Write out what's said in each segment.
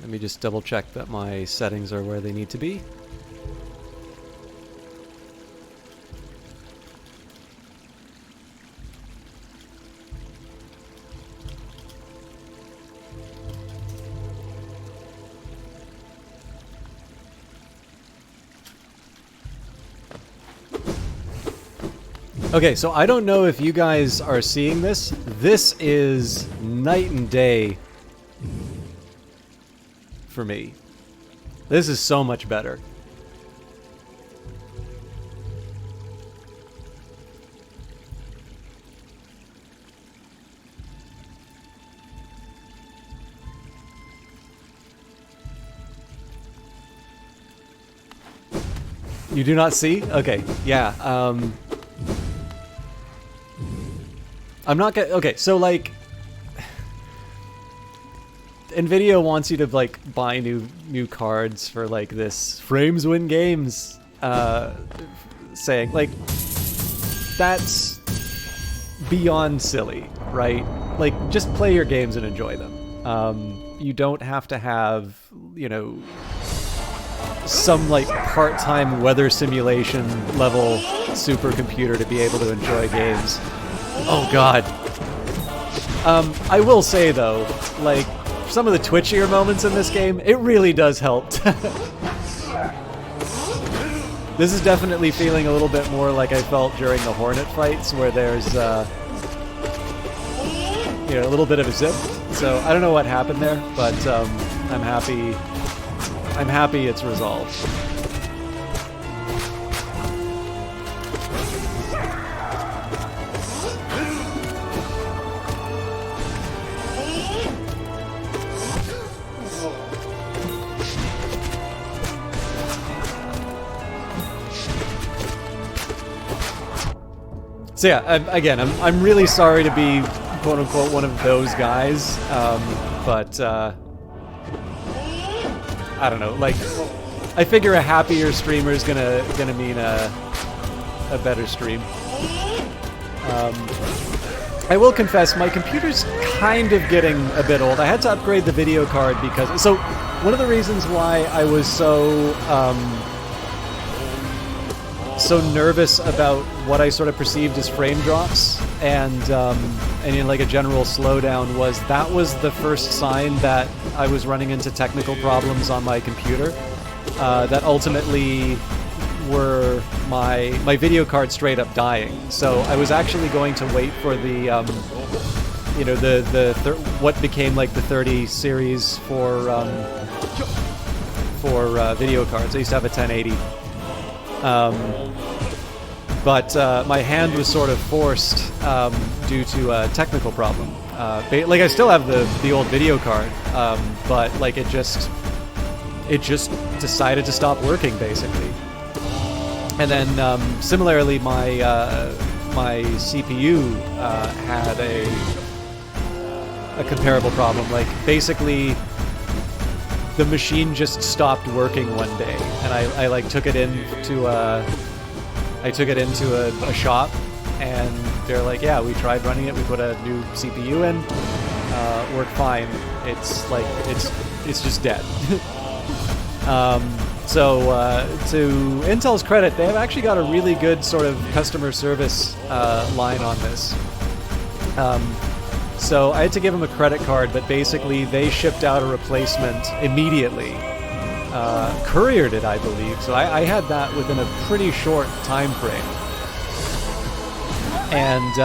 Let me just double check that my settings are where they need to be. Okay, so I don't know if you guys are seeing this. This is night and day for me. This is so much better. You do not see? Okay, yeah. I'm not gonna... Okay, so, like... NVIDIA wants you to, like, buy new cards for, like, this frames win games, saying, like... That's beyond silly, right? Like, just play your games and enjoy them. You don't have to have, you know... some, like, part-time weather simulation level supercomputer to be able to enjoy games. Oh god. I will say though, like, some of the twitchier moments in this game, it really does help. This is definitely feeling a little bit more like I felt during the Hornet fights, where there's, you know, a little bit of a zip. So I don't know what happened there, but I'm happy it's resolved. So yeah, again, I'm really sorry to be quote unquote one of those guys, but I don't know. Like, I figure a happier streamer is gonna mean a better stream. I will confess, my computer's kind of getting a bit old. I had to upgrade the video card because... So, one of the reasons why I was so nervous about what I sort of perceived as frame drops and in like a general slowdown was that was the first sign that I was running into technical problems on my computer that ultimately were my video card straight up dying. So I was actually going to wait for the you know, what became like the 30 series for video cards. I used to have a 1080. But my hand was sort of forced due to a technical problem. Like, I still have the old video card, but like it just decided to stop working basically. And then similarly, my CPU had a comparable problem. Like, basically, the machine just stopped working one day, and I like took it into a shop, and they're like, yeah, we tried running it, we put a new CPU in, worked fine. It's like it's just dead. So to Intel's credit, they have actually got a really good sort of customer service line on this. So I had to give them a credit card, but basically they shipped out a replacement immediately. Couriered it, I believe. So I had that within a pretty short time frame. And,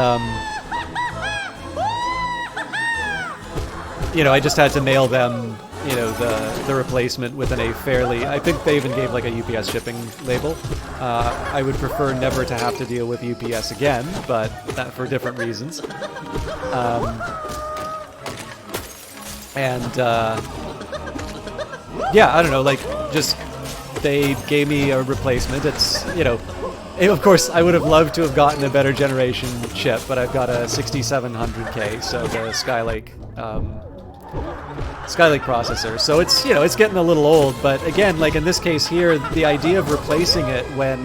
you know, I just had to mail them, you know, the replacement within a fairly... I think they even gave, like, a UPS shipping label. I would prefer never to have to deal with UPS again, but that for different reasons. Yeah, I don't know, like, just, they gave me a replacement. It's, you know, of course, I would have loved to have gotten a better generation chip, but I've got a 6700K, so the Skylake processor. So it's, you know, it's getting a little old, but again, like in this case here, the idea of replacing it when,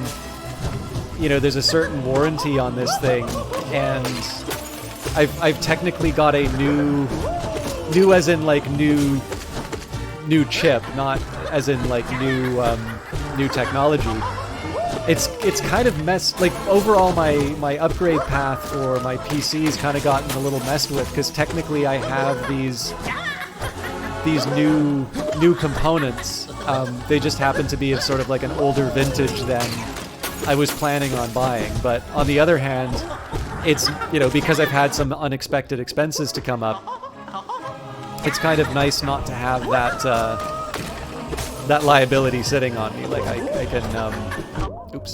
you know, there's a certain warranty on this thing, and I've technically got a new as in like new new chip, not as in like new technology. It's kind of messed, like overall my upgrade path for my PC's kind of gotten a little messed with, because technically I have these new components. They just happen to be of sort of like an older vintage than I was planning on buying. But on the other hand, it's, you know, because I've had some unexpected expenses to come up, it's kind of nice not to have that liability sitting on me. Like I can oops.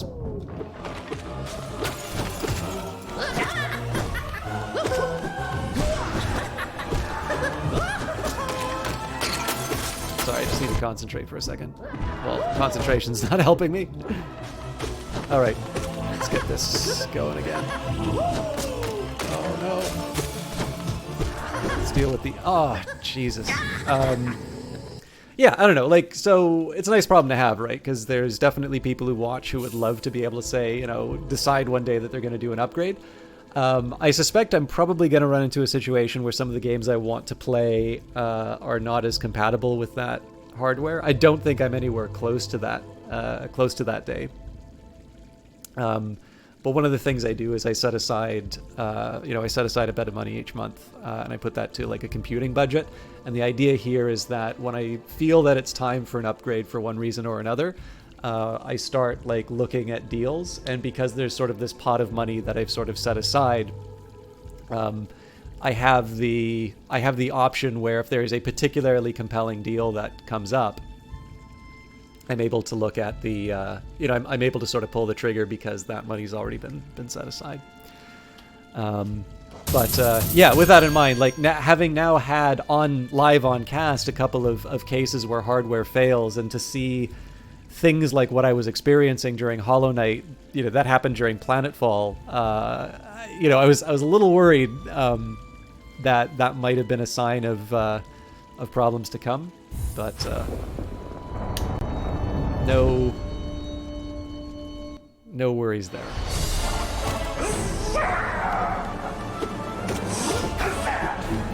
Sorry, I just need to concentrate for a second. Well, concentration's not helping me. All right, let's get this going again. Oh no. Let's deal with the, oh, Jesus. Yeah, I don't know, like, so it's a nice problem to have, right? Because there's definitely people who watch who would love to be able to say, you know, decide one day that they're going to do an upgrade. I suspect I'm probably going to run into a situation where some of the games I want to play are not as compatible with that hardware. I don't think I'm anywhere close to that day. But one of the things I do is I set aside, I set aside a bit of money each month, and I put that to like a computing budget. And the idea here is that when I feel that it's time for an upgrade for one reason or another, I start like looking at deals. And because there's sort of this pot of money that I've sort of set aside, I have the option where if there is a particularly compelling deal that comes up, I'm able to look at the, I'm able to sort of pull the trigger because that money's already been set aside. Yeah, with that in mind, like having now had live on cast a couple of cases where hardware fails, and to see things like what I was experiencing during Hollow Knight, you know, that happened during Planetfall. I was a little worried that might have been a sign of problems to come, but. No worries there.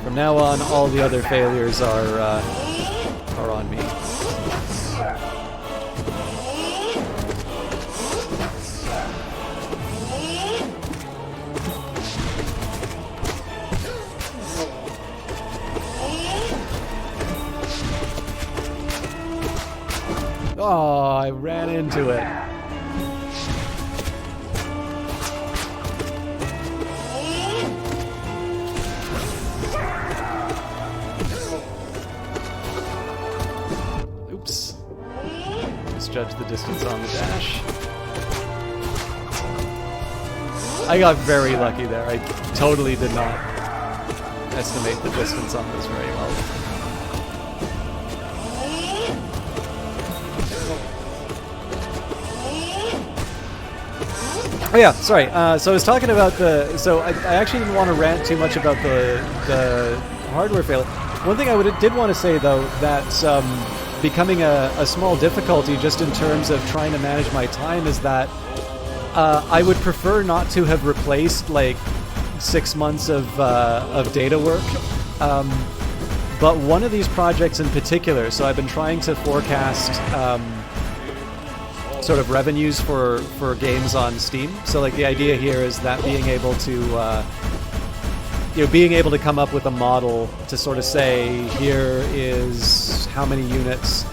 From now on, all the other failures are on me. Oh, I ran into it. Oops. Misjudged the distance on the dash. I got very lucky there. I totally did not estimate the distance on this very well. Oh yeah, sorry. So I was talking about I actually didn't want to rant too much about the hardware failure. One thing I did want to say though, that's becoming a small difficulty just in terms of trying to manage my time, is that I would prefer not to have replaced like 6 months of data work. But one of these projects in particular, so I've been trying to forecast sort of revenues for games on Steam. So like the idea here is that being able to come up with a model to sort of say, here is how many units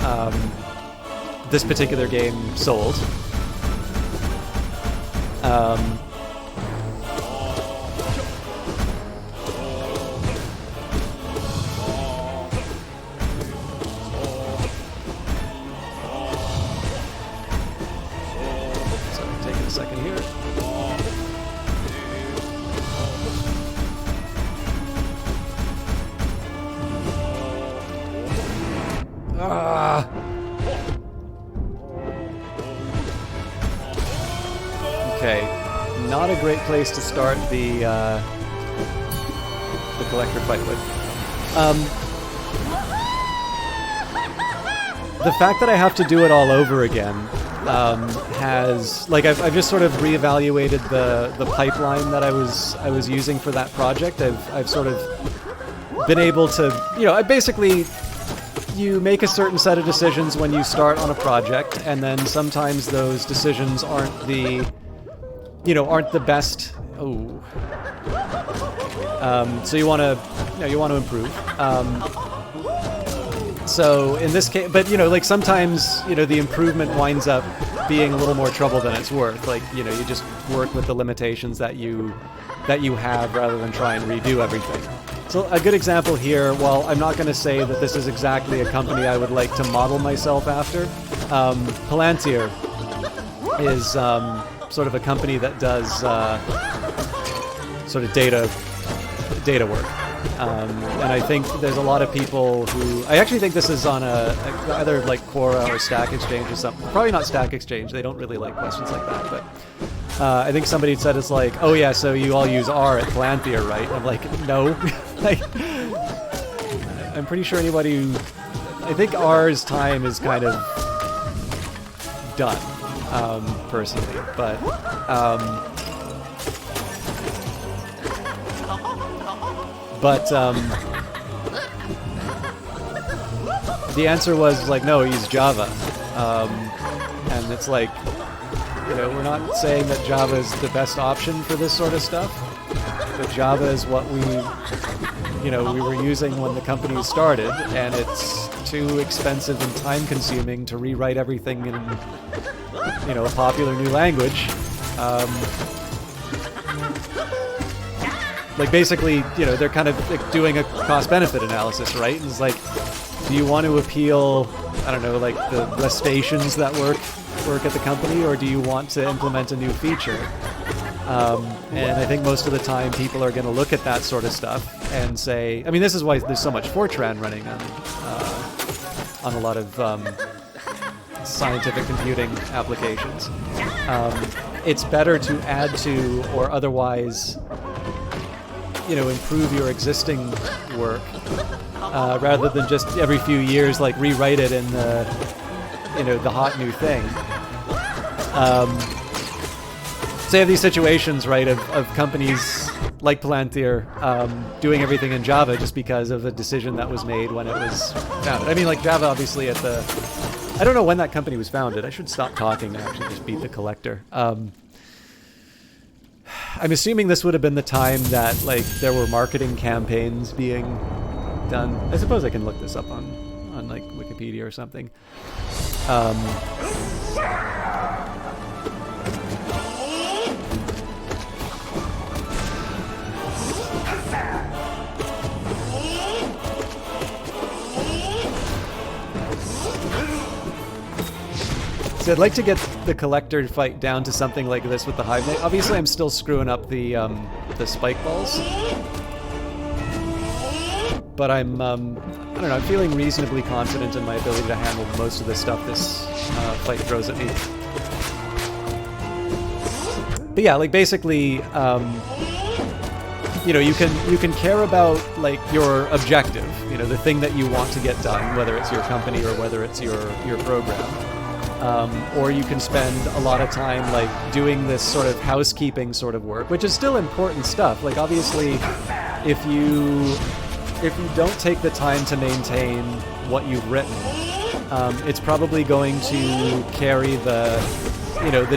this particular game sold. Okay, not a great place to start the collector fight with. The fact that I have to do it all over again has, like, I've just sort of reevaluated the pipeline that I was using for that project. I've sort of been able to, I basically you make a certain set of decisions when you start on a project, and then sometimes those decisions aren't the, aren't the best. Oh. So you want to improve. So in this case, but like sometimes, the improvement winds up being a little more trouble than it's worth. Like, you just work with the limitations that you have rather than try and redo everything. So a good example here, while I'm not going to say that this is exactly a company I would like to model myself after, Palantir is sort of a company that does sort of data work. And I think there's a lot of people who... I actually think this is on either like Quora or Stack Exchange or something. Probably not Stack Exchange. They don't really like questions like that. But I think somebody said it's like, oh yeah, so you all use R at Palantir, right? I'm like, no. Like, I'm pretty sure anybody who... I think R's time is kind of done, personally. But... the answer was like, no, use Java. And it's like, we're not saying that Java is the best option for this sort of stuff, but Java is what we were using when the company started, and it's too expensive and time-consuming to rewrite everything in, a popular new language. Like basically, they're kind of like doing a cost-benefit analysis, right? And it's like, do you want to appeal, I don't know, like the stations that work at the company, or do you want to implement a new feature? And I think most of the time people are going to look at that sort of stuff and say, I mean, this is why there's so much Fortran running on a lot of scientific computing applications. It's better to add to or otherwise, improve your existing work rather than just every few years like rewrite it in the hot new thing. So you have these situations, right, of companies like Palantir doing everything in Java just because of a decision that was made when it was founded. I mean, like Java obviously I don't know when that company was founded. I should stop talking and actually just beat the collector. I'm assuming this would have been the time that like there were marketing campaigns being done. I suppose I can look this up on like Wikipedia or something. So I'd like to get the collector fight down to something like this with the Hive Knight. Obviously, I'm still screwing up the spike balls, but I'm I don't know. I'm feeling reasonably confident in my ability to handle most of the stuff this fight throws at me. But yeah, like basically, you can care about like your objective, the thing that you want to get done, whether it's your company or whether it's your program. Or you can spend a lot of time like doing this sort of housekeeping sort of work, which is still important stuff. Like obviously, if you don't take the time to maintain what you've written, it's probably going to carry the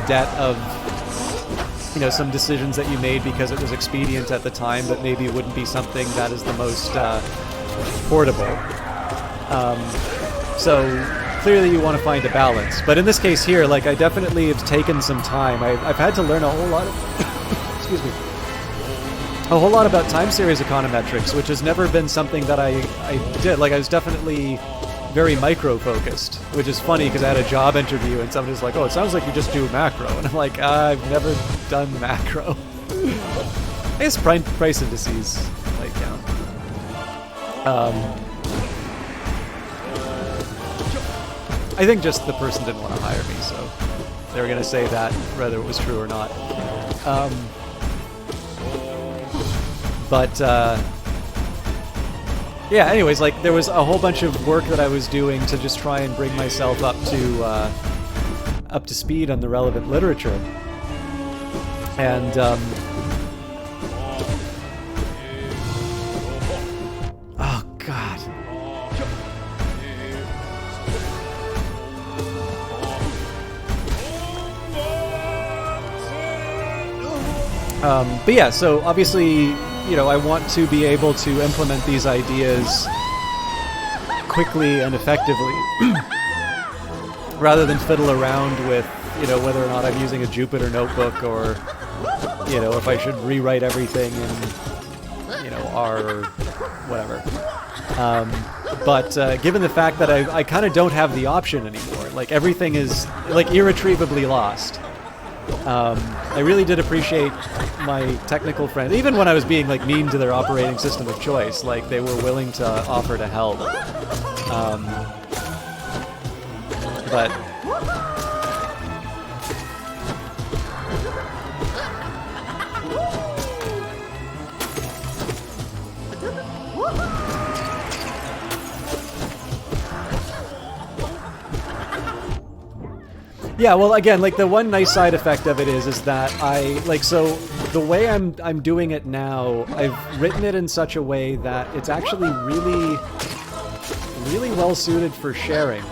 debt of some decisions that you made because it was expedient at the time, but maybe wouldn't be something that is the most portable. So clearly you want to find a balance. But in this case here, like I definitely have taken some time. I've had to learn a whole lot of excuse me. A whole lot about time series econometrics, which has never been something that I did. Like I was definitely very micro-focused, which is funny because I had a job interview and somebody's like, oh, it sounds like you just do macro. And I'm like, I've never done macro. I guess price indices might count. I think just the person didn't want to hire me, so they were going to say that whether it was true or not. Yeah, anyways, like there was a whole bunch of work that I was doing to just try and bring myself up to speed on the relevant literature. And oh god. But yeah, so obviously, you know, I want to be able to implement these ideas quickly and effectively, rather than fiddle around with, you know, whether or not I'm using a Jupyter notebook or, you know, if I should rewrite everything in, you know, R or whatever. But given the fact that I kind of don't have the option anymore, like everything is like irretrievably lost. I really did appreciate my technical friend, even when I was being like mean to their operating system of choice, like they were willing to offer to help. But yeah, well, again, like the one nice side effect of it is that so the way I'm doing it now, I've written it in such a way that it's actually really, really well suited for sharing.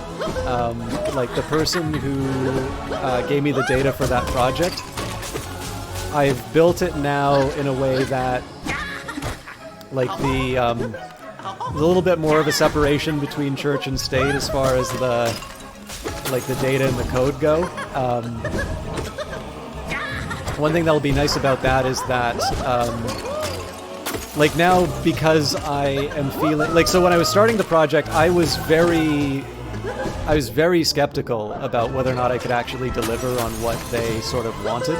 Like the person who gave me the data for that project, I've built it now in a way that, like there's a little bit more of a separation between church and state as far as the data and the code go. One thing that'll be nice about that is that, like now, because I am feeling like, so when I was starting the project, I was very skeptical about whether or not I could actually deliver on what they sort of wanted.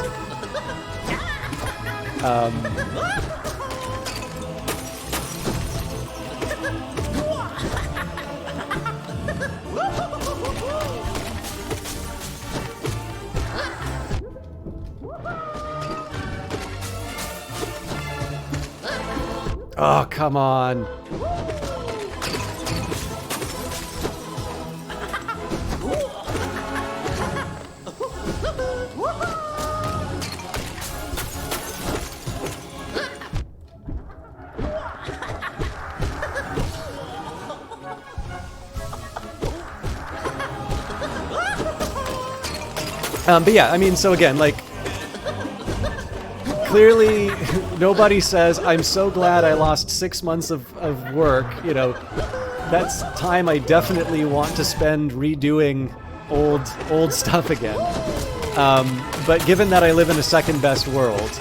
Oh, come on. But yeah, I mean, so again, like, clearly nobody says, I'm so glad I lost 6 months of work, you know, that's time I definitely want to spend redoing old stuff again. But given that I live in a second best world,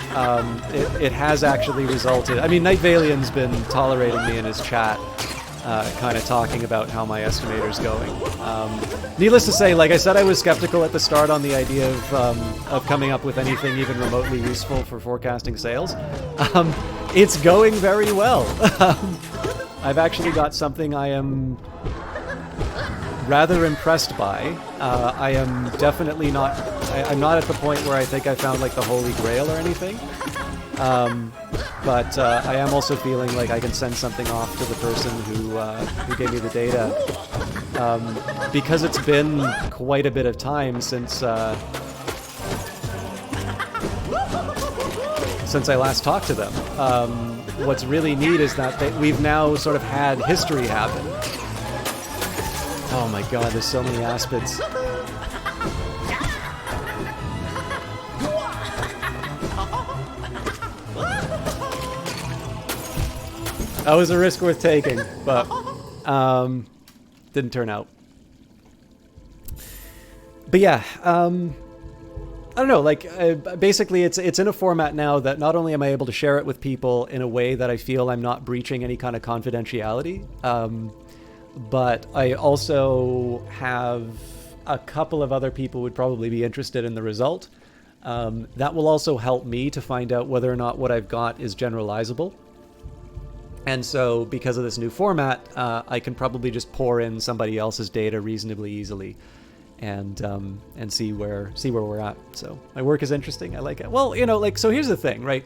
it has actually resulted, I mean, Night Valian's been tolerating me in his chat, kind of talking about how my estimator's going. Needless to say, like I said, I was skeptical at the start on the idea of coming up with anything even remotely useful for forecasting sales. It's going very well. I've actually got something I am rather impressed by. I am definitely not... I'm not at the point where I think I found like the Holy Grail or anything. But I am also feeling like I can send something off to the person who gave me the data, because it's been quite a bit of time since I last talked to them. What's really neat is that we've now sort of had history happen. Oh my god, there's so many aspids. That was a risk worth taking, but didn't turn out. But yeah, I don't know, like, basically it's in a format now that not only am I able to share it with people in a way that I feel I'm not breaching any kind of confidentiality, but I also have a couple of other people who would probably be interested in the result. That will also help me to find out whether or not what I've got is generalizable. And so, because of this new format, I can probably just pour in somebody else's data reasonably easily, and see where we're at. So my work is interesting. I like it. Well, you know, like, so here's the thing, right?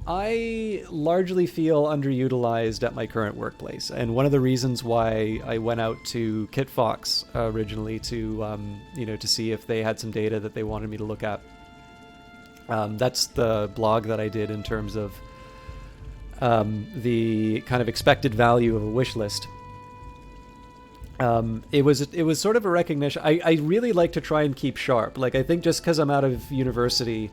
I largely feel underutilized at my current workplace, and one of the reasons why I went out to Kitfox originally to to see if they had some data that they wanted me to look at. That's the blog that I did in terms of the kind of expected value of a wish list. It was sort of a recognition. I really like to try and keep sharp. Like, I think just because I'm out of university,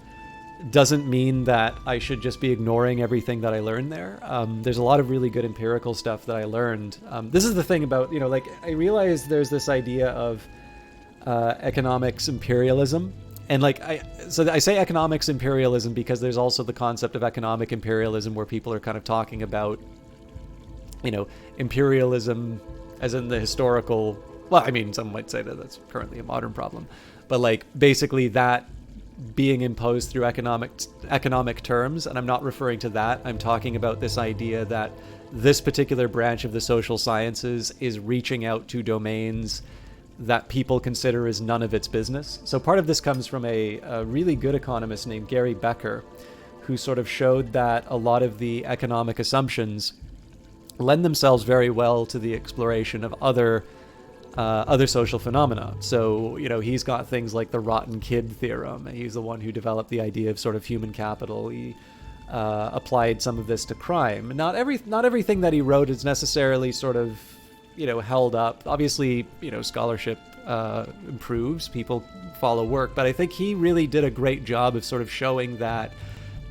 doesn't mean that I should just be ignoring everything that I learned there. There's a lot of really good empirical stuff that I learned. This is the thing about, like, I realize there's this idea of economics imperialism. And like, so I say economics imperialism because there's also the concept of economic imperialism where people are kind of talking about, imperialism as in the historical, well, I mean, some might say that that's currently a modern problem, but like basically that being imposed through economic terms. And I'm not referring to that. I'm talking about this idea that this particular branch of the social sciences is reaching out to domains that people consider as none of its business. So part of this comes from a really good economist named Gary Becker, who sort of showed that a lot of the economic assumptions lend themselves very well to the exploration of other social phenomena. So, he's got things like the rotten kid theorem. He's the one who developed the idea of sort of human capital. He applied some of this to crime. Not everything that he wrote is necessarily sort of, held up. Obviously, scholarship improves, people follow work, but I think he really did a great job of sort of showing that,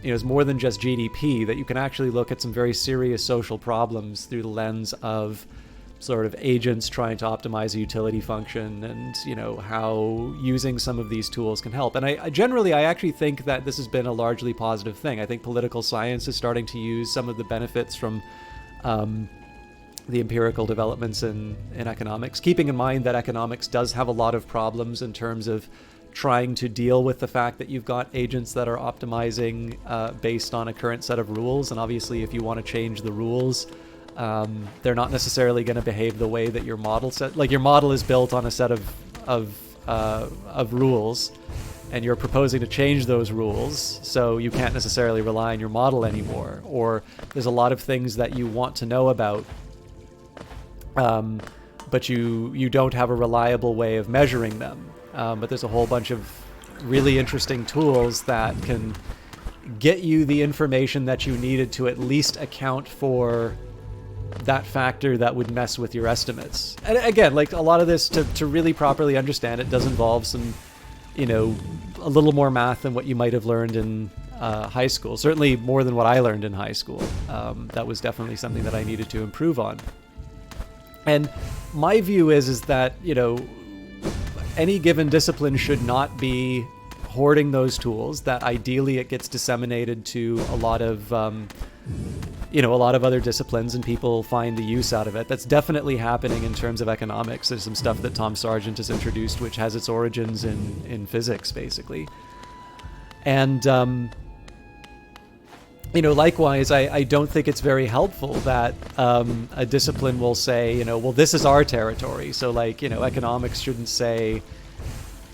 it's more than just GDP, that you can actually look at some very serious social problems through the lens of sort of agents trying to optimize a utility function and, how using some of these tools can help. And I generally actually think that this has been a largely positive thing. I think political science is starting to use some of the benefits from the empirical developments in economics, keeping in mind that economics does have a lot of problems in terms of trying to deal with the fact that you've got agents that are optimizing based on a current set of rules. And obviously, if you want to change the rules, they're not necessarily going to behave the way that your model set. Like, your model is built on a set of rules, and you're proposing to change those rules, so you can't necessarily rely on your model anymore. Or there's a lot of things that you want to know about, but you don't have a reliable way of measuring them. But there's a whole bunch of really interesting tools that can get you the information that you needed to at least account for that factor that would mess with your estimates. And again, like, a lot of this, to really properly understand it, does involve some, a little more math than what you might have learned in high school. Certainly more than what I learned in high school. That was definitely something that I needed to improve on. And my view is that, any given discipline should not be hoarding those tools, that ideally it gets disseminated to a lot of other disciplines and people find the use out of it. That's definitely happening in terms of economics. There's some stuff that Tom Sargent has introduced which has its origins in physics, basically. And, likewise, I don't think it's very helpful that a discipline will say, well, this is our territory. So, like, economics shouldn't say,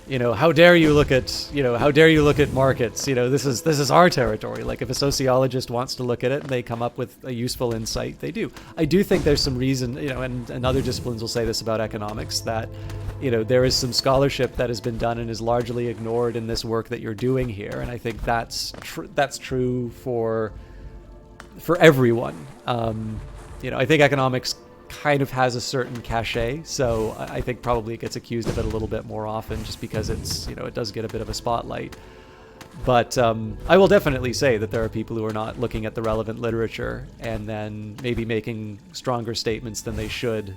how dare you look at markets? This is our territory. Like, if a sociologist wants to look at it and they come up with a useful insight, they do. I do think there's some reason, and other disciplines will say this about economics, that, there is some scholarship that has been done and is largely ignored in this work that you're doing here. And I think that's true for everyone. I think economics kind of has a certain cachet, so I think probably it gets accused of it a little bit more often just because it's, it does get a bit of a spotlight. But I will definitely say that there are people who are not looking at the relevant literature and then maybe making stronger statements than they should.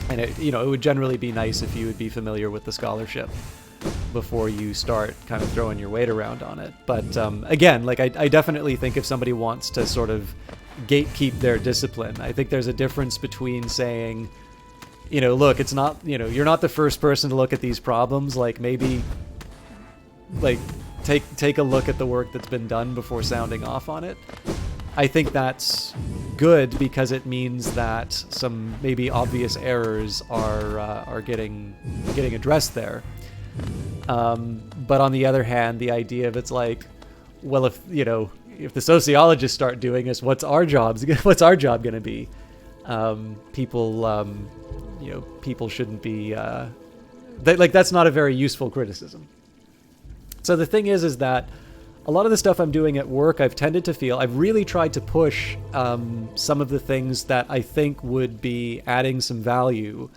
And it would generally be nice if you would be familiar with the scholarship before you start kind of throwing your weight around on it. But again, like, I definitely think if somebody wants to sort of gatekeep their discipline, I think there's a difference between saying, look, it's not, you're not the first person to look at these problems. Like, maybe, like, take a look at the work that's been done before sounding off on it. I think that's good because it means that some maybe obvious errors are getting addressed there. But on the other hand, the idea of it's like, well, if the sociologists start doing this, what's our job going to be? People shouldn't be. That's not a very useful criticism. So the thing is that a lot of the stuff I'm doing at work, I've tended to feel, I've really tried to push some of the things that I think would be adding some value.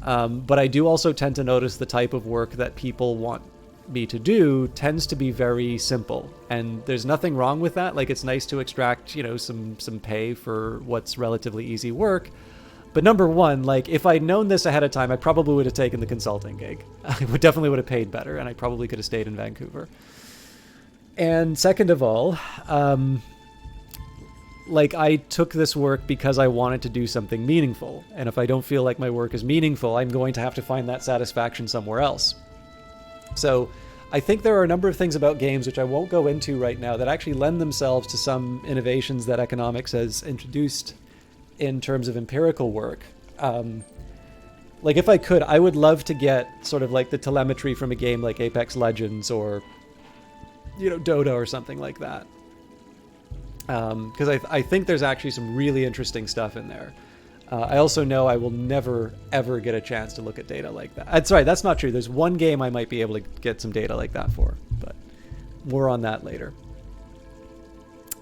But I do also tend to notice the type of work that people want me to do tends to be very simple, and there's nothing wrong with that. Like, it's nice to extract, you know, some pay for what's relatively easy work. But number one, like, if I'd known this ahead of time, I probably would have taken the consulting gig. I definitely would have paid better, and I probably could have stayed in Vancouver. And second of all, like, I took this work because I wanted to do something meaningful. And if I don't feel like my work is meaningful, I'm going to have to find that satisfaction somewhere else. So I think there are a number of things about games, which I won't go into right now, that actually lend themselves to some innovations that economics has introduced in terms of empirical work. Like, if I could, I would love to get sort of like the telemetry from a game like Apex Legends or, you know, Dota or something like that. Because I think there's actually some really interesting stuff in there. I also know I will never, ever get a chance to look at data like that. That's right, that's not true. There's one game I might be able to get some data like that for, but more on that later.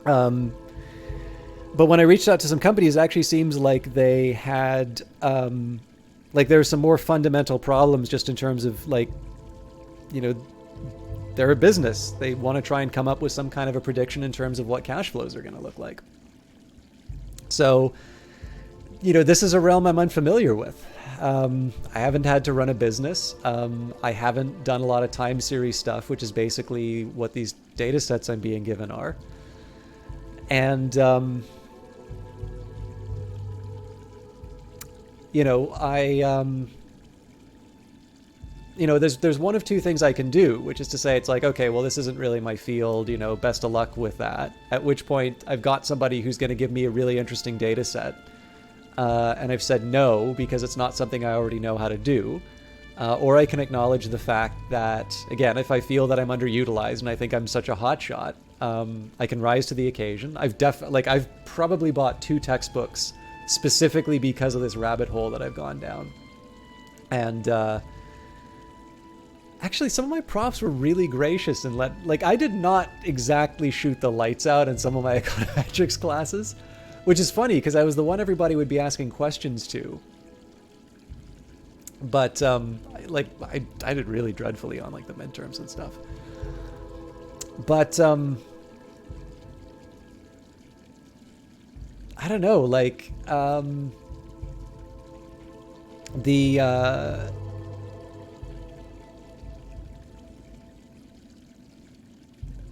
But when I reached out to some companies, it actually seems like they had, like, there's some more fundamental problems just in terms of, like, you know, they're a business. They want to try and come up with some kind of a prediction in terms of what cash flows are going to look like. So, you know, this is a realm I'm unfamiliar with. I haven't had to run a business. I haven't done a lot of time series stuff, which is basically what these data sets I'm being given are. And, you know, you know, there's one of two things I can do, which is to say, it's like, okay, well, this isn't really my field, you know, best of luck with that. At which point I've got somebody who's going to give me a really interesting data set. And I've said no, because it's not something I already know how to do. Or I can acknowledge the fact that, again, if I feel that I'm underutilized and I think I'm such a hotshot, I can rise to the occasion. I've probably bought 2 textbooks specifically because of this rabbit hole that I've gone down. And, actually, some of my profs were really gracious and I did not exactly shoot the lights out in some of my econometrics classes, which is funny because I was the one everybody would be asking questions to. But, I did really dreadfully on, like, the midterms and stuff. But, I don't know, like,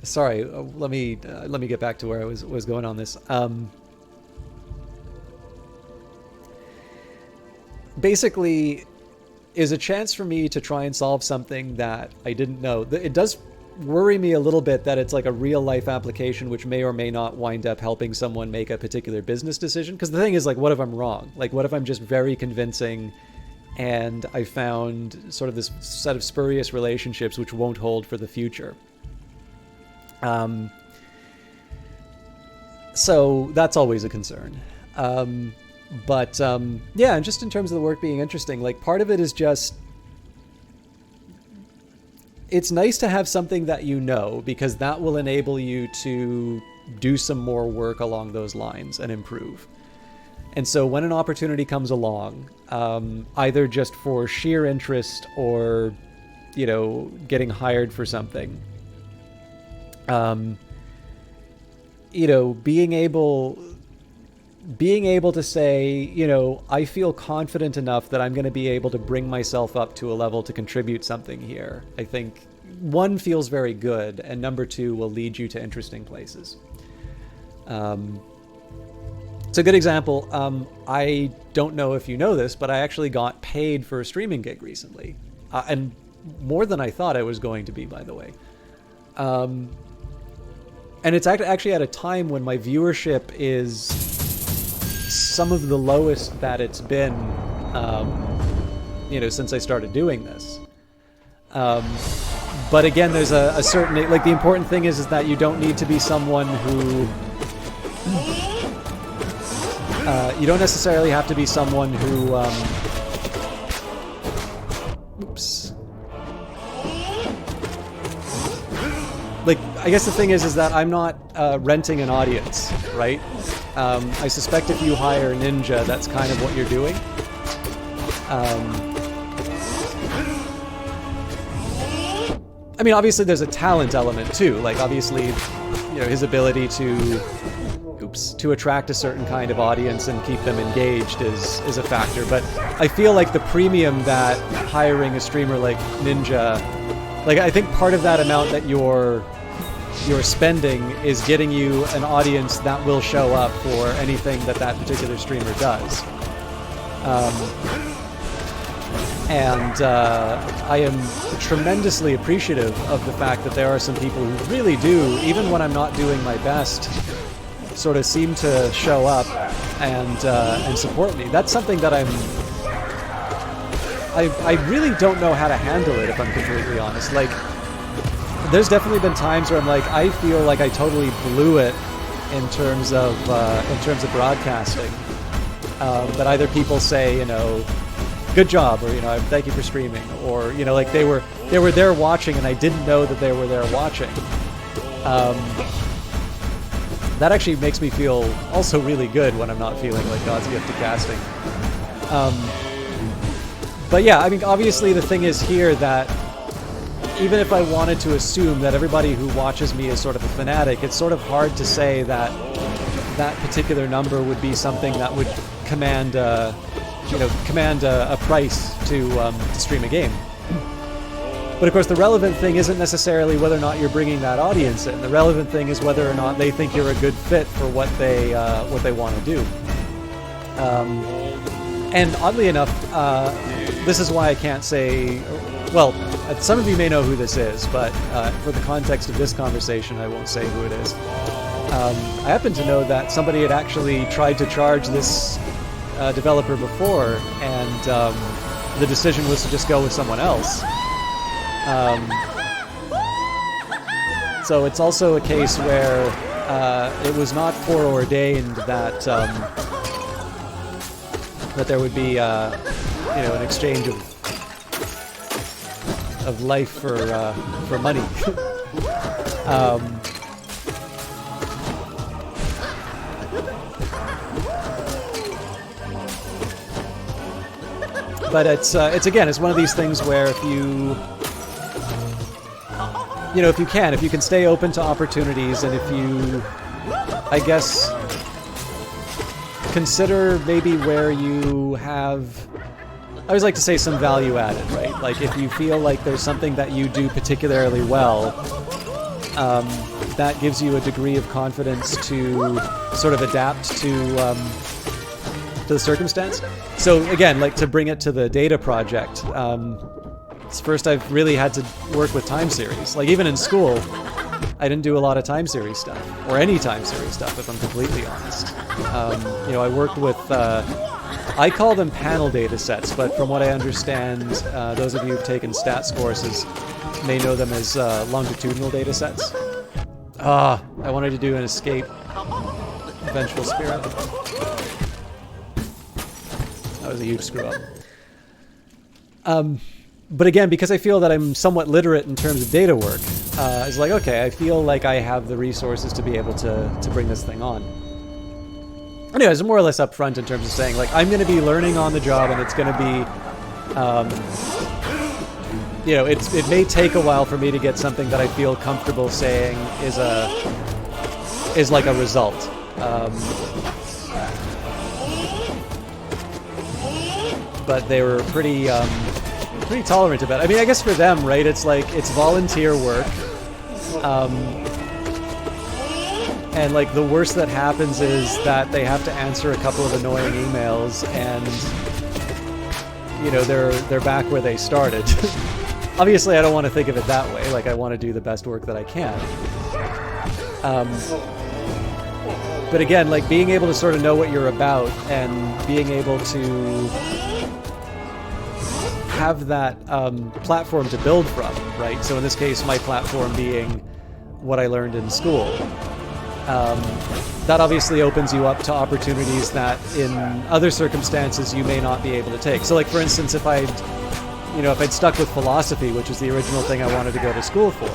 sorry, let me get back to where I was going on this. Basically, is a chance for me to try and solve something that I didn't know. It does worry me a little bit that it's like a real life application, which may or may not wind up helping someone make a particular business decision. Because the thing is, like, what if I'm wrong? Like, what if I'm just very convincing and I found sort of this set of spurious relationships which won't hold for the future? So that's always a concern. But yeah, and just in terms of the work being interesting, like, part of it is just, it's nice to have something that you know, because that will enable you to do some more work along those lines and improve. And so when an opportunity comes along, either just for sheer interest or, you know, getting hired for something, you know, being able to say, you know, I feel confident enough that I'm going to be able to bring myself up to a level to contribute something here, I think, one, feels very good, and number two, will lead you to interesting places. It's a good example. I don't know if you know this, but I actually got paid for a streaming gig recently, and more than I thought I was going to be, by the way. And it's actually at a time when my viewership is some of the lowest that it's been, you know, since I started doing this. But again, there's a certain, like, the important thing is that you don't need to be someone who, you don't necessarily have to be someone who, oops. Like, I guess the thing is that I'm not renting an audience, right? I suspect if you hire Ninja, that's kind of what you're doing. I mean, obviously there's a talent element too. Like, obviously, you know, his ability to attract a certain kind of audience and keep them engaged is a factor. But I feel like the premium that hiring a streamer like Ninja, like, I think part of that amount that you're spending is getting you an audience that will show up for anything that particular streamer does. I am tremendously appreciative of the fact that there are some people who really do, even when I'm not doing my best, sort of seem to show up and support me. That's something that I really don't know how to handle it, if I'm completely honest. Like, there's definitely been times where I'm like, I feel like I totally blew it in terms of broadcasting. But either people say, you know, good job, or, you know, thank you for streaming, or, you know, like they were there watching and I didn't know that they were there watching. That actually makes me feel also really good when I'm not feeling like God's gift to casting. But yeah, I mean, obviously the thing is here that even if I wanted to assume that everybody who watches me is sort of a fanatic, it's sort of hard to say that that particular number would be something that would command a price to stream a game. But of course, the relevant thing isn't necessarily whether or not you're bringing that audience in. The relevant thing is whether or not they think you're a good fit for what they want to do. And oddly enough, this is why I can't say. Well, some of you may know who this is, but for the context of this conversation, I won't say who it is. I happen to know that somebody had actually tried to charge this developer before, and the decision was to just go with someone else. So it's also a case where it was not foreordained that that there would be an exchange of life for money. But it's one of these things where if you can stay open to opportunities, and if you, I guess, consider maybe where you have, I always like to say, some value added, right? Like, if you feel like there's something that you do particularly well, that gives you a degree of confidence to sort of adapt to the circumstance. So again, like, to bring it to the data project, first I've really had to work with time series. Like, even in school, I didn't do a lot of time series stuff, or any time series stuff, if I'm completely honest. I worked with, I call them panel data sets, but from what I understand, those of you who've taken stats courses may know them as longitudinal data sets. I wanted to do an escape. Vengeful Spirit. That was a huge screw up. But again, because I feel that I'm somewhat literate in terms of data work, it's like, okay, I feel like I have the resources to be able to bring this thing on. Anyways, more or less upfront in terms of saying, like, I'm going to be learning on the job, and it's going to be, it may take a while for me to get something that I feel comfortable saying is like a result. But they were pretty tolerant about it. I mean, I guess for them, right, it's like, it's volunteer work. And like, the worst that happens is that they have to answer a couple of annoying emails, and they're back where they started. Obviously, I don't want to think of it that way. Like, I want to do the best work that I can. But again, like, being able to sort of know what you're about and being able to have that platform to build from, right? So in this case, my platform being what I learned in school. That obviously opens you up to opportunities that in other circumstances you may not be able to take. So like, for instance, if I'd stuck with philosophy, which was the original thing I wanted to go to school for,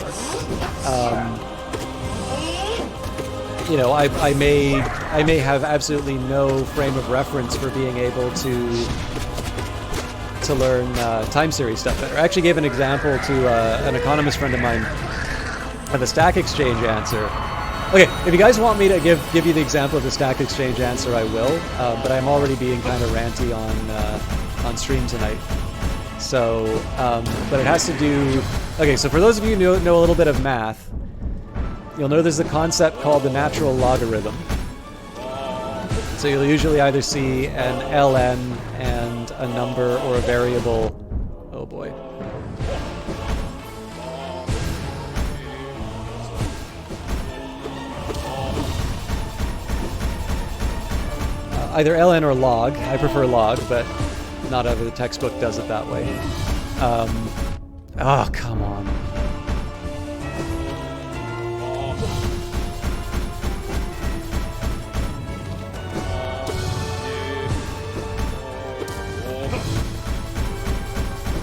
I may have absolutely no frame of reference for being able to to learn time series stuff better. I actually gave an example to an economist friend of mine of the Stack Exchange answer. Okay, if you guys want me to give you the example of the Stack Exchange answer, I will. But I'm already being kind of ranty on stream tonight. So, but it has to do... Okay, so for those of you who know a little bit of math, you'll know there's a concept called the natural logarithm. So you'll usually either see an ln and a number or a variable. Oh boy. Either ln or log. I prefer log, but not every the textbook does it that way. Oh, come on.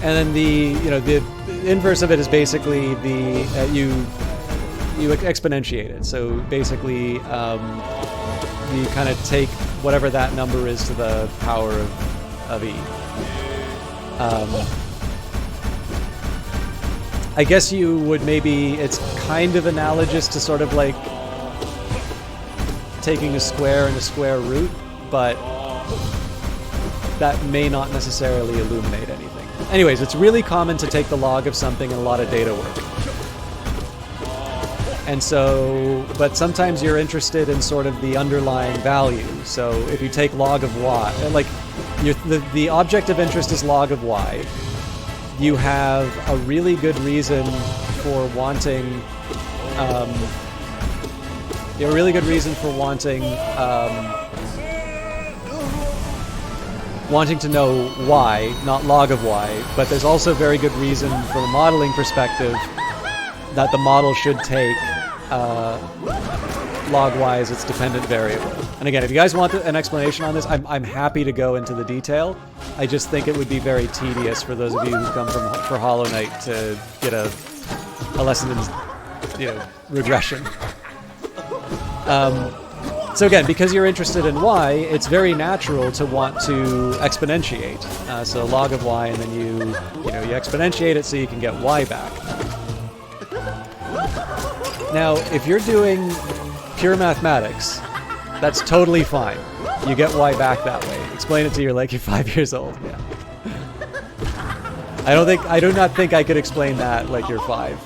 And then the inverse of it is basically you exponentiate it. So basically, you kind of take whatever that number is to the power of e. I guess you would it's kind of analogous to sort of like taking a square and a square root, but that may not necessarily illuminate anything. Anyways, it's really common to take the log of something in a lot of data work. And so, but sometimes you're interested in sort of the underlying value. So if you take log of y, like the object of interest is log of y, you have a really good reason for wanting, wanting to know y, not log of y, but there's also very good reason from a modeling perspective that the model should take log y as its dependent variable. And again, if you guys want an explanation on this, I'm happy to go into the detail. I just think it would be very tedious for those of you who come for Hollow Knight to get a lesson in regression. So again, because you're interested in y, it's very natural to want to exponentiate. So log of y, and then you exponentiate it so you can get y back. Now, if you're doing pure mathematics, that's totally fine. You get y back that way. Explain it to you're 5 years old. Yeah. I do not think I could explain that like you're 5.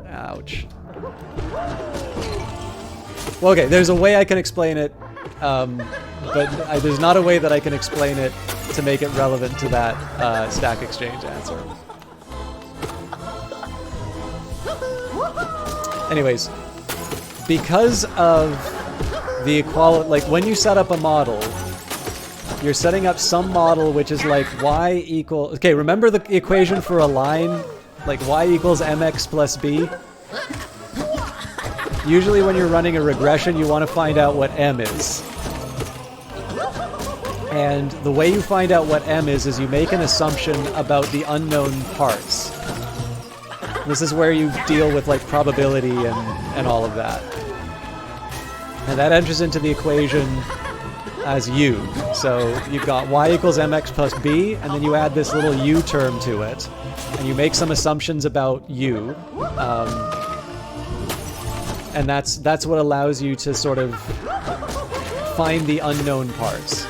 Ouch. Well, okay, there's a way I can explain it, but there's not a way that I can explain it to make it relevant to that Stack Exchange answer. Anyways, because of the equality, like when you set up a model, you're setting up some model which is like y equal... Okay, remember the equation for a line? Like y equals mx plus b? Usually when you're running a regression, you want to find out what m is. And the way you find out what m is you make an assumption about the unknown parts. This is where you deal with like probability and all of that. And that enters into the equation as u. So you've got y equals mx plus b, and then you add this little u term to it. And you make some assumptions about u. And that's what allows you to sort of find the unknown parts.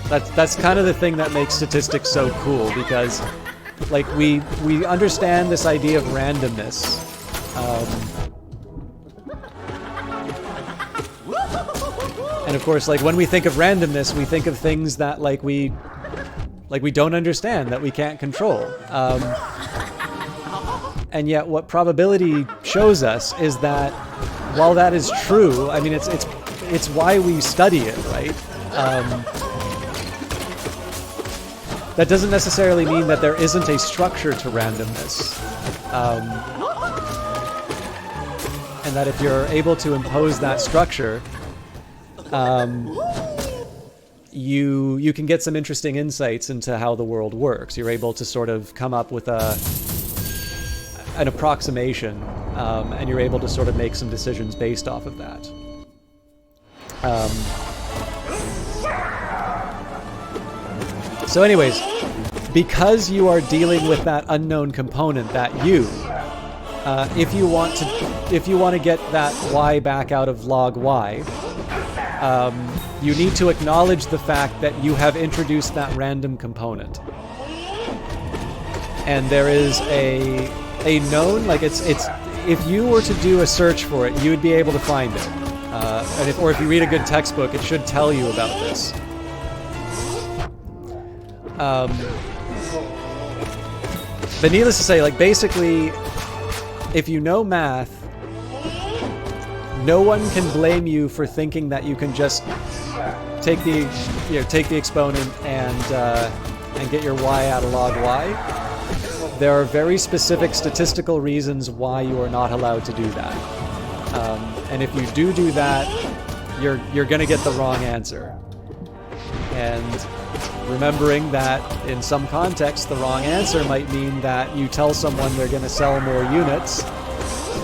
That's kind of the thing that makes statistics so cool, because like we understand this idea of randomness. And of course, like when we think of randomness, we think of things that like we don't understand, that we can't control. And yet what probability shows us is that while that is true, I mean, it's why we study it, right? That doesn't necessarily mean that there isn't a structure to randomness. And that if you're able to impose that structure, you can get some interesting insights into how the world works. You're able to sort of come up with an approximation, and you're able to sort of make some decisions based off of that. So anyways, because you are dealing with that unknown component, that u, if you want to get that y back out of log y, you need to acknowledge the fact that you have introduced that random component. And there is a known, like it's if you were to do a search for it, you would be able to find it. And if you read a good textbook, it should tell you about this. But needless to say, like basically, if you know math, no one can blame you for thinking that you can just take the exponent and get your y out of log y. There are very specific statistical reasons why you are not allowed to do that. And if you do that, you're going to get the wrong answer. And remembering that in some contexts, the wrong answer might mean that you tell someone they're going to sell more units.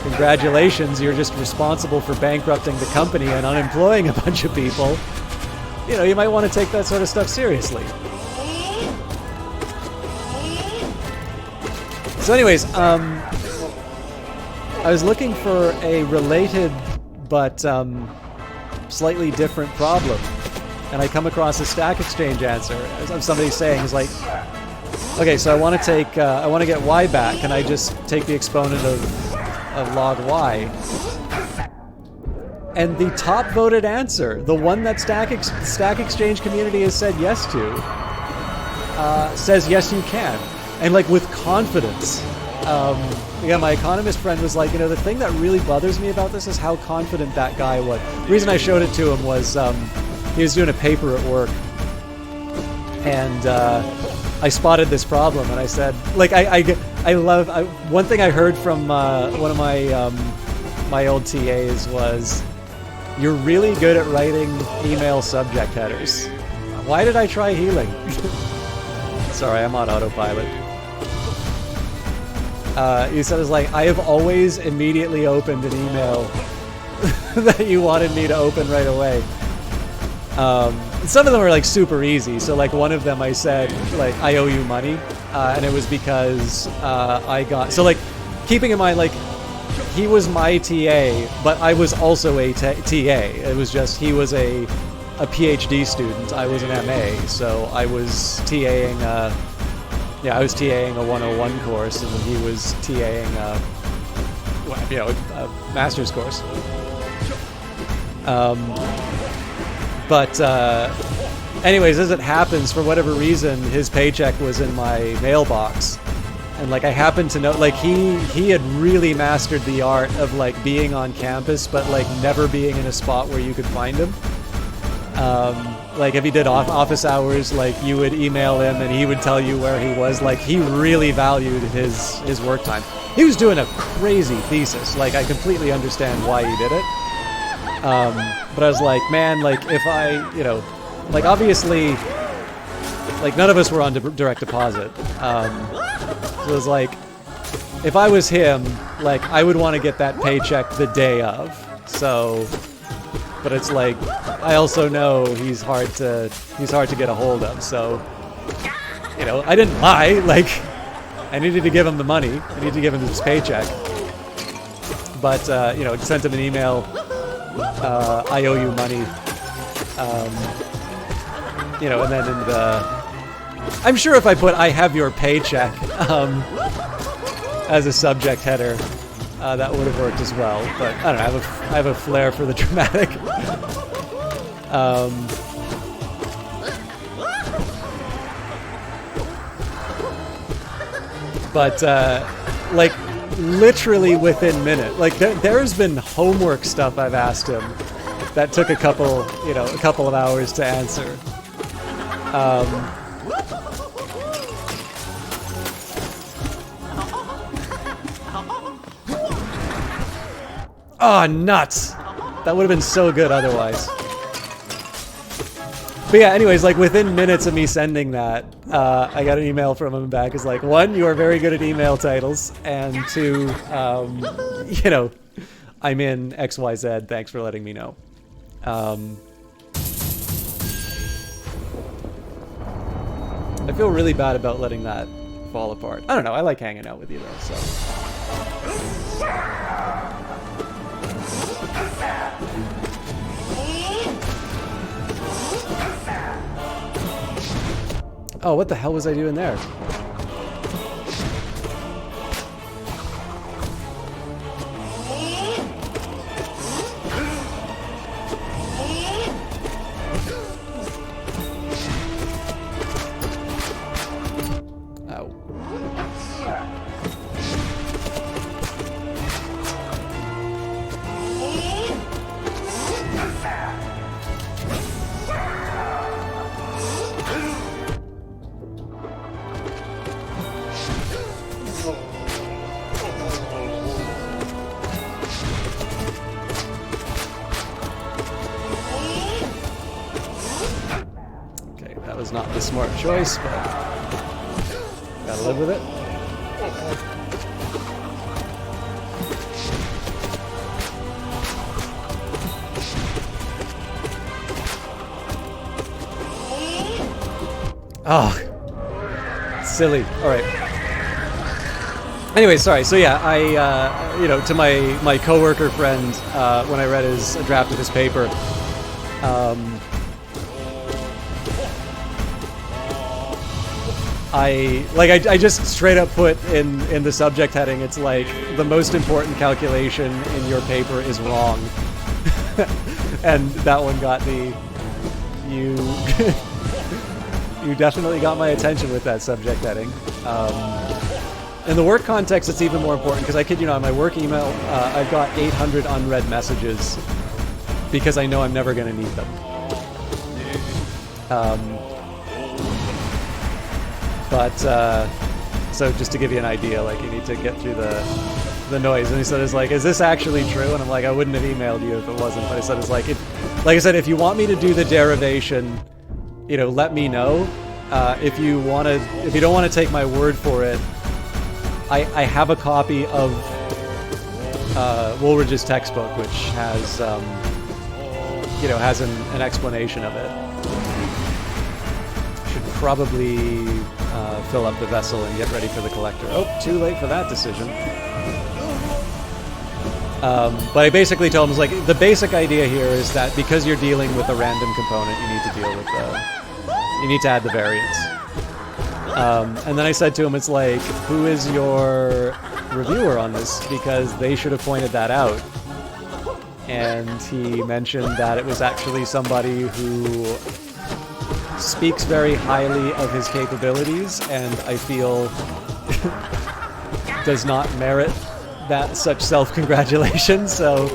Congratulations, you're just responsible for bankrupting the company and unemploying a bunch of people. You know, you might want to take that sort of stuff seriously. So anyways, I was looking for a related but slightly different problem, and I come across a Stack Exchange answer. Somebody saying, is like, okay, so I want to get y back, and I just take the exponent of log y. And the top voted answer, the one that Stack Exchange community has said yes to, says yes you can. And like with confidence. Again, my economist friend was like, you know, the thing that really bothers me about this is how confident that guy was. The reason I showed it to him was he was doing a paper at work. And I spotted this problem, and I said, like, I love one thing I heard from one of my old TAs was, you're really good at writing email subject headers. Why did I try healing? Sorry, I'm on autopilot. He said, it's like, I have always immediately opened an email that you wanted me to open right away. Some of them are like super easy. So like one of them I said, like, I owe you money. And it was because I got... So like, keeping in mind, like, he was my TA, but I was also a TA. It was just, he was a PhD student. I was an MA, so I was TAing I was TAing a 101 course, and he was TAing a master's course. Anyways, as it happens, for whatever reason, his paycheck was in my mailbox. And like I happened to know, like he had really mastered the art of like being on campus, but like never being in a spot where you could find him. Like if he did office hours, like you would email him and he would tell you where he was. Like he really valued his work time. He was doing a crazy thesis. Like I completely understand why he did it. But I was like, man, like if I, like obviously, like none of us were on direct deposit. So it was like, if I was him, like I would want to get that paycheck the day of. So, but it's like, I also know he's hard to get a hold of. So, I didn't lie. Like, I needed to give him the money. I needed to give him his paycheck. But sent him an email. I owe you money. And then in the, I'm sure if I put "I have your paycheck" as a subject header, that would have worked as well. But I don't know. I have a flair for the dramatic. Like literally within minute, like there's been homework stuff I've asked him that took a couple of hours to answer. Oh, nuts! That would have been so good otherwise. But yeah, anyways, like within minutes of me sending that, I got an email from him back. It's like, 1, you are very good at email titles, and 2, I'm in XYZ. Thanks for letting me know. I feel really bad about letting that fall apart. I don't know, I like hanging out with you though, so. Oh, what the hell was I doing there? Not the smart choice, but gotta live with it. Oh, silly. All right. Anyway, sorry. So yeah, I, you know, to my coworker friend, when I read his draft of his paper, I just straight up put in the subject heading, it's like, the most important calculation in your paper is wrong. And that one got me. You you definitely got my attention with that subject heading. In the work context, it's even more important, because I kid you not, in my work email, I've got 800 unread messages because I know I'm never going to need them. But, so just to give you an idea, like, you need to get through the noise. And he said, it's like, is this actually true? And I'm like, I wouldn't have emailed you if it wasn't. But I said, it's like, like I said, if you want me to do the derivation, you know, let me know. If you don't want to take my word for it, I have a copy of Woolridge's textbook, which has, you know, has an explanation of it. Should probably fill up the vessel and get ready for the collector. Oh, too late for that decision. But I basically told him, like, the basic idea here is that because you're dealing with a random component, you need to deal with you need to add the variance. And then I said to him, it's like, who is your reviewer on this? Because they should have pointed that out. And he mentioned that it was actually somebody who speaks very highly of his capabilities, and I feel does not merit that such self-congratulation, so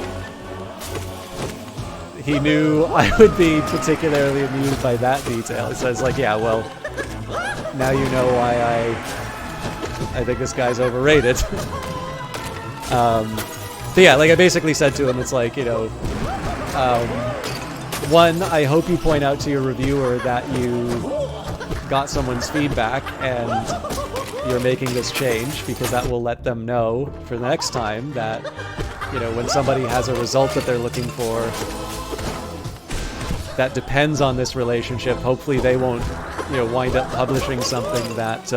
he knew I would be particularly amused by that detail. So it's like, yeah, well, now you know why I think this guy's overrated. But yeah, like I basically said to him, it's like, you know, one, I hope you point out to your reviewer that you got someone's feedback and you're making this change, because that will let them know for the next time that, you know, when somebody has a result that they're looking for that depends on this relationship, hopefully they won't, you know, wind up publishing something that,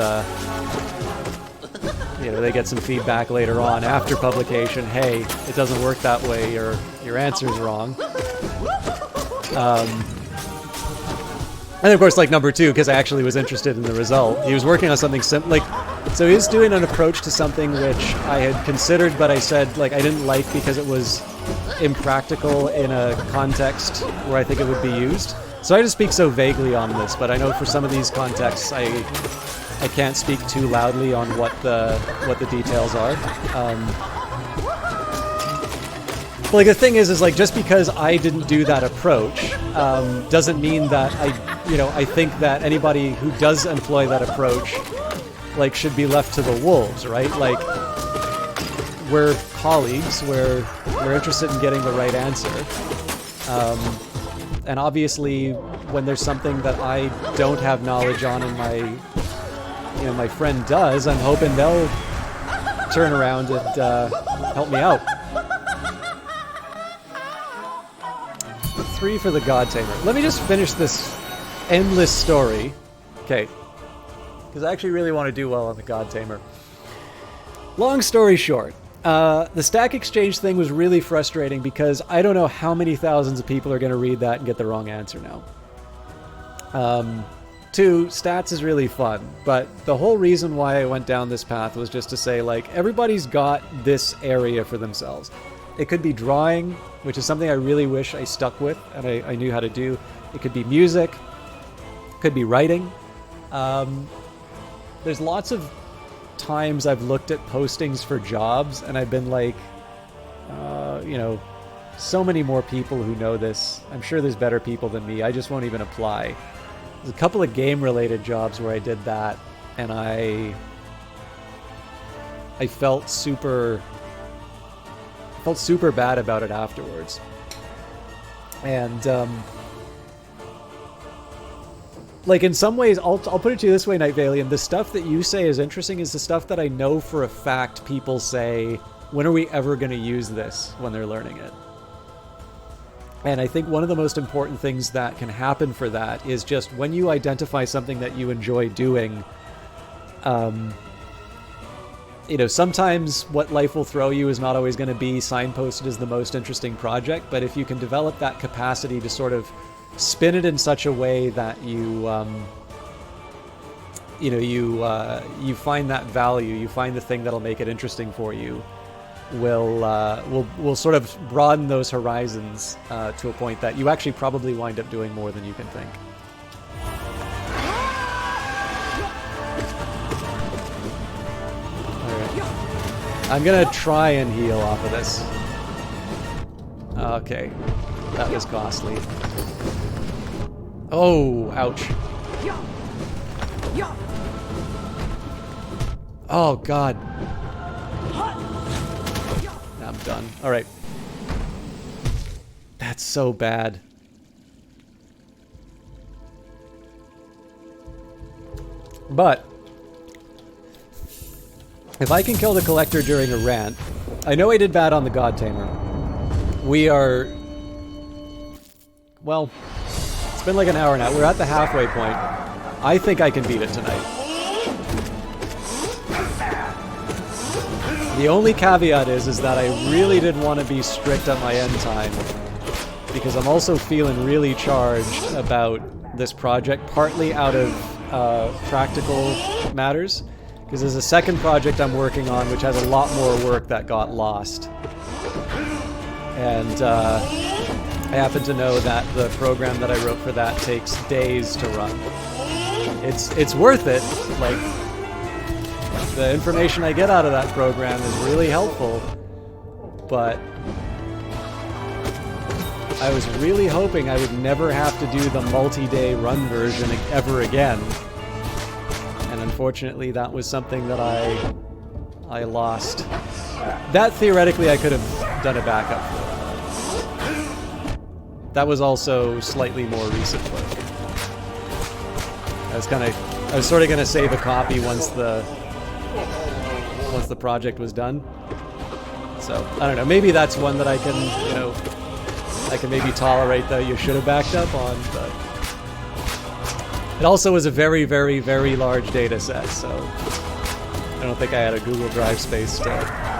you know, they get some feedback later on after publication. Hey, it doesn't work that way, or your answer's wrong. And of course, like, number two, because I actually was interested in the result, he was working on something so he was doing an approach to something which I had considered, but I said, like, I didn't like because it was impractical in a context where I think it would be used. So I just speak so vaguely on this, but I know for some of these contexts, I can't speak too loudly on what the details are. But like, the thing is like, just because I didn't do that approach doesn't mean that I think that anybody who does employ that approach, like, should be left to the wolves, right? Like, we're colleagues, we're interested in getting the right answer. And obviously, when there's something that I don't have knowledge on and my friend does, I'm hoping they'll turn around and help me out. 3 for the God Tamer. Let me just finish this endless story. Okay. because I actually really want to do well on the God Tamer. Long story short, the Stack Exchange thing was really frustrating because I don't know how many thousands of people are going to read that and get the wrong answer now. 2, stats is really fun, but the whole reason why I went down this path was just to say, like, everybody's got this area for themselves. It could be drawing, which is something I really wish I stuck with and I knew how to do. It could be music, could be writing. There's lots of times I've looked at postings for jobs and I've been like, you know, so many more people who know this. I'm sure there's better people than me. I just won't even apply. There's a couple of game-related jobs where I did that, and I felt super bad about it afterwards. And like, in some ways, I'll put it to you this way, Night Valian, the stuff that you say is interesting is the stuff that I know for a fact people say, when are we ever going to use this when they're learning it? And I think one of the most important things that can happen for that is just when you identify something that you enjoy doing, you know, sometimes what life will throw you is not always going to be signposted as the most interesting project, but if you can develop that capacity to sort of spin it in such a way that you, you know, you find that value, you find the thing that'll make it interesting for you, will sort of broaden those horizons to a point that you actually probably wind up doing more than you can think. Alright. I'm gonna try and heal off of this. Okay. That was costly. Oh, ouch. Oh, God. I'm done. Alright. That's so bad. But if I can kill the Collector during a rant, I know I did bad on the God Tamer. We are... Well, it's been like an hour now. We're at the halfway point. I think I can beat it tonight. The only caveat is that I really did want to be strict on my end time, because I'm also feeling really charged about this project, partly out of practical matters, because there's a second project I'm working on which has a lot more work that got lost. And I happen to know that the program that I wrote for that takes days to run. It's worth it. Like, the information I get out of that program is really helpful, but I was really hoping I would never have to do the multi-day run version ever again. And unfortunately, that was something that I lost. That theoretically I could have done a backup for. That was also slightly more recent work. I was sort of gonna save a copy once the project was done. So, I don't know, maybe that's one that I can, you know, I can maybe tolerate that you should have backed up on, but it also was a very, very, very large data set, so I don't think I had a Google Drive space to do that.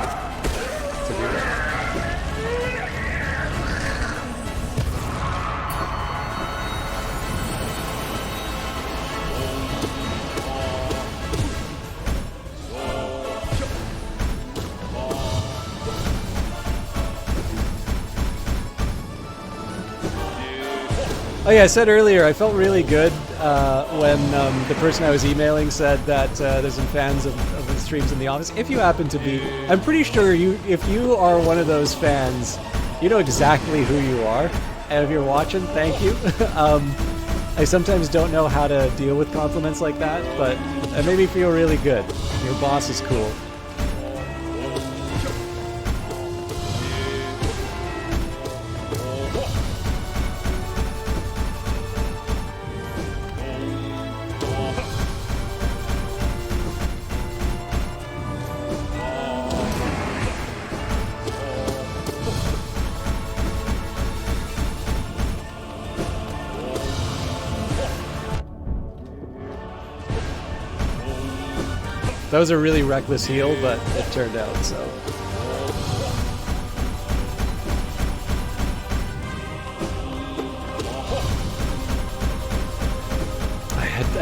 Oh yeah, I said earlier, I felt really good when the person I was emailing said that there's some fans of the streams in the office. If you happen to be, I'm pretty sure if you are one of those fans, you know exactly who you are. And if you're watching, thank you. I sometimes don't know how to deal with compliments like that, but it made me feel really good. Your boss is cool. That was a really reckless heal, but it turned out so.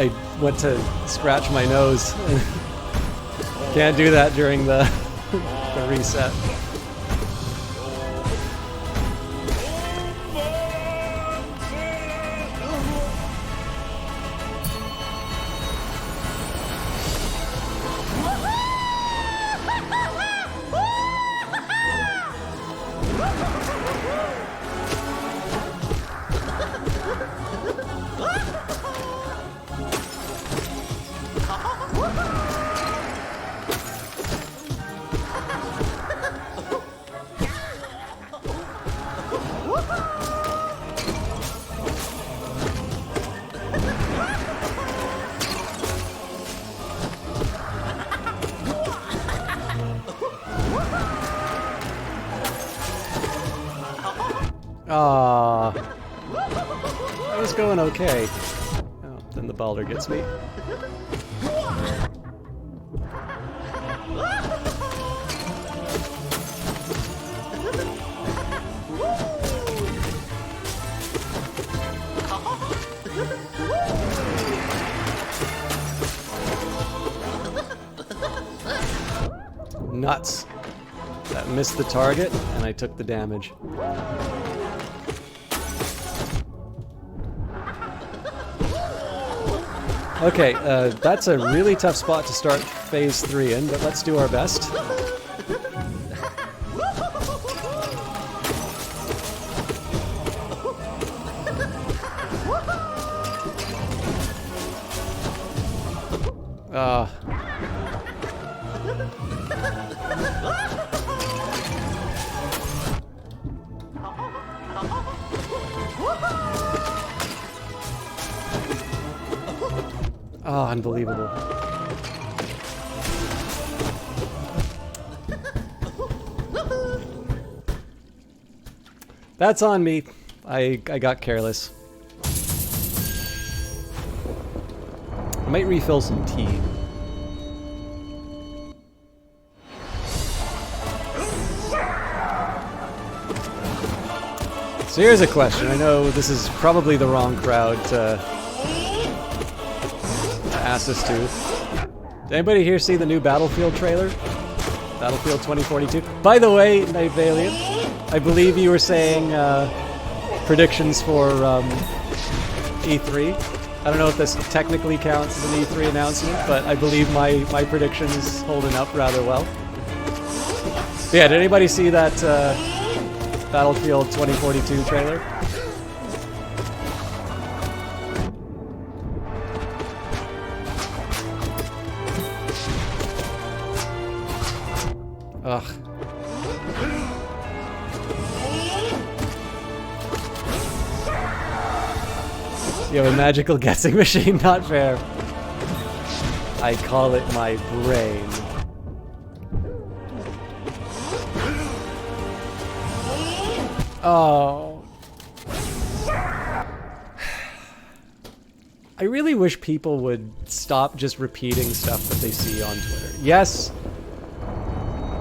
I went to scratch my nose. Can't do that during the reset. Ah, that was going okay. Oh, then the Balder gets me. Nuts. That missed the target, and I took the damage. Okay, that's a really tough spot to start phase 3 in, but let's do our best. Oh, unbelievable. That's on me. I got careless. I might refill some tea. So here's a question. I know this is probably the wrong crowd to ask this to. Did anybody here see the new Battlefield trailer? Battlefield 2042. By the way, Night Valiant, I believe you were saying predictions for E3. I don't know if this technically counts as an E3 announcement, but I believe my prediction is holding up rather well. But yeah, did anybody see that Battlefield 2042 trailer? Ugh. You have a magical guessing machine? Not fair. I call it my brain. Oh. I really wish people would stop just repeating stuff that they see on Twitter. Yes,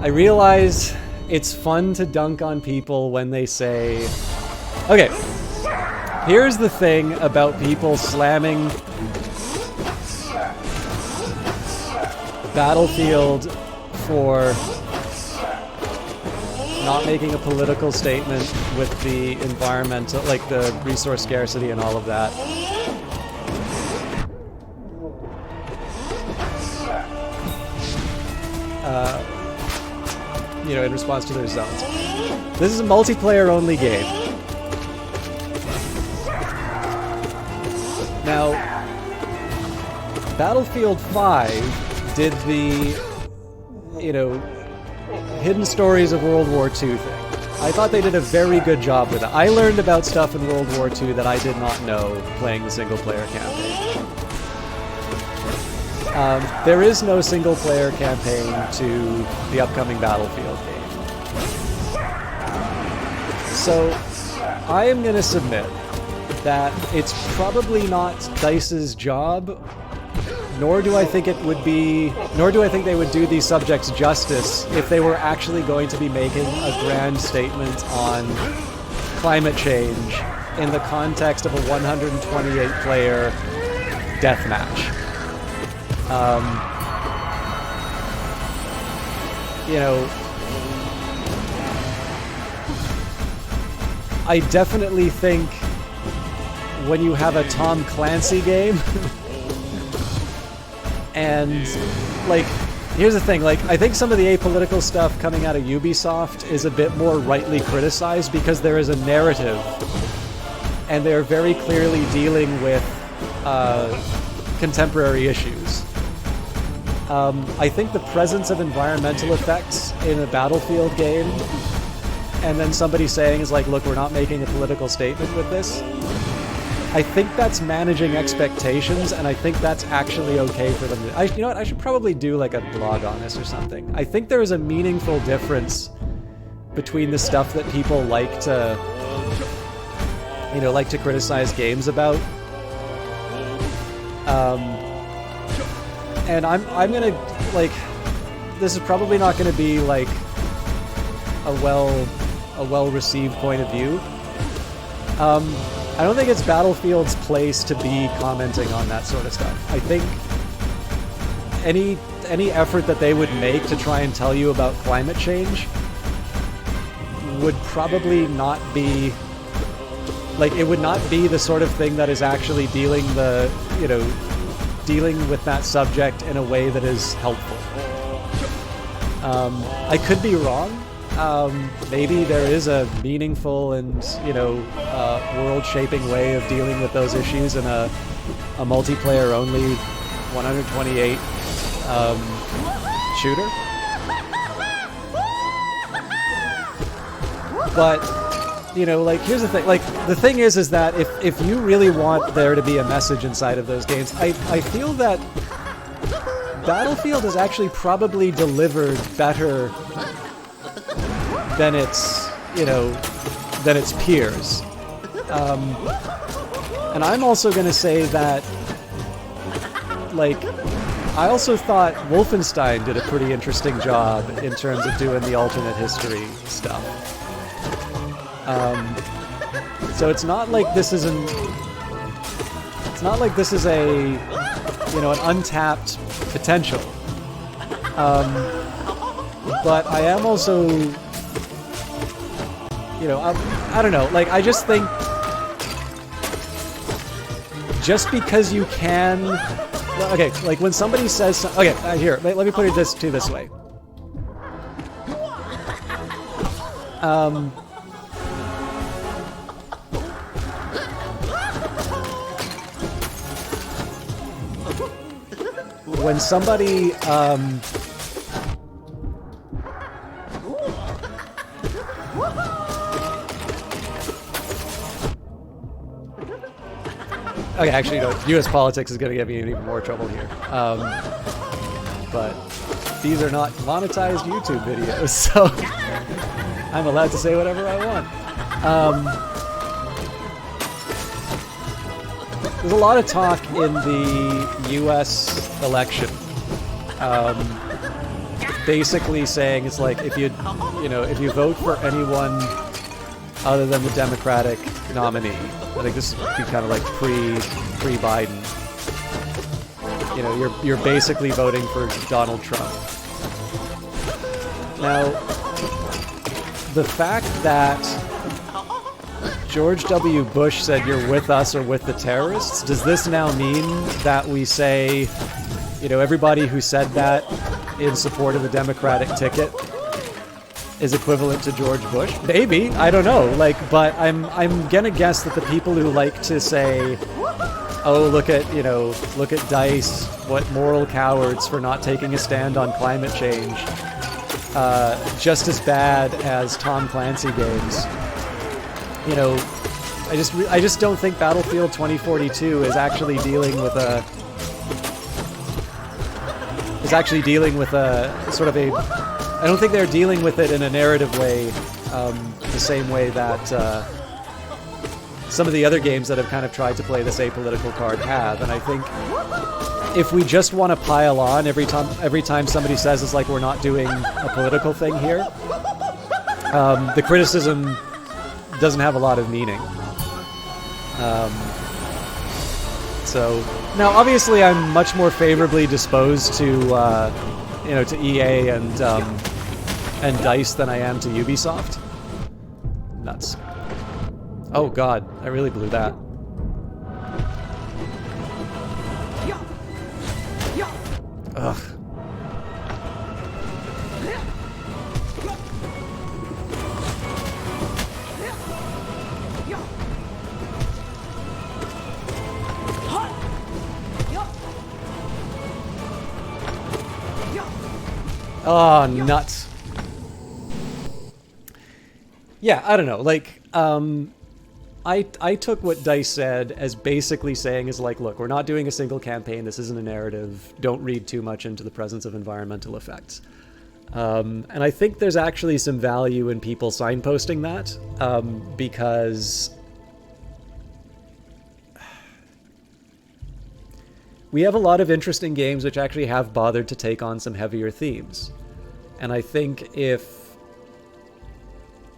I realize it's fun to dunk on people when they say... Okay, here's the thing about people slamming Battlefield for not making a political statement with the environmental, like the resource scarcity and all of that. You know, in response to their zones. This is a multiplayer-only game. Now, Battlefield 5 did the, you know, hidden stories of World War II thing. I thought they did a very good job with it. I learned about stuff in World War II that I did not know playing the single-player campaign. There is no single-player campaign to the upcoming Battlefield game. So, I am going to submit that it's probably not DICE's job nor do I think it would be, nor do I think they would do these subjects justice if they were actually going to be making a grand statement on climate change in the context of a 128-player deathmatch. You know, I definitely think when you have a Tom Clancy game, and, like, here's the thing, like, I think some of the apolitical stuff coming out of Ubisoft is a bit more rightly criticized because there is a narrative, and they're very clearly dealing with contemporary issues. I think the presence of environmental effects in a Battlefield game, and then somebody saying is like, look, we're not making a political statement with this, I think that's managing expectations, and I think that's actually okay for them to... you know what, I should probably do like a blog on this or something. I think there is a meaningful difference between the stuff that people like to, you know, like to criticize games about. And I'm gonna, like, this is probably not gonna be like a well-received point of view. I don't think it's Battlefield's place to be commenting on that sort of stuff. I think any effort that they would make to try and tell you about climate change would probably not be, like, it would not be the sort of thing that is actually dealing with that subject in a way that is helpful. I could be wrong. Maybe there is a meaningful and, you know, world-shaping way of dealing with those issues in a multiplayer-only 128 shooter. But, you know, like, here's the thing. Like, the thing is that if you really want there to be a message inside of those games, I feel that Battlefield has actually probably delivered better than its, you know, than its peers. And I'm also going to say that, like, I also thought Wolfenstein did a pretty interesting job in terms of doing the alternate history stuff. So it's not like this is it's not like this is a, you know, an untapped potential. But I am also, you know, I don't know, like, I just think just because you can, okay, like when somebody says, okay, here, let me put it this way. When somebody, okay, actually, you know, U.S. politics is going to get me in even more trouble here. But these are not monetized YouTube videos, so I'm allowed to say whatever I want. There's a lot of talk in the U.S. election, basically saying it's like if you vote for anyone other than the Democratic nominee, I think this would be kind of like pre-Biden. You know, you're basically voting for Donald Trump. Now, the fact that George W. Bush said you're with us or with the terrorists, does this now mean that we say, you know, everybody who said that in support of the Democratic ticket is equivalent to George Bush? Maybe, I don't know. Like, but I'm gonna guess that the people who like to say, oh, look at DICE, what moral cowards for not taking a stand on climate change, just as bad as Tom Clancy games. You know, I just don't think Battlefield 2042 is actually dealing with a sort of a, I don't think they're dealing with it in a narrative way, the same way that some of the other games that have kind of tried to play this apolitical card have. And I think if we just want to pile on every time somebody says it's like we're not doing a political thing here, the criticism doesn't have a lot of meaning. So now, obviously, I'm much more favorably disposed to to EA and DICE than I am to Ubisoft. Nuts. Oh God, I really blew that. Ugh. Oh, nuts. Yeah, I don't know. Like, I took what DICE said as basically saying is like, look, we're not doing a single campaign. This isn't a narrative. Don't read too much into the presence of environmental effects. And I think there's actually some value in people signposting that, because we have a lot of interesting games which actually have bothered to take on some heavier themes. And I think if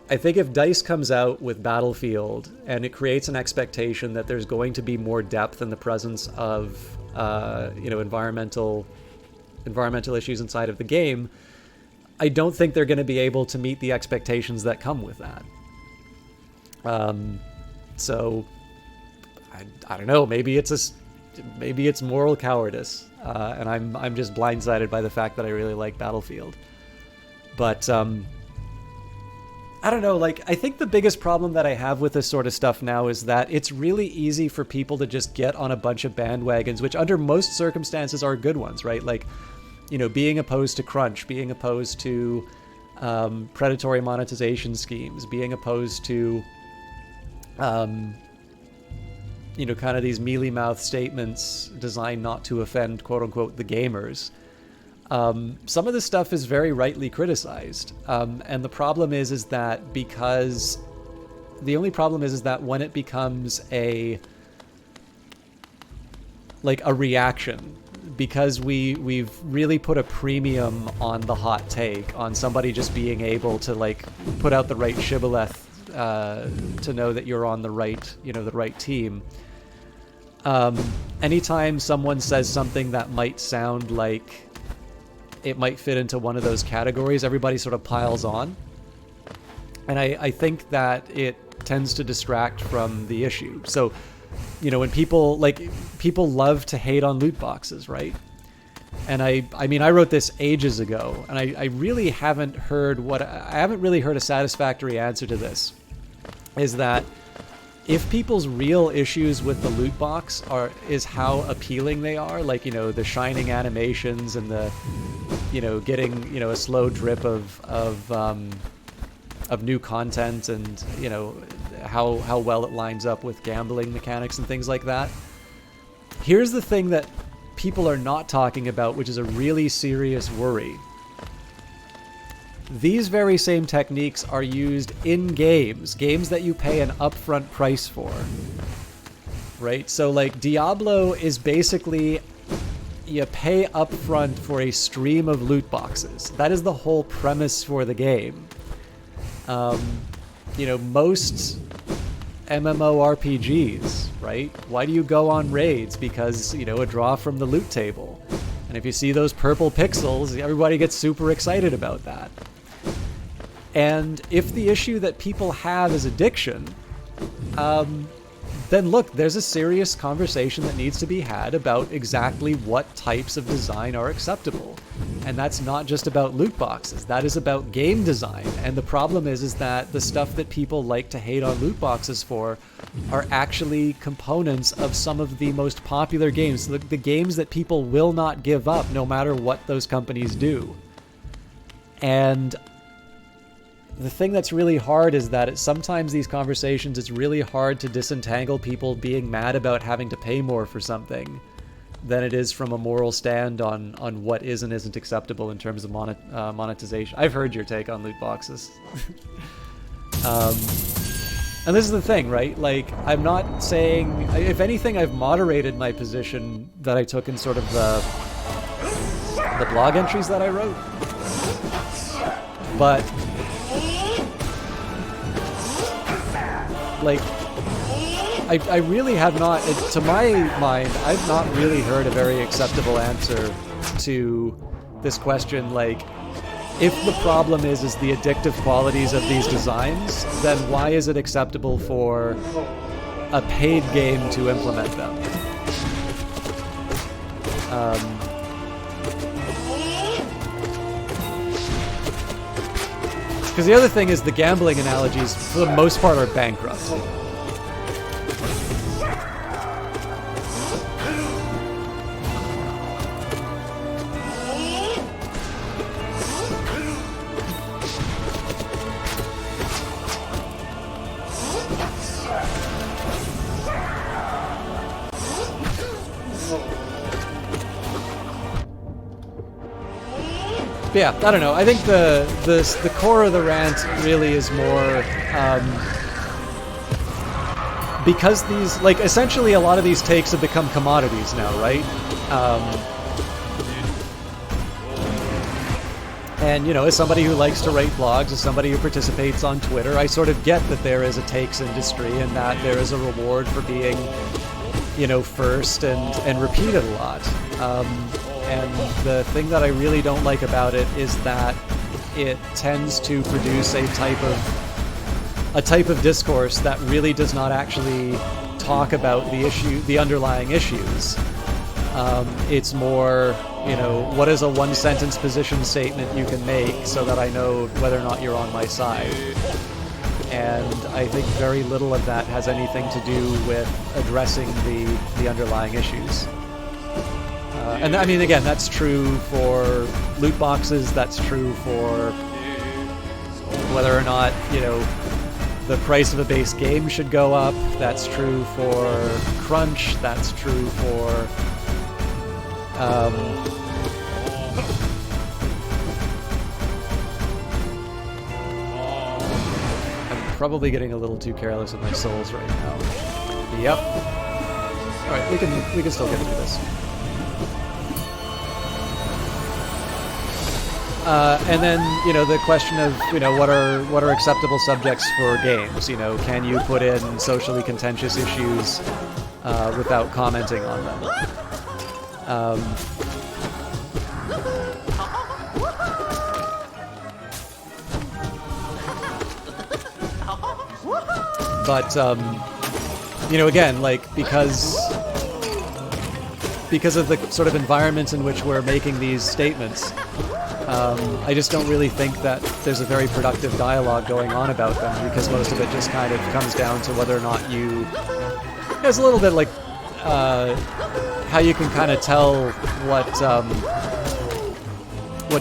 DICE comes out with Battlefield and it creates an expectation that there's going to be more depth in the presence of environmental issues inside of the game, I don't think they're going to be able to meet the expectations that come with that. So I don't know, maybe it's moral cowardice, and I'm just blindsided by the fact that I really like Battlefield. But I don't know, like, I think the biggest problem that I have with this sort of stuff now is that it's really easy for people to just get on a bunch of bandwagons, which under most circumstances are good ones, right? Like, being opposed to crunch, being opposed to predatory monetization schemes, being opposed to, kind of these mealy-mouthed statements designed not to offend, quote-unquote, the gamers. Some of this stuff is very rightly criticized, and the problem is that because the only problem is that when it becomes a reaction, because we've really put a premium on the hot take, on somebody just being able to like put out the right shibboleth to know that you're on the right team. Anytime someone says something that might sound like it might fit into one of those categories, everybody sort of piles on. And I think that it tends to distract from the issue. So, when people love to hate on loot boxes, right? And I mean, I wrote this ages ago, and I really haven't heard a satisfactory answer to this. Is that if people's real issues with the loot box is how appealing they are, like, the shining animations and the, getting, a slow drip of new content and, how well it lines up with gambling mechanics and things like that. Here's the thing that people are not talking about, which is a really serious worry. These very same techniques are used in games that you pay an upfront price for, right? So like Diablo is basically, you pay upfront for a stream of loot boxes. That is the whole premise for the game. Most MMORPGs, right? Why do you go on raids? Because, a draw from the loot table. And if you see those purple pixels, everybody gets super excited about that. And if the issue that people have is addiction, then look, there's a serious conversation that needs to be had about exactly what types of design are acceptable. And that's not just about loot boxes, that is about game design. And the problem is that the stuff that people like to hate on loot boxes for are actually components of some of the most popular games, the games that people will not give up no matter what those companies do. And the thing that's really hard is that sometimes these conversations, it's really hard to disentangle people being mad about having to pay more for something than it is from a moral stand on what is and isn't acceptable in terms of monetization. I've heard your take on loot boxes. And this is the thing, right? Like, I'm not saying... If anything, I've moderated my position that I took in sort of the blog entries that I wrote. But... like... I really have not... To my mind, I've not really heard a very acceptable answer to this question, like... If the problem is the addictive qualities of these designs, then why is it acceptable for a paid game to implement them? Because the other thing is the gambling analogies, for the most part, are bankrupt. Yeah, I don't know. I think the core of the rant really is more because these, like, essentially a lot of these takes have become commodities now, right? And, you know, as somebody who likes to write blogs, as somebody who participates on Twitter, I sort of get that there is a takes industry and that there is a reward for being, you know, first and repeated a lot. And the thing that I really don't like about it is that it tends to produce a type of discourse that really does not actually talk about the underlying issues. It's more, you know, what is a one-sentence position statement you can make so that I know whether or not you're on my side. And I think very little of that has anything to do with addressing the underlying issues. And I mean, again, that's true for loot boxes, that's true for whether or not, you know, the price of a base game should go up, that's true for crunch, that's true for... I'm probably getting a little too careless with my souls right now. Yep. Alright, we can still get through this. And then, you know, the question of, you know, what are acceptable subjects for games? You know, can you put in socially contentious issues without commenting on them? But you know, again, like, because of the sort of environment in which we're making these statements, I just don't really think that there's a very productive dialogue going on about them, because most of it just kind of comes down to whether or not you... It's a little bit like how you can kind of tell what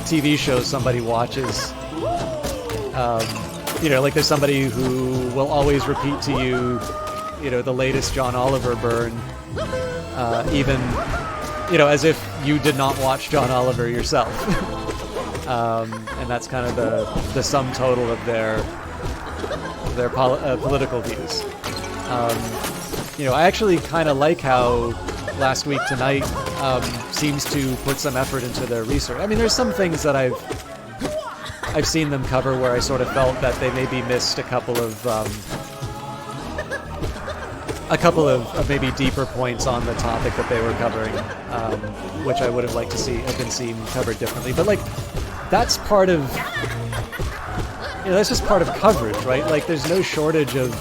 TV shows somebody watches. You know, like there's somebody who will always repeat to you, you know, the latest John Oliver burn, even, you know, as if you did not watch John Oliver yourself. And that's kind of the sum total of their political views. You know, I actually kind of like how Last Week Tonight seems to put some effort into their research. I mean, there's some things that I've seen them cover where I sort of felt that they maybe missed a couple of maybe deeper points on the topic that they were covering, which I would have liked to have been seen covered differently. But like, that's part of, you know, that's just part of coverage, right? Like, there's no shortage of,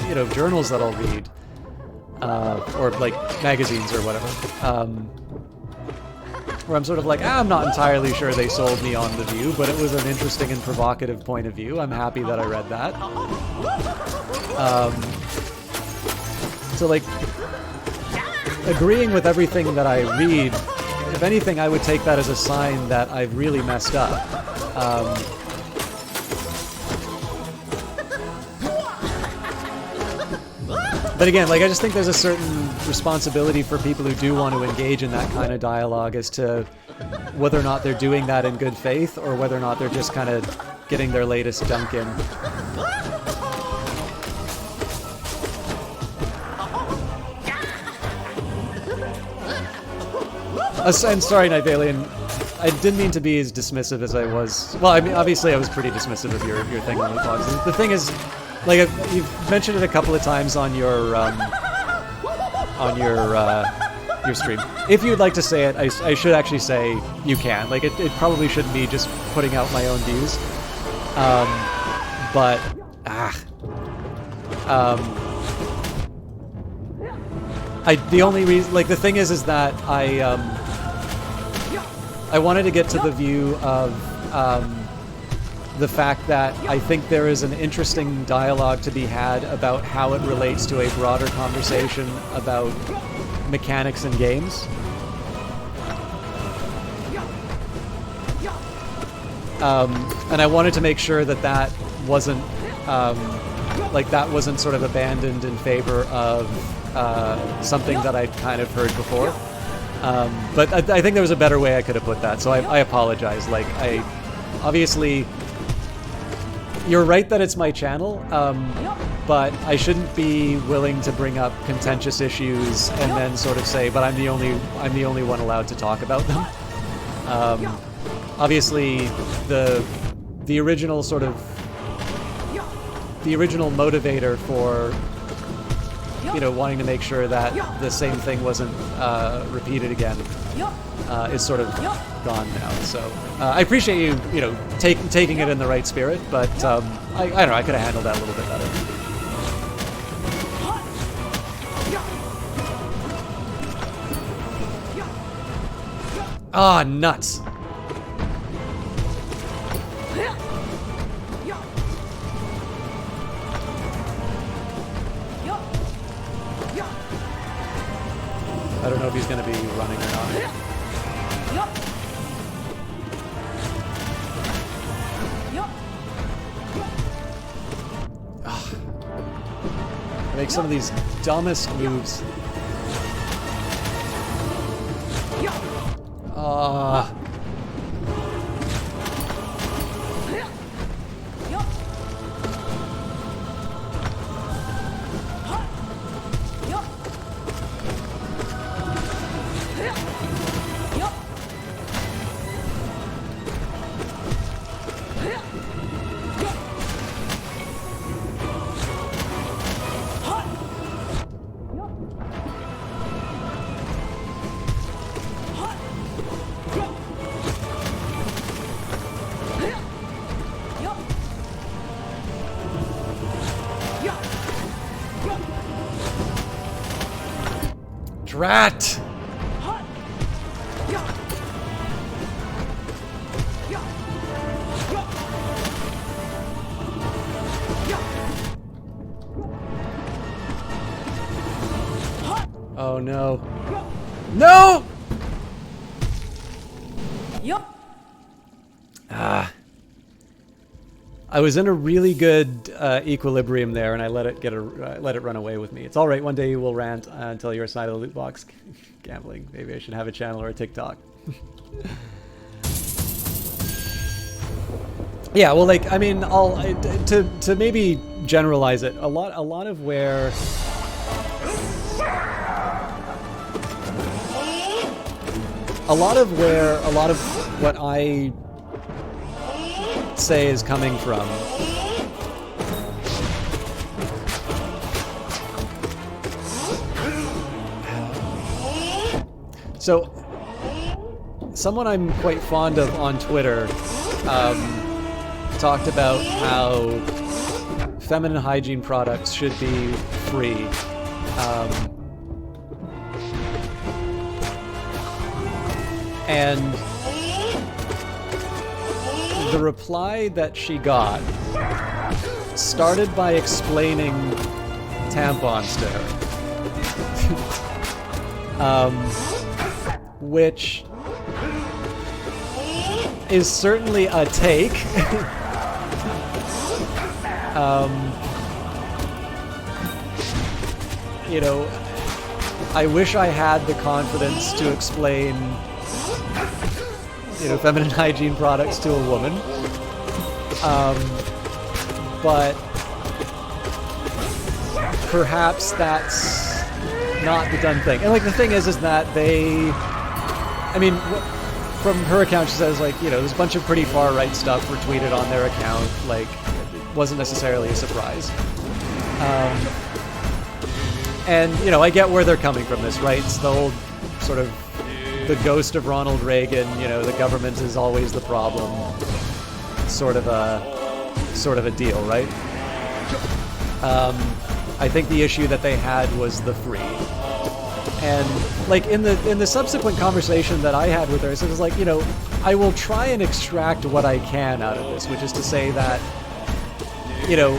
you know, journals that I'll read, or like magazines or whatever, where I'm sort of like, I'm not entirely sure they sold me on The View, but it was an interesting and provocative point of view. I'm happy that I read that. So like, agreeing with everything that I read, if anything, I would take that as a sign that I've really messed up. But again, like, I just think there's a certain responsibility for people who do want to engage in that kind of dialogue as to whether or not they're doing that in good faith, or whether or not they're just kind of getting their latest dunk in. And sorry, Night Alien, I didn't mean to be as dismissive as I was. Well, I mean, obviously I was pretty dismissive of your thing on loot boxes. The thing is, like, you've mentioned it a couple of times on your stream. If you'd like to say it, I should actually say you can. Like, it probably shouldn't be just putting out my own views. The only reason, like, the thing is that I wanted to get to the view of the fact that I think there is an interesting dialogue to be had about how it relates to a broader conversation about mechanics in games. And I wanted to make sure that that wasn't sort of abandoned in favor of something that I'd kind of heard before. But I think there was a better way I could have put that, so I apologize. Like, obviously, you're right that it's my channel, but I shouldn't be willing to bring up contentious issues and then sort of say, but I'm the only one allowed to talk about them. Obviously, the original sort of the original motivator for wanting to make sure that the same thing wasn't repeated again is sort of gone now. So I appreciate you taking it in the right spirit, but I don't know, I could have handled that a little bit better. Ah, nuts. I don't know if he's going to be running or not. I make some of these dumbest moves. Drat! Oh no. No! I was in a really good equilibrium there, and I let it run away with me. It's all right. One day you will rant until you're aside of the loot box gambling. Maybe I should have a channel or a TikTok. Yeah, well, like, I mean, to maybe generalize it, a lot of where a lot of what I say is coming from so someone I'm quite fond of on Twitter talked about how feminine hygiene products should be free. And the reply that she got started by explaining tampons to her. Which is certainly a take. I wish I had the confidence to explain feminine hygiene products to a woman. But perhaps that's not the done thing. And like the thing is that I mean, from her account, she says, like, you know, there's a bunch of pretty far-right stuff retweeted on their account. Like, it wasn't necessarily a surprise. And, you know, I get where they're coming from this, right? It's the old sort of the ghost of Ronald Reagan, you know, the government is always the problem sort of a deal, right? I think the issue that they had was the free. And like in the subsequent conversation that I had with her, it was like, you know, I will try and extract what I can out of this, which is to say that, you know,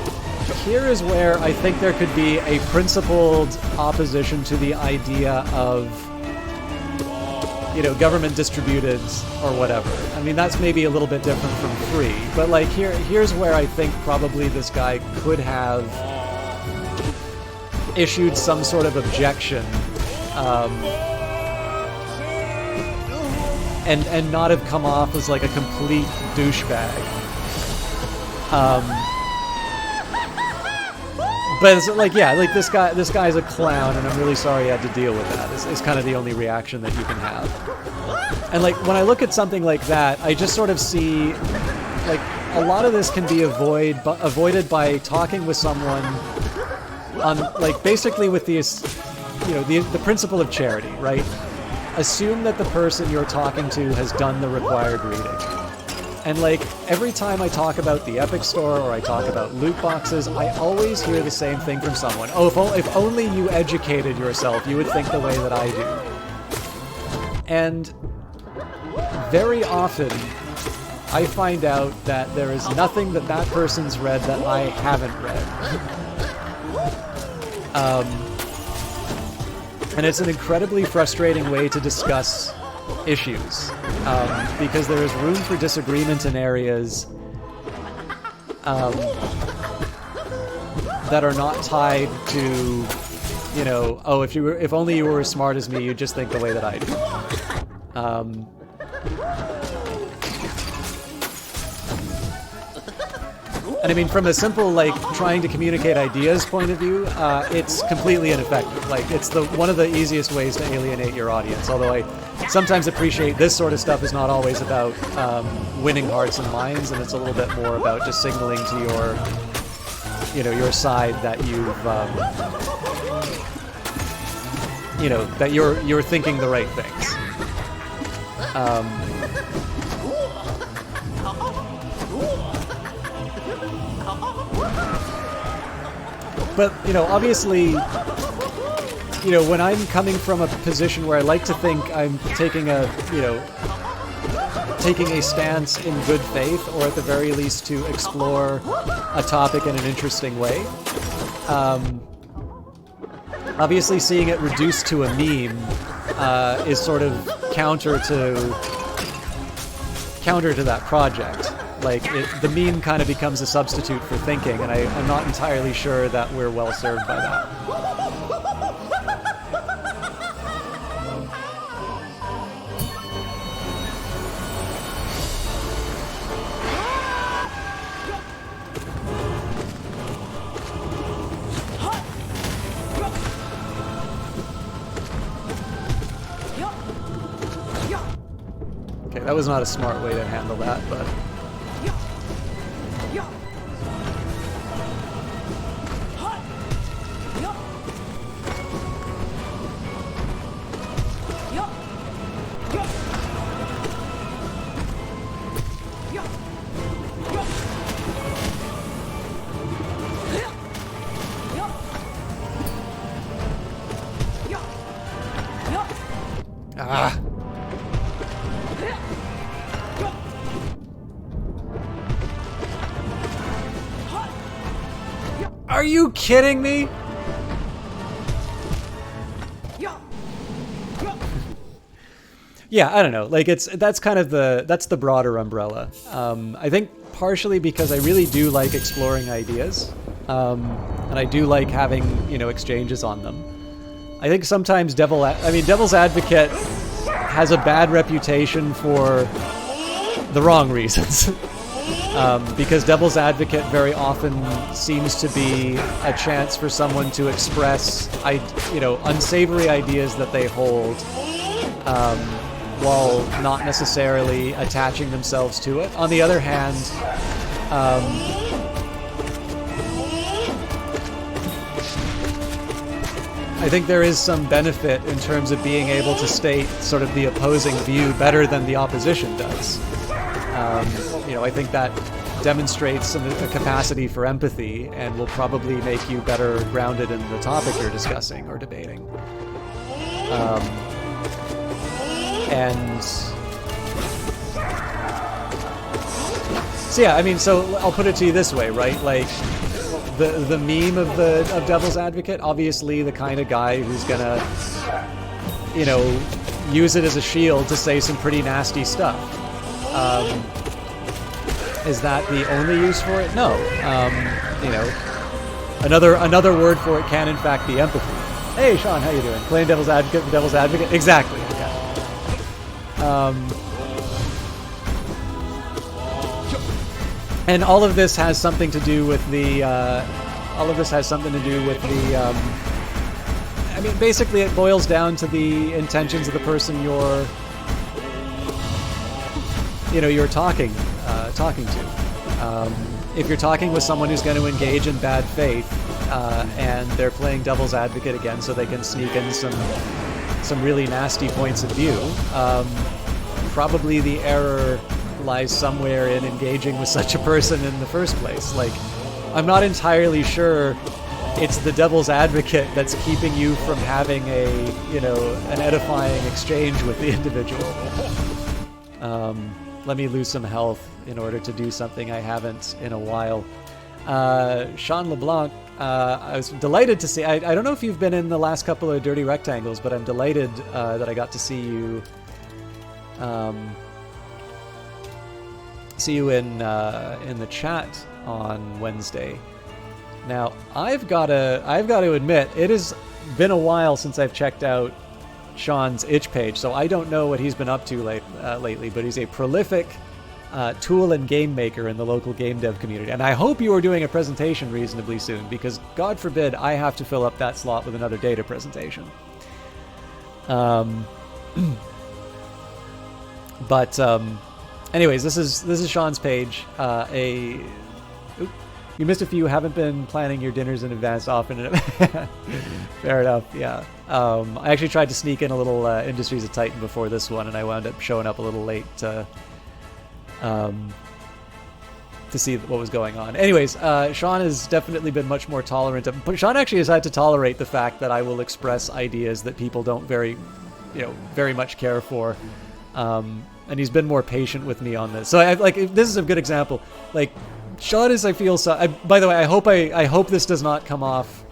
here is where I think there could be a principled opposition to the idea of, you know, government distributed or whatever. I mean, that's maybe a little bit different from free, but like here's where I think probably this guy could have issued some sort of objection, and not have come off as like a complete douchebag. But it's like, yeah, like this guy's a clown, and I'm really sorry you had to deal with that. It's kind of the only reaction that you can have. And like when I look at something like that, I just sort of see like a lot of this can be avoided by talking with someone on like basically with the, you know, the principle of charity, right? Assume that the person you're talking to has done the required reading. And like every time I talk about the Epic Store or I talk about loot boxes, I always hear the same thing from someone. Oh, if only you educated yourself, you would think the way that I do. And very often, I find out that there is nothing that that person's read that I haven't read. And it's an incredibly frustrating way to discuss issues, because there is room for disagreement in areas that are not tied to, you know, oh, if only you were as smart as me, you'd just think the way that I do. And I mean, from a simple, like, trying to communicate ideas point of view, it's completely ineffective. Like, it's one of the easiest ways to alienate your audience, although I sometimes appreciate this sort of stuff is not always about winning hearts and minds, and it's a little bit more about just signaling to your, you know, your side that you've, you know, that you're thinking the right things. But, you know, obviously, you know, when I'm coming from a position where I like to think I'm taking a stance in good faith, or at the very least to explore a topic in an interesting way, obviously seeing it reduced to a meme is sort of counter to that project. Like, the meme kind of becomes a substitute for thinking, and I'm not entirely sure that we're well served by that. Okay, that was not a smart way to handle that, but... Ah. Are you kidding me? Yeah, I don't know. Like, that's kind of the broader umbrella. I think partially because I really do like exploring ideas, and I do like having, you know, exchanges on them. I think sometimes Devil's Advocate has a bad reputation for the wrong reasons. Because Devil's Advocate very often seems to be a chance for someone to express, you know, unsavory ideas that they hold, while not necessarily attaching themselves to it. On the other hand, I think there is some benefit in terms of being able to state sort of the opposing view better than the opposition does. You know, I think that demonstrates a capacity for empathy and will probably make you better grounded in the topic you're discussing or debating. And so yeah, I mean, so I'll put it to you this way, right? Like the meme of Devil's Advocate, obviously the kind of guy who's gonna, you know, use it as a shield to say some pretty nasty stuff. Is that the only use for it? No. You know, another word for it can in fact be empathy. Hey, Sean, how you doing? Playing Devil's Advocate for Devil's Advocate? Exactly. Yeah. And all of this has something to do with the. I mean, basically, it boils down to the intentions of the person you're talking to. If you're talking with someone who's going to engage in bad faith, and they're playing Devil's Advocate again, so they can sneak in some really nasty points of view, probably the error lies somewhere in engaging with such a person in the first place. Like, I'm not entirely sure it's the Devil's Advocate that's keeping you from having an edifying exchange with the individual. Let me lose some health in order to do something I haven't in a while. Sean LeBlanc, I was delighted to see. I don't know if you've been in the last couple of Dirty Rectangles, but I'm delighted that I got to see you. See you in the chat on Wednesday. Now, I've got to admit, it has been a while since I've checked out Sean's itch page, so I don't know what he's been up to lately, but he's a prolific tool and game maker in the local game dev community. And I hope you are doing a presentation reasonably soon, because God forbid I have to fill up that slot with another data presentation. Anyways, this is Sean's page. You missed a few. Haven't been planning your dinners in advance often. Fair enough. Yeah. I actually tried to sneak in a little Industries of Titan before this one, and I wound up showing up a little late to see what was going on. Anyways, Sean has definitely been much more tolerant. But Sean actually has had to tolerate the fact that I will express ideas that people don't very much care for. And he's been more patient with me on this. So this is a good example. Like, Sean is, I feel so. By the way, I hope this does not come off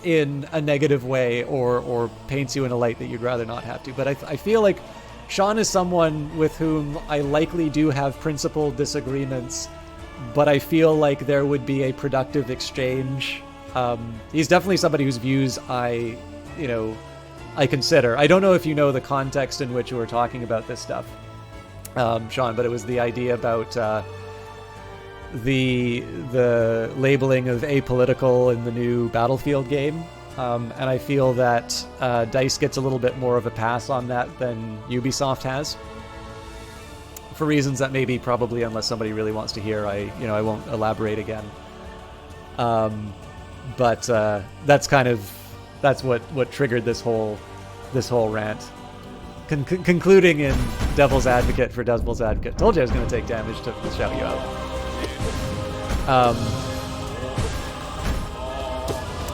in a negative way or paints you in a light that you'd rather not have to. But I feel like Sean is someone with whom I likely do have principled disagreements, but I feel like there would be a productive exchange. He's definitely somebody whose views I consider. I don't know if you know the context in which we were talking about this stuff, Sean, but it was the idea about the labeling of apolitical in the new Battlefield game. And I feel that DICE gets a little bit more of a pass on that than Ubisoft has. For reasons that maybe probably, unless somebody really wants to hear, I won't elaborate again. But that's what triggered this whole rant. Concluding in Devil's Advocate for Devil's Advocate. Told you I was going to take damage to shout you out.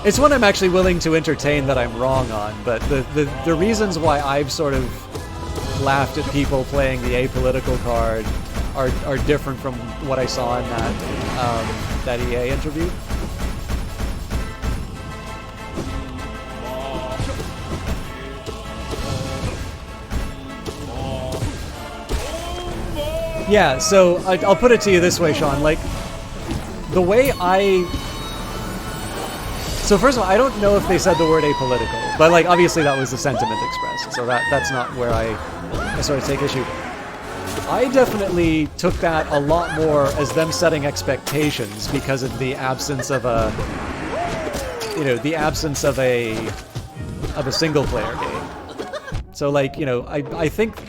It's one I'm actually willing to entertain that I'm wrong on, but the reasons why I've sort of laughed at people playing the apolitical card are different from what I saw in that EA interview. Yeah, so I'll put it to you this way, Sean. Like, the way So first of all, I don't know if they said the word apolitical, but like obviously that was the sentiment expressed, so that's not where I sort of take issue. I definitely took that a lot more as them setting expectations because of the absence of a single player game. So like, you know, I think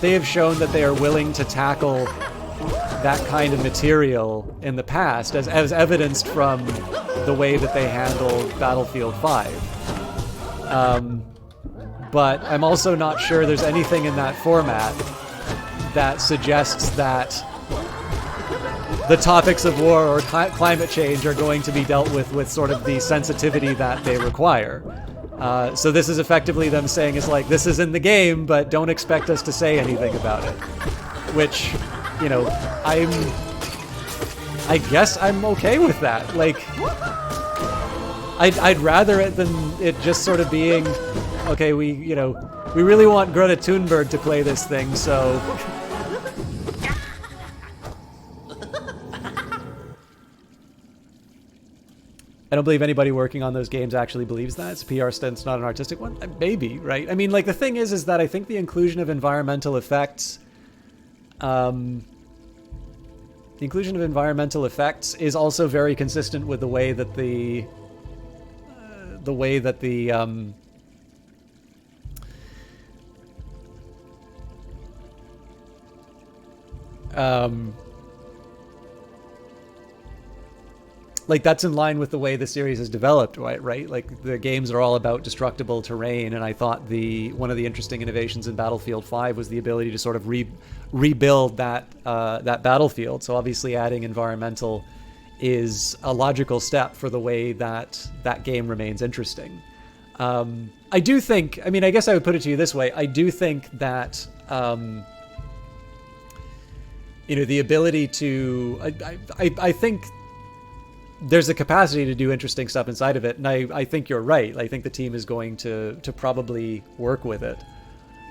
they have shown that they are willing to tackle that kind of material in the past, as evidenced from the way that they handled Battlefield 5. But I'm also not sure there's anything in that format that suggests that the topics of war or climate change are going to be dealt with sort of the sensitivity that they require. So this is effectively them saying, it's like, this is in the game, but don't expect us to say anything about it. Which, you know, I guess I'm okay with that. Like, I'd rather it than it just sort of being, okay, we really want Greta Thunberg to play this thing, so... I don't believe anybody working on those games actually believes that. It's a PR stunt, not an artistic one. Maybe, right? I mean, like, the thing is that I think the inclusion of environmental effects... the inclusion of environmental effects is also very consistent with the way that the like, that's in line with the way the series is developed, right? Like, the games are all about destructible terrain, and I thought one of the interesting innovations in Battlefield 5 was the ability to sort of rebuild that battlefield. So obviously adding environmental is a logical step for the way that that game remains interesting. I do think, I mean, I guess I would put it to you this way. I do think that, you know, the ability to, I think there's a capacity to do interesting stuff inside of it, and I think you're right. I think the team is going to probably work with it.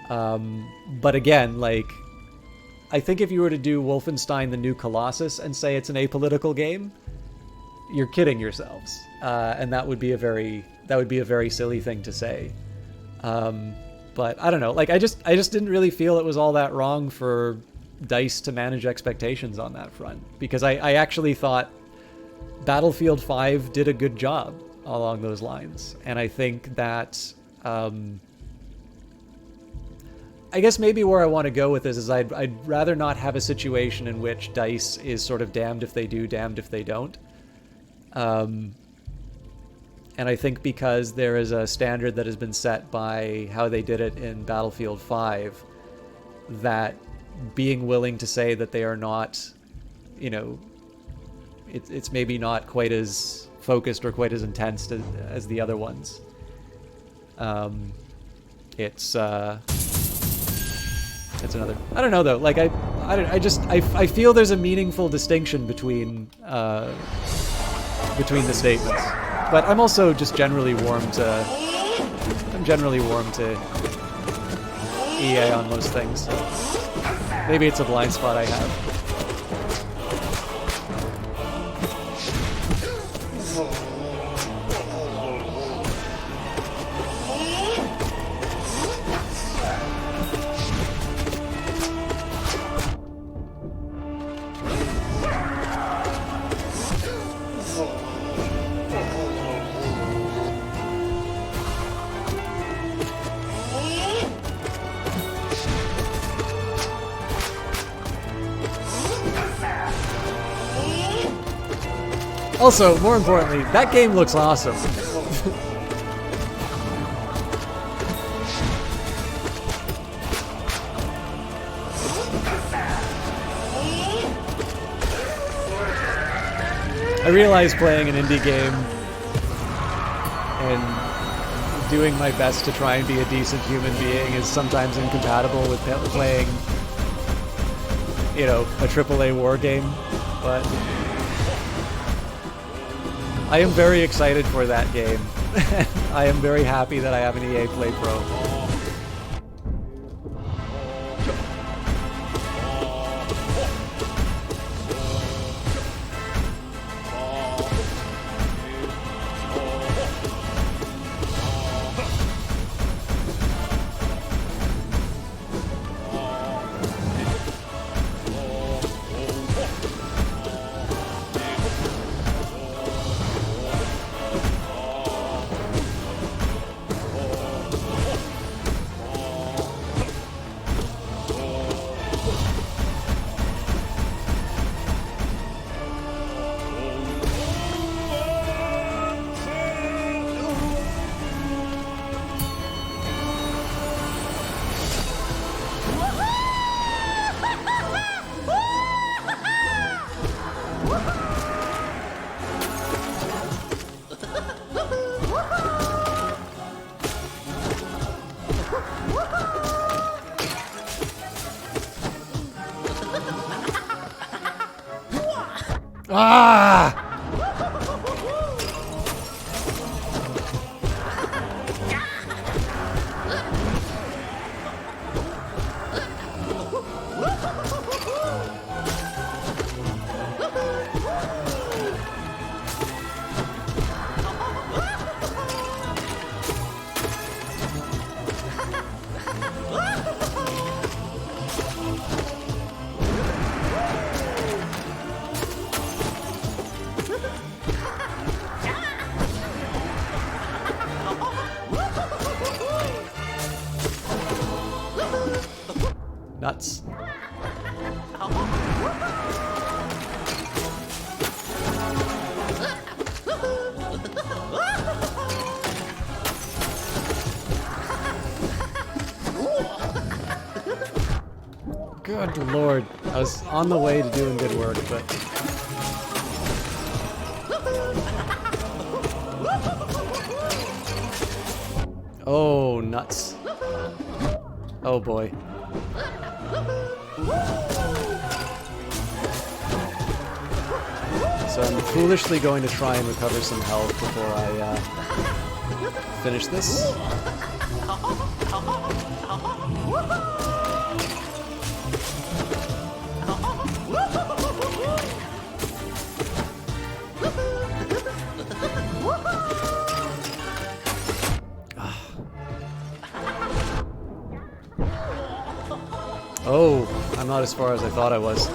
But again, like, I think if you were to do Wolfenstein: The New Colossus and say it's an apolitical game, you're kidding yourselves, and that would be a very silly thing to say. But I don't know. Like, I just didn't really feel it was all that wrong for DICE to manage expectations on that front, because I actually thought Battlefield 5 did a good job along those lines. And I think that, I guess maybe where I want to go with this is I'd rather not have a situation in which DICE is sort of damned if they do, damned if they don't. And I think because there is a standard that has been set by how they did it in Battlefield 5, that being willing to say that they are not, you know, it's maybe not quite as focused or quite as intense as the other ones. It's another. I don't know though. Like I feel there's a meaningful distinction between the statements, but I'm also just generally warm to. I'm generally warm to EA on most things. So maybe it's a blind spot I have. Also, more importantly, that game looks awesome. I realize playing an indie game and doing my best to try and be a decent human being is sometimes incompatible with playing, you know, a AAA war game, but I am very excited for that game. I am very happy that I have an EA Play Pro. Ah! Nuts. Good lord. I was on the way to doing good work, but... Oh, nuts. Oh boy. So I'm foolishly going to try and recover some health before I finish this. Oh, I'm not as far as I thought I was.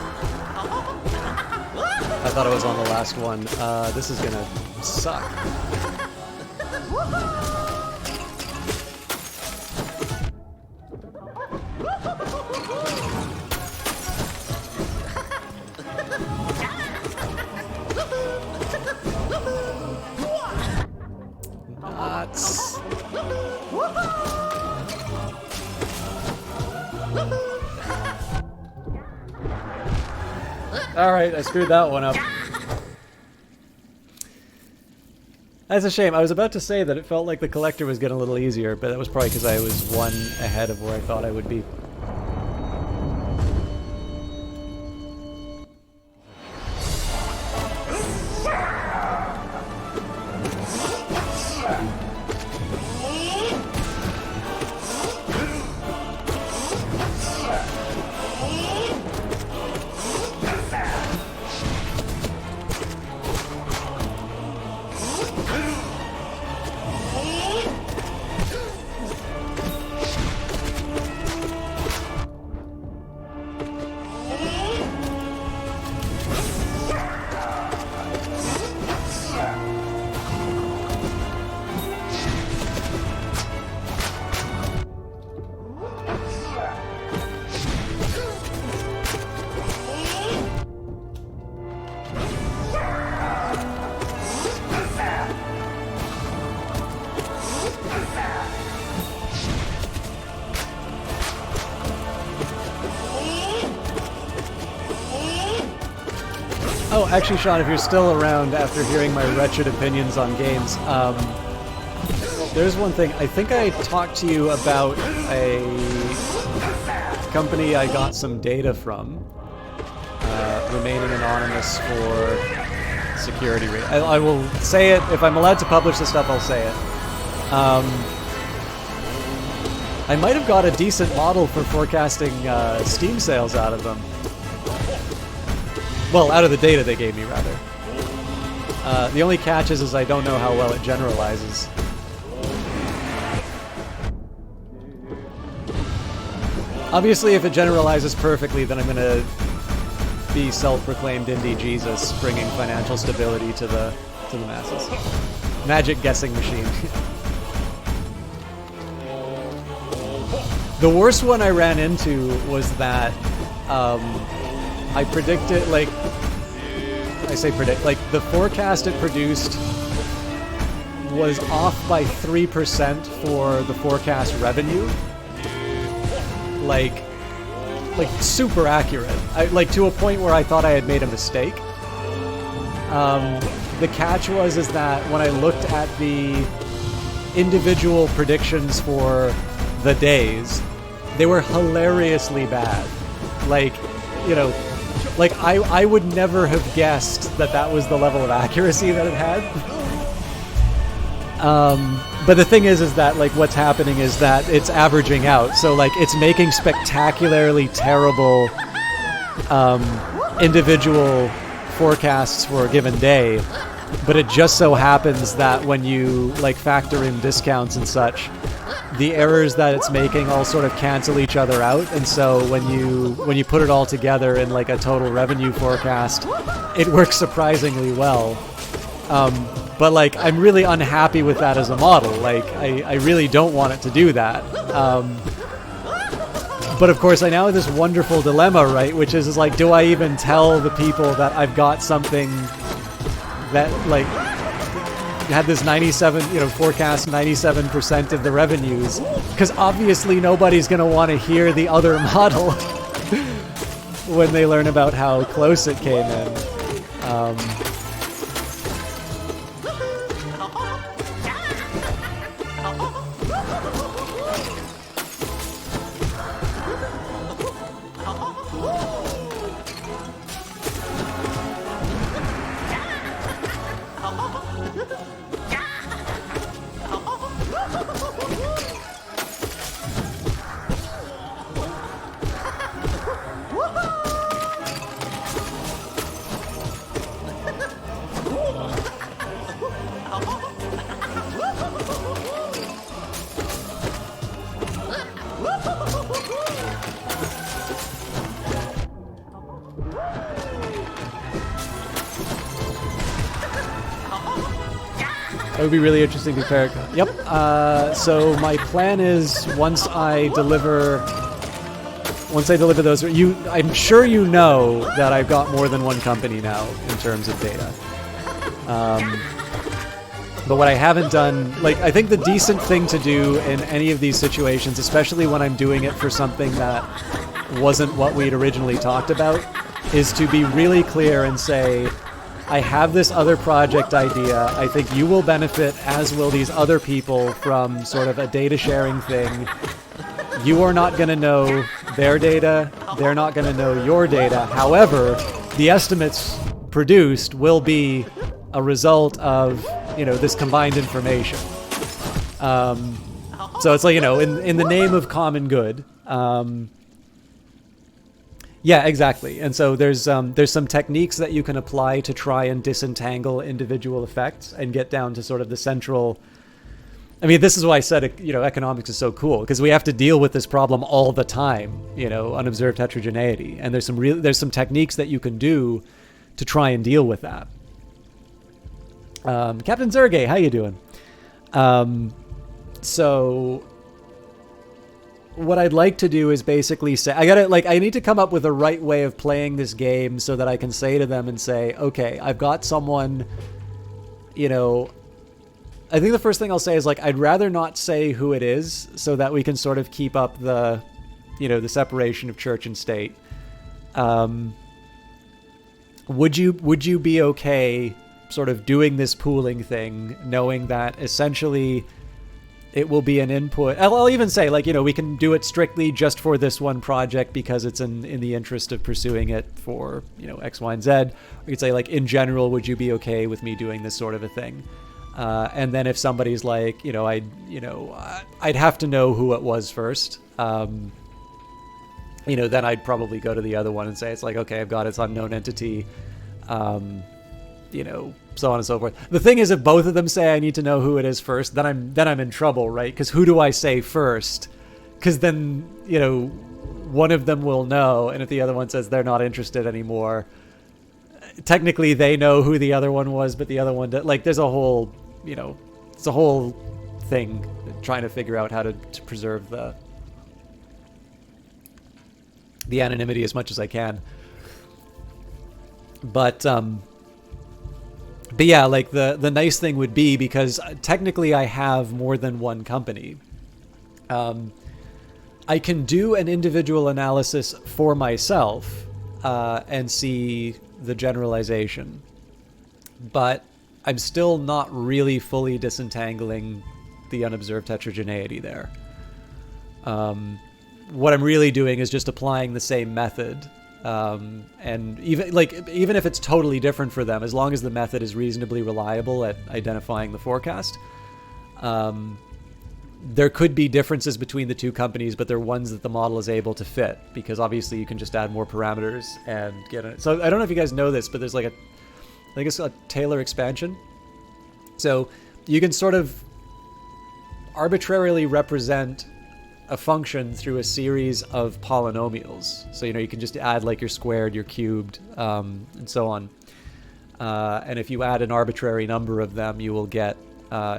I thought I was on the last one. This is gonna suck. Nuts. Alright, I screwed that one up. That's a shame. I was about to say that it felt like the collector was getting a little easier, but that was probably because I was one ahead of where I thought I would be. Oh, actually, Sean, if you're still around after hearing my wretched opinions on games, there's one thing. I think I talked to you about a company I got some data from, remaining anonymous for security reasons. I will say it. If I'm allowed to publish this stuff, I'll say it. I might have got a decent model for forecasting Steam sales out of them. Well, out of the data they gave me, rather. The only catch is I don't know how well it generalizes. Obviously, if it generalizes perfectly, then I'm gonna be self-proclaimed indie Jesus, bringing financial stability to the masses. Magic guessing machine. The worst one I ran into was that I predicted, like, I say predict, like, the forecast it produced was off by 3% for the forecast revenue. Like super accurate. Like, to a point where I thought I had made a mistake. The catch is that when I looked at the individual predictions for the days, they were hilariously bad. Like, you know, like I would never have guessed that that was the level of accuracy that it had. But the thing is that like what's happening is that it's averaging out. So like it's making spectacularly terrible individual forecasts for a given day. But it just so happens that when you like factor in discounts and such, the errors that it's making all sort of cancel each other out. And so when you put it all together in like a total revenue forecast, it works surprisingly well. But like, I'm really unhappy with that as a model. Like, I really don't want it to do that. But of course, I now have this wonderful dilemma, right? Which is like, do I even tell the people that I've got something that like had this 97, forecast 97% of the revenues? Because obviously nobody's going to want to hear the other model when they learn about how close it came in. That would be really interesting to compare. Yep. So my plan is once I deliver those, I'm sure you know that I've got more than one company now in terms of data. But what I haven't done, like, I think the decent thing to do in any of these situations, especially when I'm doing it for something that wasn't what we'd originally talked about, is to be really clear and say, I have this other project idea. I think you will benefit, as will these other people, from sort of a data sharing thing. You are not going to know their data. They're not going to know your data. However, the estimates produced will be a result of, this combined information. So it's like, in the name of common good. Yeah, exactly. And so there's some techniques that you can apply to try and disentangle individual effects and get down to sort of the central. I mean, this is why I said, economics is so cool, because we have to deal with this problem all the time, unobserved heterogeneity. And there's some techniques that you can do to try and deal with that. Captain Zergay, how you doing? So what I'd like to do is basically say, I need to come up with a right way of playing this game so that I can say to them and say, okay, I've got someone, I think the first thing I'll say is, like, I'd rather not say who it is so that we can sort of keep up the, the separation of church and state. Would you be okay sort of doing this pooling thing, knowing that essentially it will be an input? I'll even say, like, we can do it strictly just for this one project because it's in the interest of pursuing it for, X, Y, and Z. We could say, like, in general, would you be okay with me doing this sort of a thing? And then if somebody's like, I'd have to know who it was first. Then I'd probably go to the other one and say, it's like, okay, I've got its unknown entity. So on and so forth. The thing is, if both of them say I need to know who it is first, then I'm in trouble, right? Because who do I say first? Because then, one of them will know, and if the other one says they're not interested anymore, technically they know who the other one was, but the other one, like, there's a whole, it's a whole thing trying to figure out how to preserve the anonymity as much as I can. But yeah, like the nice thing would be, because technically I have more than one company, I can do an individual analysis for myself and see the generalization, but I'm still not really fully disentangling the unobserved heterogeneity there. What I'm really doing is just applying the same method. And even if it's totally different for them, as long as the method is reasonably reliable at identifying the forecast, there could be differences between the two companies, but they're ones that the model is able to fit, because obviously you can just add more parameters and get it. So I don't know if you guys know this, but there's like I think it's a Taylor expansion. So you can sort of arbitrarily represent a function through a series of polynomials. So, you can just add like your squared, your cubed, and so on. And if you add an arbitrary number of them, you will get,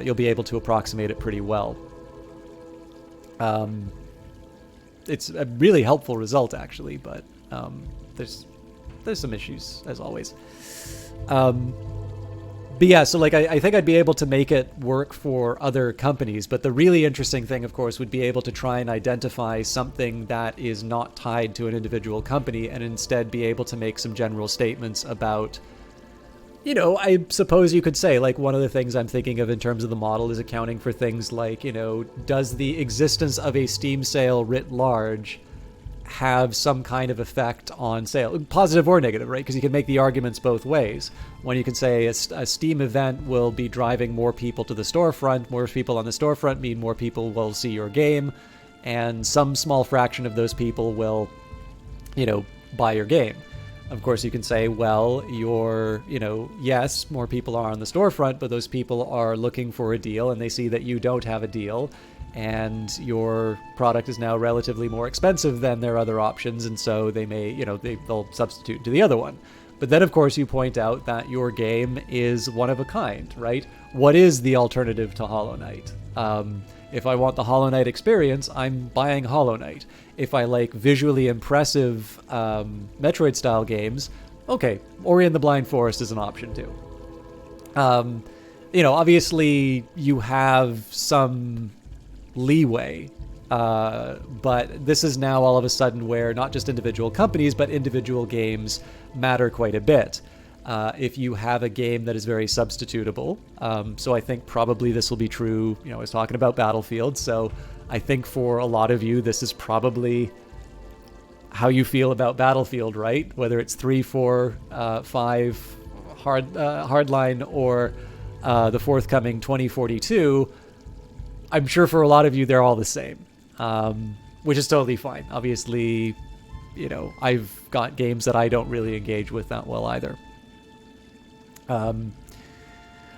you'll be able to approximate it pretty well. It's a really helpful result, actually, but there's some issues, as always. But yeah, so like I think I'd be able to make it work for other companies, but the really interesting thing, of course, would be able to try and identify something that is not tied to an individual company and instead be able to make some general statements about, I suppose you could say, like, one of the things I'm thinking of in terms of the model is accounting for things like, does the existence of a Steam sale writ large have some kind of effect on sale, positive or negative, right? Because you can make the arguments both ways. When you can say a Steam event will be driving more people to the storefront, more people on the storefront mean more people will see your game, and some small fraction of those people will, buy your game. Of course, you can say, well, yes, more people are on the storefront, but those people are looking for a deal and they see that you don't have a deal, and your product is now relatively more expensive than their other options, and so they may, they'll substitute to the other one. But then, of course, you point out that your game is one of a kind, right? What is the alternative to Hollow Knight? If I want the Hollow Knight experience, I'm buying Hollow Knight. If I like visually impressive Metroid-style games, okay, Ori and the Blind Forest is an option too. Obviously you have some leeway, but this is now all of a sudden where not just individual companies, but individual games matter quite a bit. If you have a game that is very substitutable, so I think probably this will be true, I was talking about Battlefield, so I think for a lot of you, this is probably how you feel about Battlefield, right? Whether it's 3, 4, 5, Hardline, or the forthcoming 2042, I'm sure for a lot of you, they're all the same, which is totally fine. Obviously, I've got games that I don't really engage with that well either. So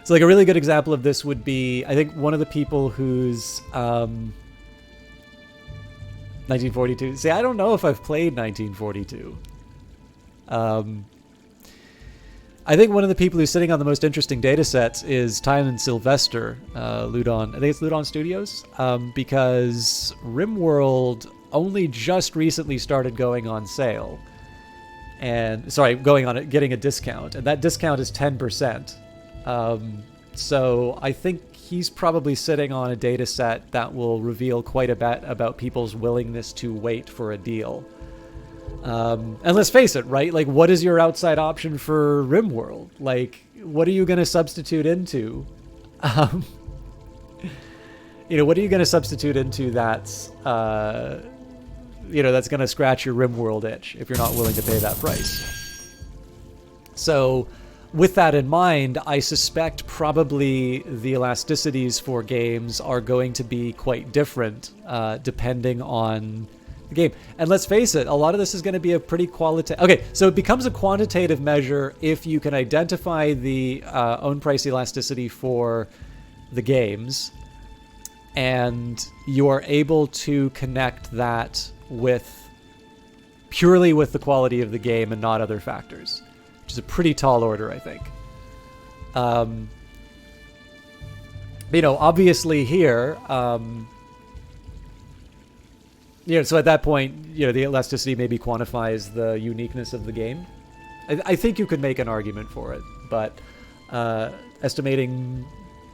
like a really good example of this would be, I think one of the people who's 1942. See, I don't know if I've played 1942. I think one of the people who's sitting on the most interesting data sets is Time and Sylvester, Ludon. I think it's Ludon Studios, because RimWorld only just recently started going on sale. And getting a discount, and that discount is 10%. So I think he's probably sitting on a data set that will reveal quite a bit about people's willingness to wait for a deal. And let's face it, right? Like, what is your outside option for RimWorld? Like, what are you going to substitute into? What are you going to substitute into that's that's going to scratch your RimWorld itch if you're not willing to pay that price? So with that in mind, I suspect probably the elasticities for games are going to be quite different depending on the game. And let's face it, a lot of this is going to be a pretty qualitative... Okay, so it becomes a quantitative measure if you can identify the own price elasticity for the games, and you are able to connect that purely with the quality of the game and not other factors, which is a pretty tall order, I think. Obviously here, so at that point, the elasticity maybe quantifies the uniqueness of the game. I think you could make an argument for it, but estimating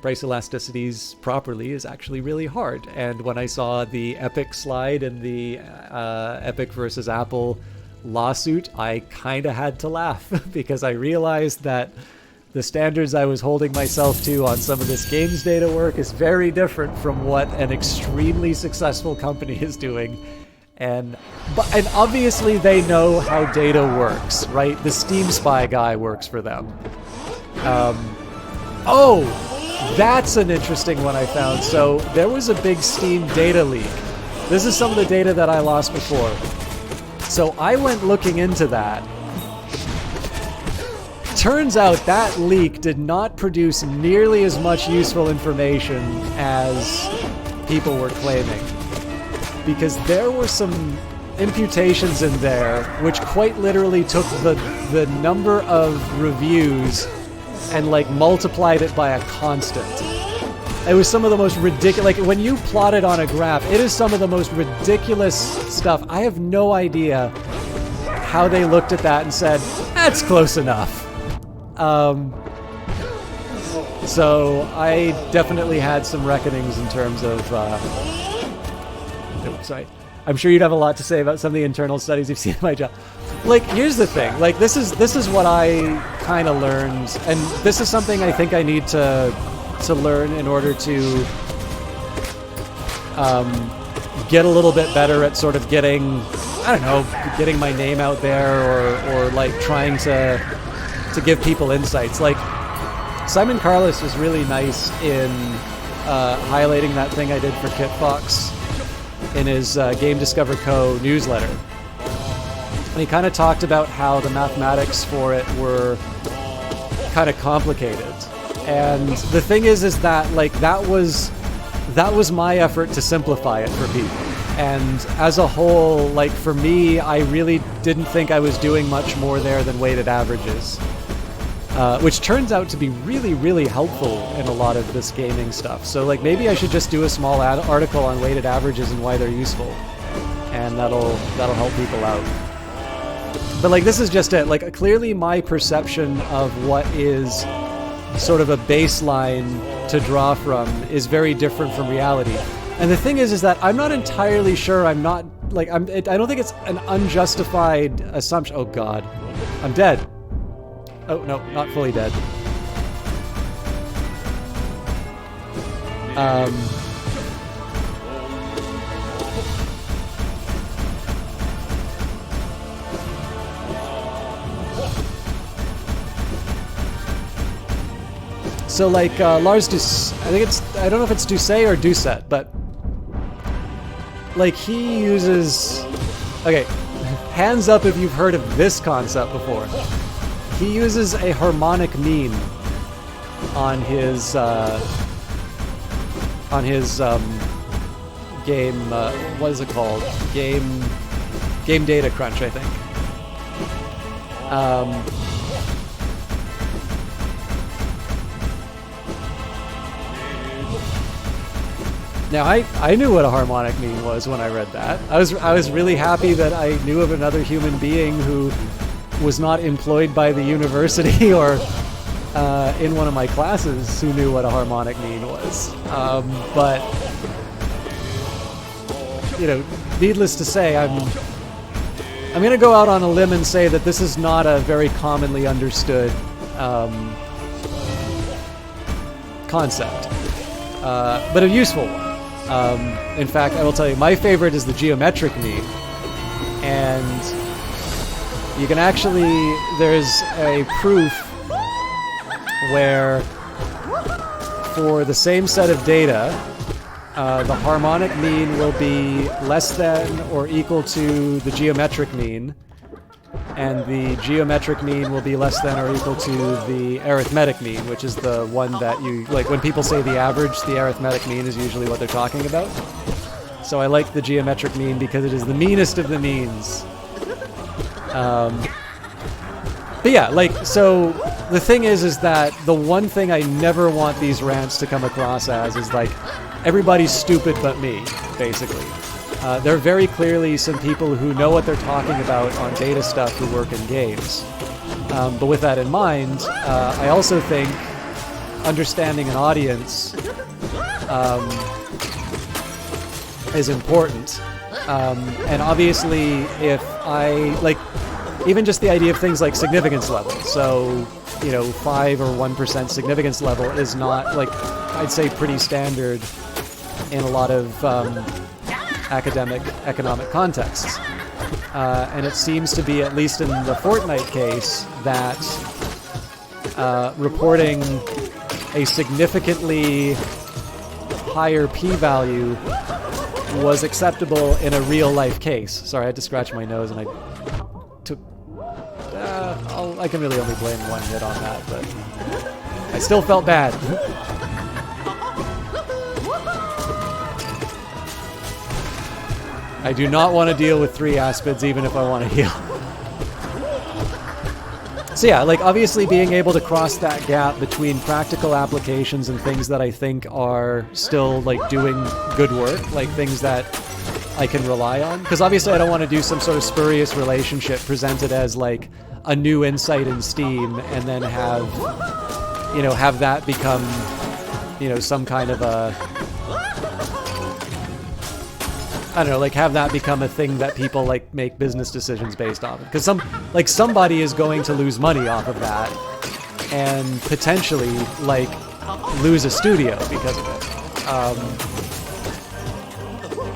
price elasticities properly is actually really hard. And when I saw the Epic slide and the Epic versus Apple lawsuit, I kind of had to laugh because I realized that the standards I was holding myself to on some of this games data work is very different from what an extremely successful company is doing. And obviously they know how data works, right? The Steam Spy guy works for them. Oh, that's an interesting one I found. So there was a big Steam data leak. This is some of the data that I lost before. So I went looking into that. Turns out that leak did not produce nearly as much useful information as people were claiming. Because there were some imputations in there which quite literally took the number of reviews and like multiplied it by a constant. It was some of the most ridiculous, like when you plot it on a graph, it is some of the most ridiculous stuff. I have no idea how they looked at that and said, that's close enough. So I definitely had some reckonings in terms of, sorry. I'm sure you'd have a lot to say about some of the internal studies you've seen in my job. Like, here's the thing. Like, this is what I kind of learned, and this is something I think I need to learn in order to get a little bit better at sort of getting, I don't know, getting my name out there or like trying to give people insights. Like, Simon Carlos was really nice in highlighting that thing I did for Kitfox in his Game Discover Co. newsletter. And he kind of talked about how the mathematics for it were kind of complicated. And the thing is that like that was my effort to simplify it for people. And as a whole, like for me, I really didn't think I was doing much more there than weighted averages. Which turns out to be really, really helpful in a lot of this gaming stuff. So like maybe I should just do a small article on weighted averages and why they're useful. And that'll help people out. But like this is just it. Like clearly my perception of what is sort of a baseline to draw from is very different from reality. And the thing is that I'm not entirely sure. I don't think it's an unjustified assumption. Oh God, I'm dead. Oh no, not fully dead. So like Lars I don't know if it's Doucet or Doucet, but like he uses, okay, hands up if you've heard of this concept before. He uses a harmonic mean on his game, what is it called? Game Data Crunch, I think. Now, I knew what a harmonic mean was when I read that. I was really happy that I knew of another human being who was not employed by the university or in one of my classes who knew what a harmonic mean was. But, you know, needless to say, I'm going to go out on a limb and say that this is not a very commonly understood concept, but a useful one. In fact, I will tell you, my favorite is the geometric mean, and you can actually, there's a proof where for the same set of data, the harmonic mean will be less than or equal to the geometric mean, and the geometric mean will be less than or equal to the arithmetic mean, which is the one that you, like when people say the average, the arithmetic mean is usually what they're talking about. So I like the geometric mean because it is the meanest of the means. But yeah, like, so the thing is that the one thing I never want these rants to come across as is like, everybody's stupid but me, basically. There are very clearly some people who know what they're talking about on data stuff who work in games. But with that in mind, I also think understanding an audience is important. And obviously, if I, like, even just the idea of things like significance level. So, you know, 5 or 1% significance level is not, like, I'd say pretty standard in a lot of academic economic contexts. And it seems to be, at least in the Fortnite case, that reporting a significantly higher p-value was acceptable in a real-life case. Sorry, I had to scratch my nose, and I took... I can really only blame one hit on that, but I still felt bad. I do not want to deal with 3 aspids, even if I want to heal. So yeah, like, obviously being able to cross that gap between practical applications and things that I think are still, like, doing good work, like things that I can rely on. Because obviously I don't want to do some sort of spurious relationship presented as, like, a new insight in Steam and then have, you know, have that become, you know, some kind of a... I don't know, like, have that become a thing that people, like, make business decisions based off of. Because somebody is going to lose money off of that, and potentially, like, lose a studio because of it.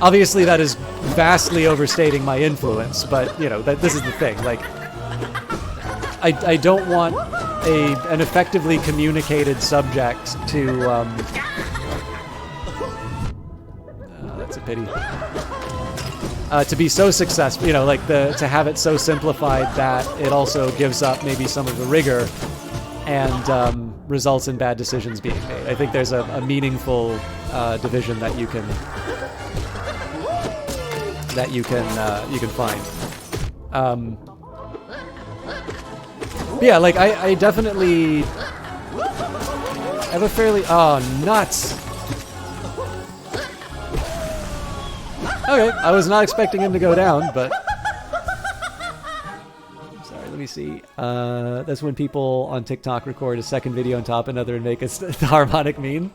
Obviously, that is vastly overstating my influence, but, you know, this is the thing. Like, I don't want an effectively communicated subject to, that's a pity. To be so successful, you know, like to have it so simplified that it also gives up maybe some of the rigor and results in bad decisions being made. I think there's a meaningful division that you can find. But yeah, like I definitely have a fairly nuts. Okay, I was not expecting him to go down, but... Sorry, let me see. That's when people on TikTok record a second video on top of another and make a harmonic meme.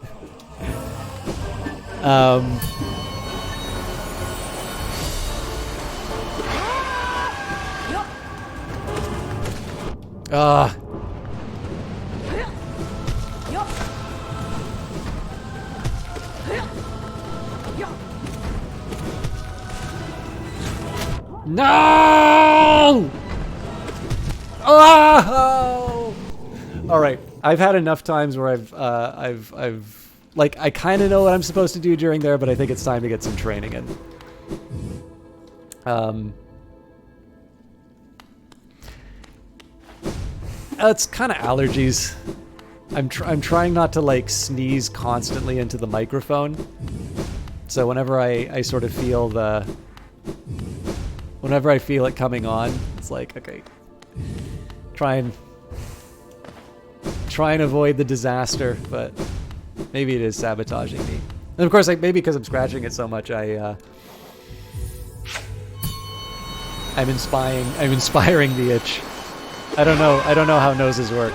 No! Oh! All right, I've had enough times where I've like, I kind of know what I'm supposed to do during there, but I think it's time to get some training in. It's kind of allergies. I'm trying not to, like, sneeze constantly into the microphone. So whenever I sort of feel whenever I feel it coming on, it's like, okay, try and avoid the disaster, but maybe it is sabotaging me. And of course, like, maybe because I'm scratching it so much, I'm inspiring the itch. I don't know how noses work.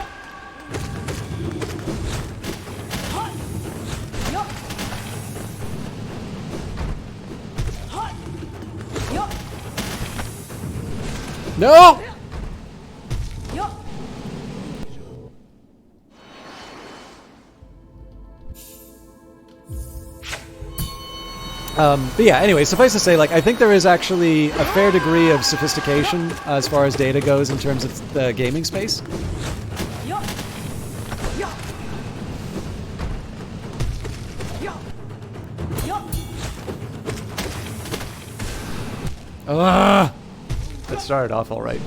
No! But yeah, anyway, suffice to say, like, I think there is actually a fair degree of sophistication as far as data goes in terms of the gaming space. That started off all right.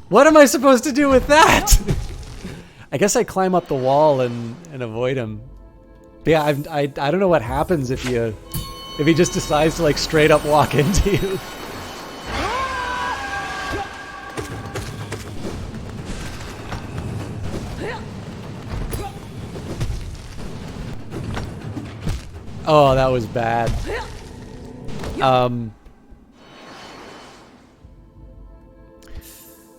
What am I supposed to do with that? I guess I climb up the wall and avoid him. But yeah, I don't know what happens if he just decides to like straight up walk into you. Oh, that was bad.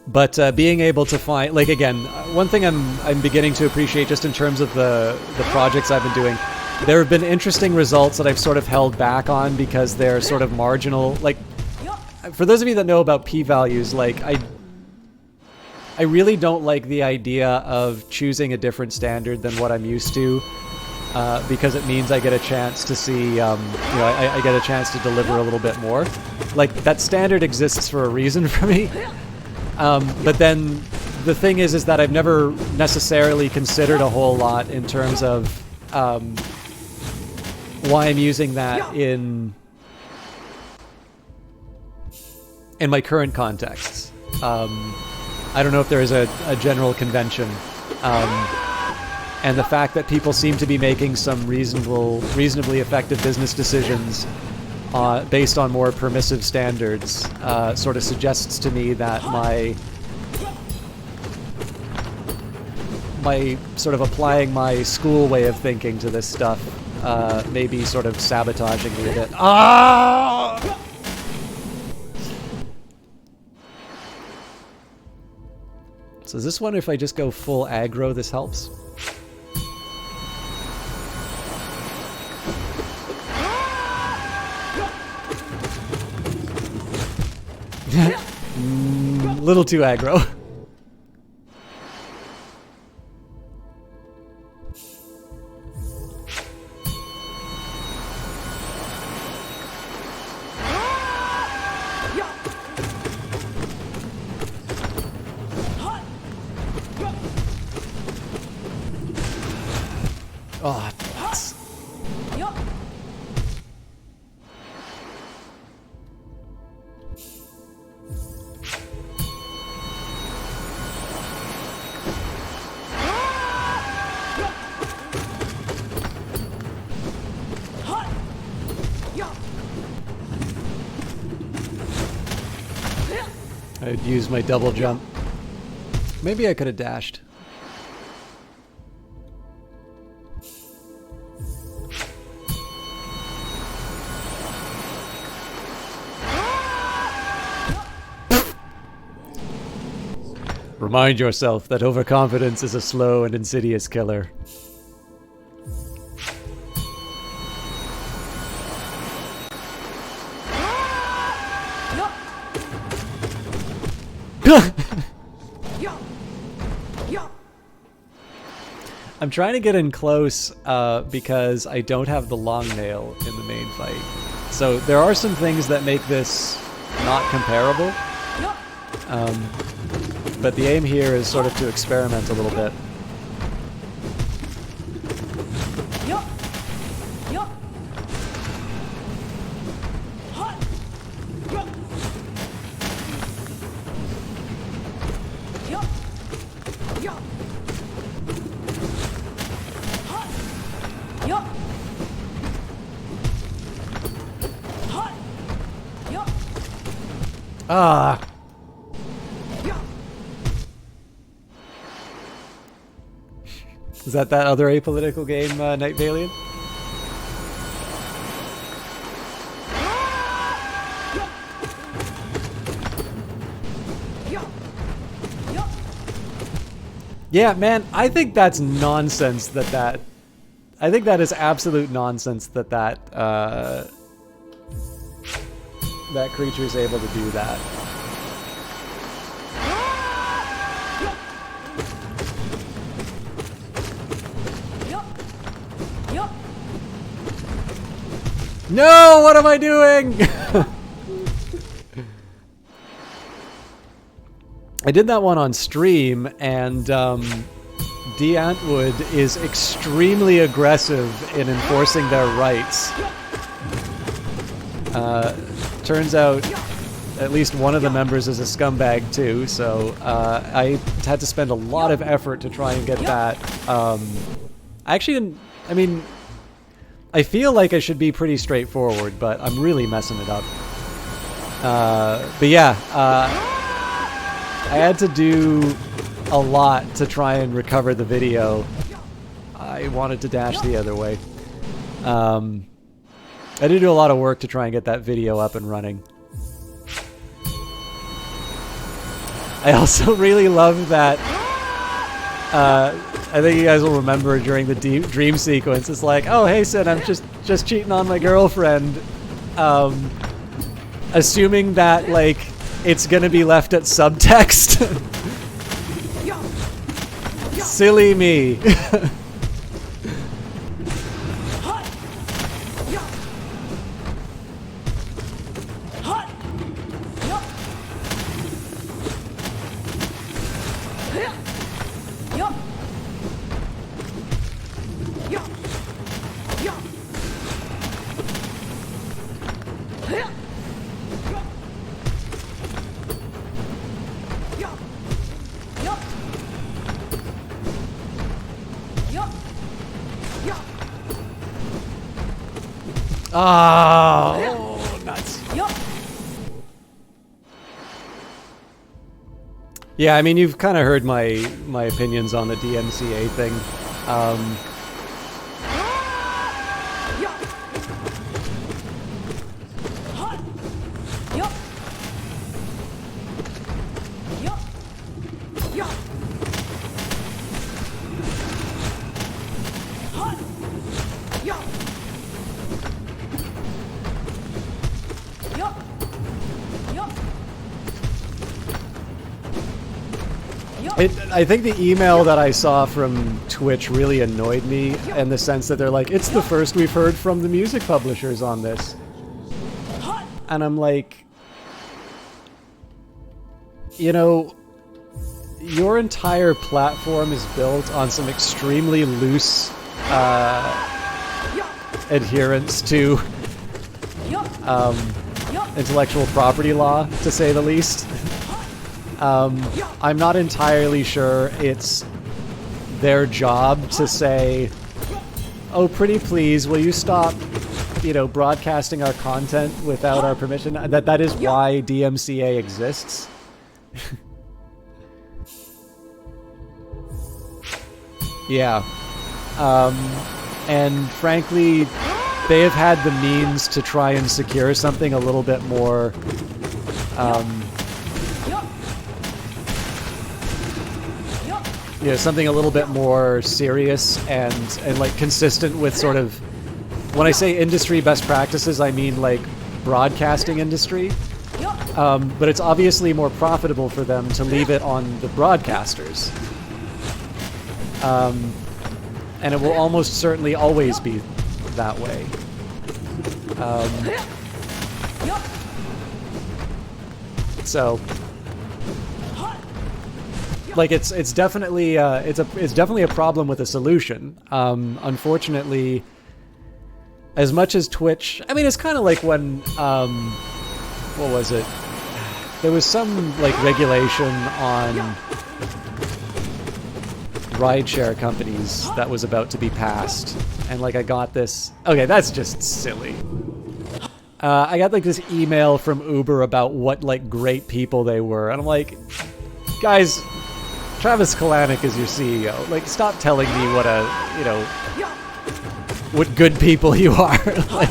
But being able to find, like, again, one thing I'm beginning to appreciate just in terms of the projects I've been doing, there have been interesting results that I've sort of held back on because they're sort of marginal. Like, for those of you that know about p-values, like, I really don't like the idea of choosing a different standard than what I'm used to. Because it means I get a chance to see, you know, I get a chance to deliver a little bit more. Like, that standard exists for a reason for me. But then the thing is that I've never necessarily considered a whole lot in terms of why I'm using that in my current contexts. I don't know if there is a general convention. And the fact that people seem to be making some reasonably effective business decisions based on more permissive standards sort of suggests to me that my sort of applying my school way of thinking to this stuff may be sort of sabotaging me a bit. Ah! So is this one, if I just go full aggro, this helps? Little too aggro. Oh, nuts. I'd use my double jump. Maybe I could have dashed. Remind yourself that overconfidence is a slow and insidious killer. I'm trying to get in close because I don't have the long nail in the main fight. So there are some things that make this not comparable. But the aim here is sort of to experiment a little bit. Ah! Is that other apolitical game, Night Valiant? Yeah, man, I think that's nonsense that I think that is absolute nonsense that that creature is able to do that. No, what am I doing? I did that one on stream, and D. Antwood is extremely aggressive in enforcing their rights. Turns out at least one of the members is a scumbag too, so I had to spend a lot of effort to try and get that. I actually didn't, I mean, I feel like I should be pretty straightforward, but I'm really messing it up. But yeah, I had to do a lot to try and recover the video. I wanted to dash the other way. I did do a lot of work to try and get that video up and running. I also really love that. I think you guys will remember during the dream sequence. It's like, oh hey Sid, I'm just cheating on my girlfriend, assuming that like it's gonna be left at subtext. Silly me. Oh, nuts. Yeah, I mean, you've kind of heard my opinions on the DMCA thing. I think the email that I saw from Twitch really annoyed me in the sense that they're like, it's the first we've heard from the music publishers on this. And I'm like, you know, your entire platform is built on some extremely loose adherence to intellectual property law, to say the least. I'm not entirely sure it's their job to say, oh, pretty please, will you stop, you know, broadcasting our content without our permission? That is why DMCA exists. Yeah. And frankly, they have had the means to try and secure something a little bit more, you know, something a little bit more serious and like consistent with sort of, when I say industry best practices, I mean like broadcasting industry. But it's obviously more profitable for them to leave it on the broadcasters. And it will almost certainly always be that way. So, like it's definitely it's definitely a problem with a solution. Unfortunately, as much as Twitch, I mean, it's kind of like when what was it? There was some like regulation on rideshare companies that was about to be passed, and like I got this. Okay, that's just silly. I got like this email from Uber about what like great people they were, and I'm like, guys, Travis Kalanick is your CEO. Like, stop telling me what a, you know, what good people you are. Like,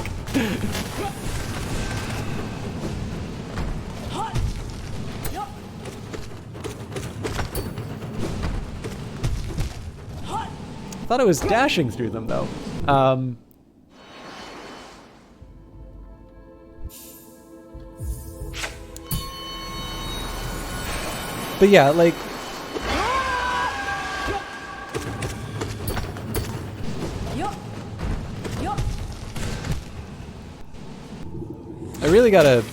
I thought I was dashing through them though. But yeah, like, I really gotta,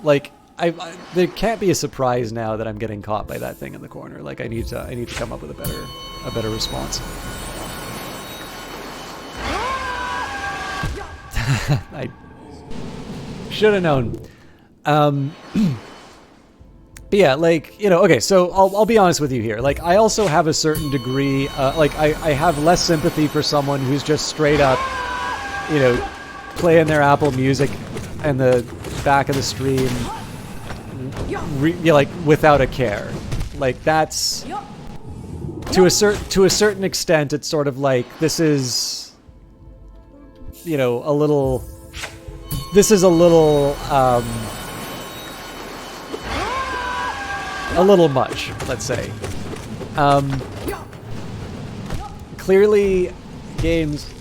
like, there can't be a surprise now that I'm getting caught by that thing in the corner. Like, I need to come up with a better response. I should have known. But yeah, like, you know, okay, so I'll be honest with you here. Like, I also have a certain degree, like, I have less sympathy for someone who's just straight up you know, playing their Apple Music in the back of the stream, like without a care. Like that's to a certain extent, it's sort of like this is, you know, a little much, let's say. Clearly, games,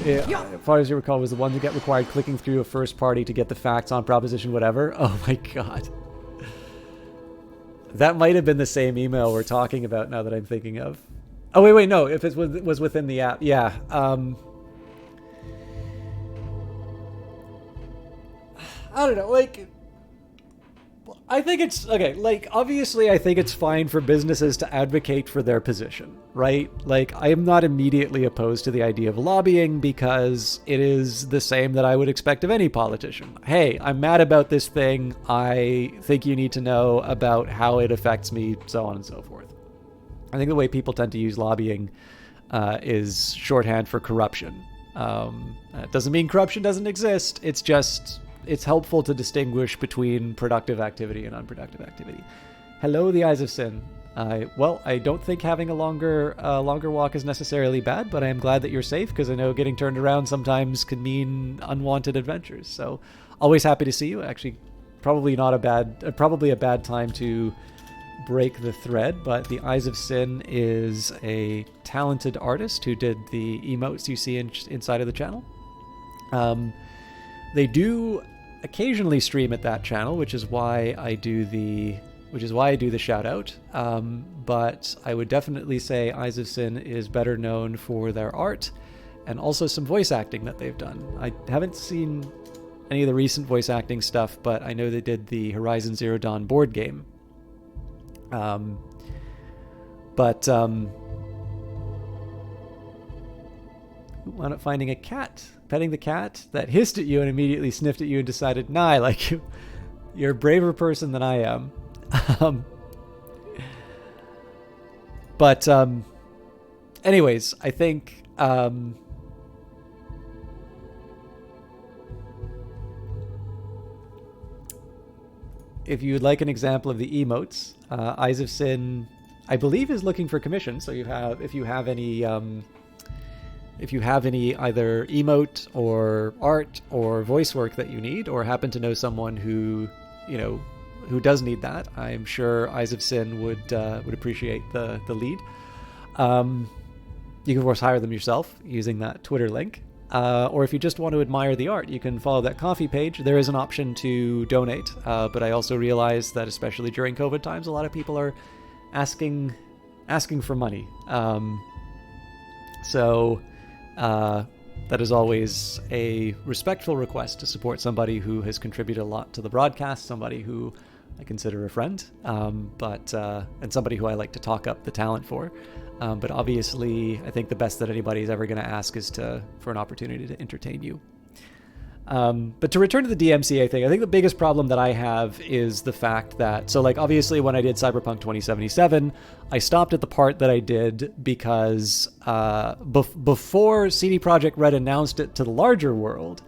as far as you recall, was the one that required clicking through a first party to get the facts on proposition whatever. Oh my god. That might have been the same email we're talking about now that I'm thinking of. Oh, wait, no. If it was within the app. Yeah. I don't know, like, I think it's, okay, like, obviously I think it's fine for businesses to advocate for their position, right? Like, I am not immediately opposed to the idea of lobbying because it is the same that I would expect of any politician. Hey, I'm mad about this thing. I think you need to know about how it affects me, so on and so forth. I think the way people tend to use lobbying is shorthand for corruption. It doesn't mean corruption doesn't exist. It's just... it's helpful to distinguish between productive activity and unproductive activity. Hello, the Eyes of Sin. Well, I don't think having a longer walk is necessarily bad, but I am glad that you're safe because I know getting turned around sometimes can mean unwanted adventures. So, always happy to see you. Actually, probably a bad time to break the thread, but the Eyes of Sin is a talented artist who did the emotes you see inside of the channel. They do occasionally stream at that channel, which is why I do the shout out. But I would definitely say Eyes of Sin is better known for their art and also some voice acting that they've done. I haven't seen any of the recent voice acting stuff, but I know they did the Horizon Zero Dawn board game. Wound up finding a cat, petting the cat that hissed at you and immediately sniffed at you and decided, nah, I like you. You're a braver person than I am. Anyways, I think, if you would like an example of the emotes, Eyes of Sin, I believe, is looking for commission. So if you have any either emote or art or voice work that you need, or happen to know someone who does need that, I'm sure Eyes of Sin would appreciate the lead. You can of course hire them yourself using that Twitter link. Or if you just want to admire the art, you can follow that Ko-fi page. There is an option to donate, but I also realize that especially during COVID times, a lot of people are asking for money. So that is always a respectful request to support somebody who has contributed a lot to the broadcast, somebody who I consider a friend, and somebody who I like to talk up the talent for. But obviously, I think the best that anybody's ever going to ask is for an opportunity to entertain you. But to return to the DMCA thing, I think the biggest problem that I have is the fact that, so like obviously when I did Cyberpunk 2077, I stopped at the part that I did because before CD Projekt Red announced it to the larger world,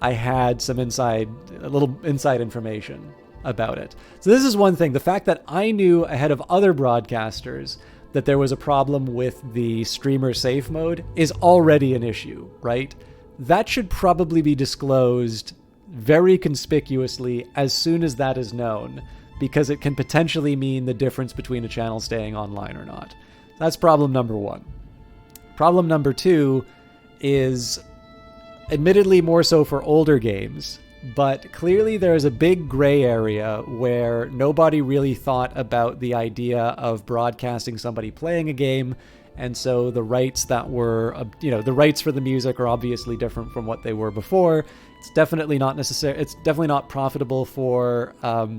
I had a little inside information about it. So this is one thing, the fact that I knew ahead of other broadcasters that there was a problem with the streamer safe mode is already an issue, right? That should probably be disclosed very conspicuously as soon as that is known, because it can potentially mean the difference between a channel staying online or not. That's problem number one. Problem number two is admittedly more so for older games, but clearly there is a big gray area where nobody really thought about the idea of broadcasting somebody playing a game. And so the rights that were, the rights for the music are obviously different from what they were before. It's definitely not It's definitely not profitable for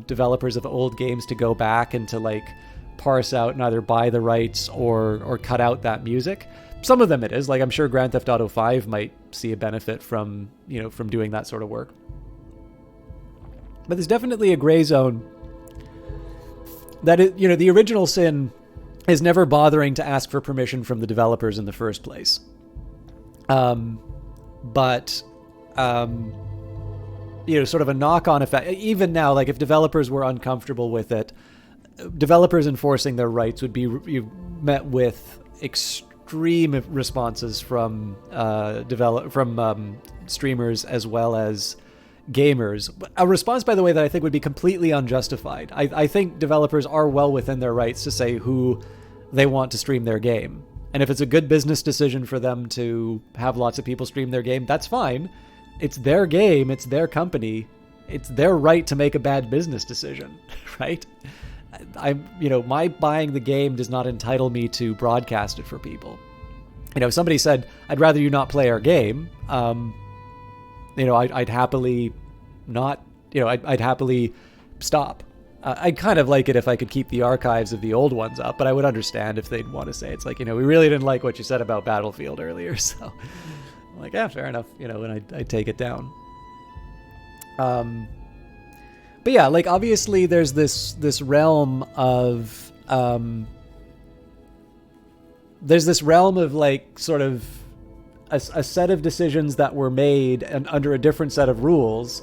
developers of old games to go back and to like parse out and either buy the rights or cut out that music. Some of them it is. Like I'm sure Grand Theft Auto 5 might see a benefit from doing that sort of work. But there's definitely a gray zone that the original sin is never bothering to ask for permission from the developers in the first place. but sort of a knock-on effect. Even now, like if developers were uncomfortable with it, developers enforcing their rights would be met with extreme responses from streamers as well as gamers. A response, by the way, that I think would be completely unjustified. I think developers are well within their rights to say who they want to stream their game. And if it's a good business decision for them to have lots of people stream their game, that's fine. It's their game, it's their company. It's their right to make a bad business decision, right? My buying the game does not entitle me to broadcast it for people. If somebody said, I'd rather you not play our game, I'd happily not, I'd happily stop. I'd kind of like it if I could keep the archives of the old ones up, but I would understand if they'd want to say, it's like, we really didn't like what you said about Battlefield earlier, so I'm like, yeah, fair enough, and I'd take it down. But yeah, like obviously there's this realm of like sort of a set of decisions that were made and under a different set of rules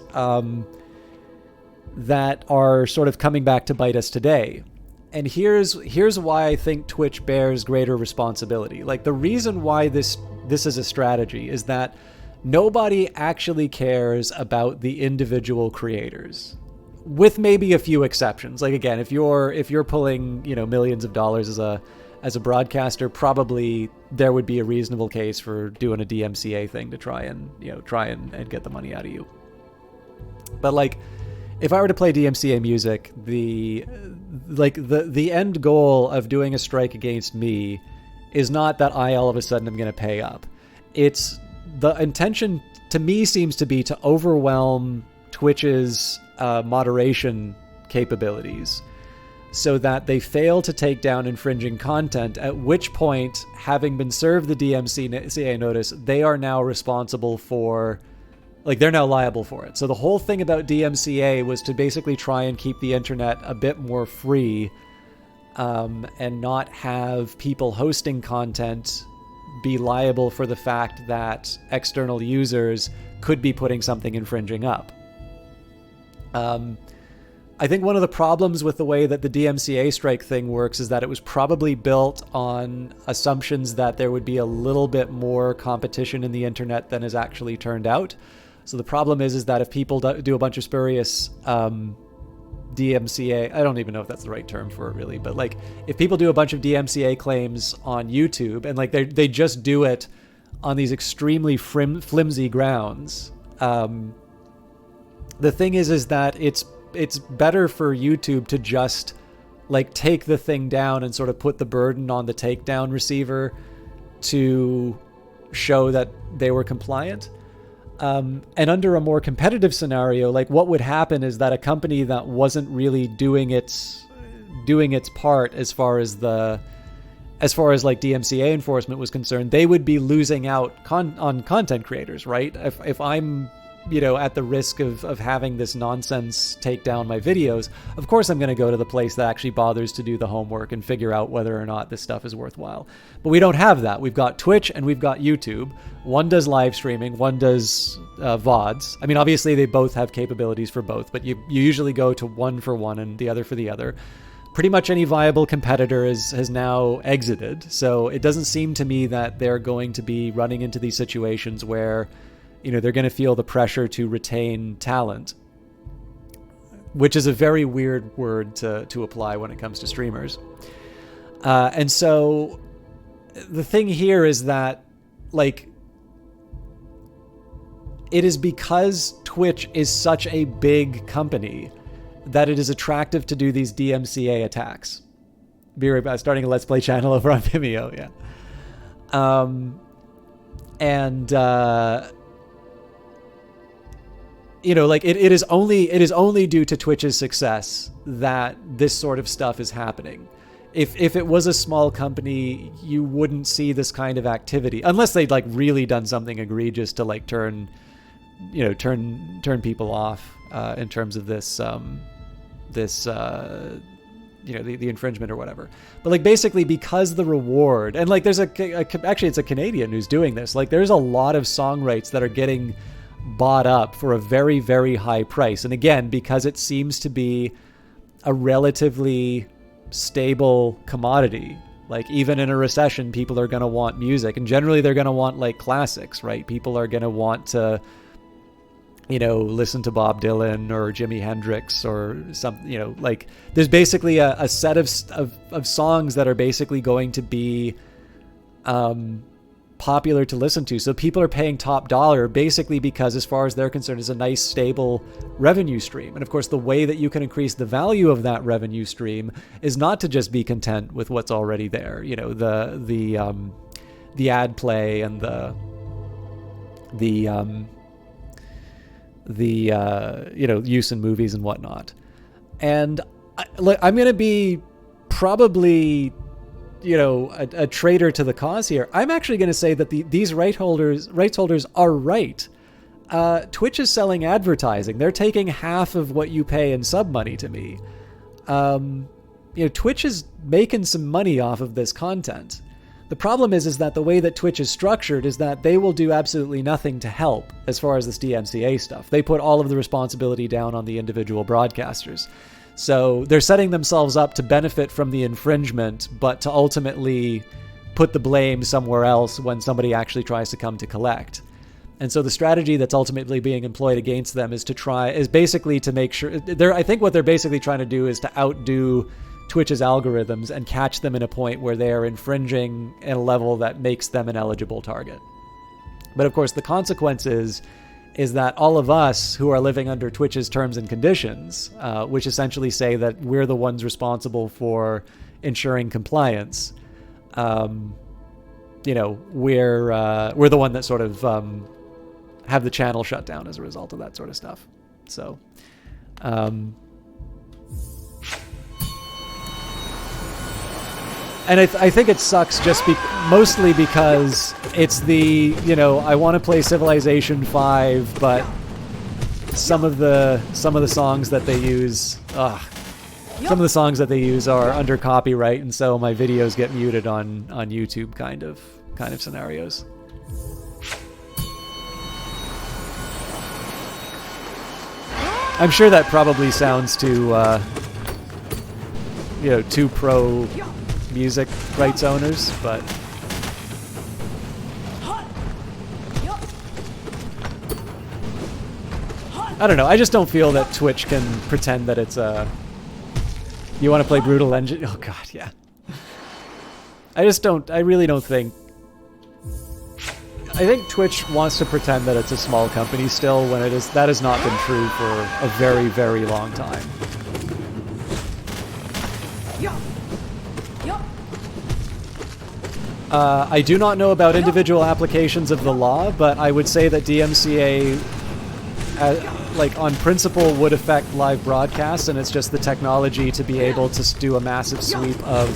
that are sort of coming back to bite us today. And here's why I think Twitch bears greater responsibility. Like the reason why this is a strategy is that nobody actually cares about the individual creators, with maybe a few exceptions. Like again, if you're pulling millions of dollars as a broadcaster, probably there would be a reasonable case for doing a DMCA thing to try and get the money out of you. But like, if I were to play DMCA music, the end goal of doing a strike against me is not that I all of a sudden am going to pay up. It's the intention to me seems to be to overwhelm Twitch's moderation capabilities so that they fail to take down infringing content, at which point, having been served the DMCA notice, they are now responsible for, they're now liable for it. So the whole thing about DMCA was to basically try and keep the internet a bit more free, and not have people hosting content be liable for the fact that external users could be putting something infringing up. I think one of the problems with the way that the DMCA strike thing works is that it was probably built on assumptions that there would be a little bit more competition in the internet than has actually turned out. So the problem is that if people do a bunch of spurious DMCA, I don't even know if that's the right term for it really, but like if people do a bunch of DMCA claims on YouTube and like they just do it on these extremely flimsy grounds, the thing is that it's better for YouTube to just like take the thing down and sort of put the burden on the takedown receiver to show that they were compliant. And under a more competitive scenario, like what would happen is that a company that wasn't really doing its part as far as like DMCA enforcement was concerned, they would be losing out on content creators, right? If I'm at the risk of having this nonsense take down my videos, of course I'm going to go to the place that actually bothers to do the homework and figure out whether or not this stuff is worthwhile. But we don't have that. We've got Twitch and we've got YouTube. One does live streaming, one does VODs. I mean, obviously they both have capabilities for both, but you usually go to one for one and the other for the other. Pretty much any viable competitor has now exited, so it doesn't seem to me that they're going to be running into these situations where they're going to feel the pressure to retain talent, which is a very weird word to apply when it comes to streamers. And so the thing here is that, like, it is because Twitch is such a big company that it is attractive to do these DMCA attacks. Be right back. Starting a Let's Play channel over on Vimeo, yeah. Like it is only due to Twitch's success that this sort of stuff is happening. If it was a small company, you wouldn't see this kind of activity unless they'd like really done something egregious to like turn people off in terms of this the infringement or whatever. But like basically because the reward, and like there's actually it's a Canadian who's doing this. Like there's a lot of song rights that are getting bought up for a very, very high price. And again, because it seems to be a relatively stable commodity. Like even in a recession, people are going to want music, and generally they're going to want like classics, right? People are going to want to, listen to Bob Dylan or Jimi Hendrix or some, like there's basically a set of songs that are basically going to be popular to listen to. So people are paying top dollar basically because, as far as they're concerned, it's a nice stable revenue stream. And of course, the way that you can increase the value of that revenue stream is not to just be content with what's already there. The ad play and the use in movies and whatnot. And I'm going to be probably a traitor to the cause here. I'm actually going to say that these rights holders are right. Twitch is selling advertising. They're taking half of what you pay in sub money to me. Twitch is making some money off of this content. The problem is that the way that Twitch is structured is that they will do absolutely nothing to help as far as this DMCA stuff. They put all of the responsibility down on the individual broadcasters. So they're setting themselves up to benefit from the infringement, but to ultimately put the blame somewhere else when somebody actually tries to come to collect. And so the strategy that's ultimately being employed against them is basically to make sure I think what they're basically trying to do is to outdo Twitch's algorithms and catch them in a point where they are infringing at a level that makes them an eligible target. But of course, the consequence is that all of us who are living under Twitch's terms and conditions, which essentially say that we're the ones responsible for ensuring compliance, we're the one that sort of have the channel shut down as a result of that sort of stuff. So, and I think it sucks just mostly because it's I want to play Civilization 5, but some of the songs that they use, are under copyright, and so my videos get muted on YouTube kind of scenarios. I'm sure that probably sounds too pro music rights owners, but I don't know. I just don't feel that Twitch can pretend that it's you want to play Brutal Engine? Oh god, yeah. I really don't think. I think Twitch wants to pretend that it's a small company still, when that has not been true for a very, very long time. I do not know about individual applications of the law, but I would say that DMCA, on principle, would affect live broadcasts, and it's just the technology to be able to do a massive sweep of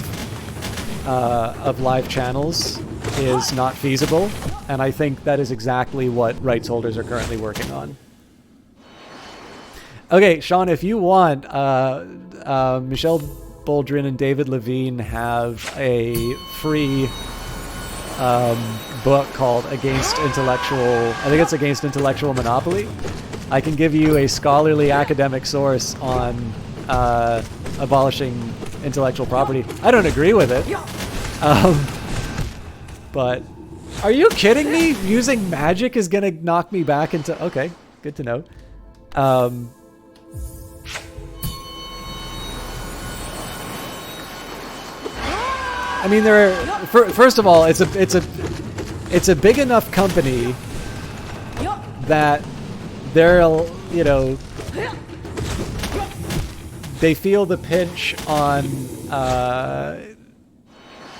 live channels is not feasible, and I think that is exactly what rights holders are currently working on. Okay, Sean, if you want, Michelle Boldrin and David Levine have a free book called Against Intellectual Monopoly. I can give you a scholarly academic source on abolishing intellectual property. I don't agree with it. But are you kidding me? Using magic is gonna knock me back into... Okay, good to know. I mean, first of all, it's a big enough company that they'll, they feel the pinch on,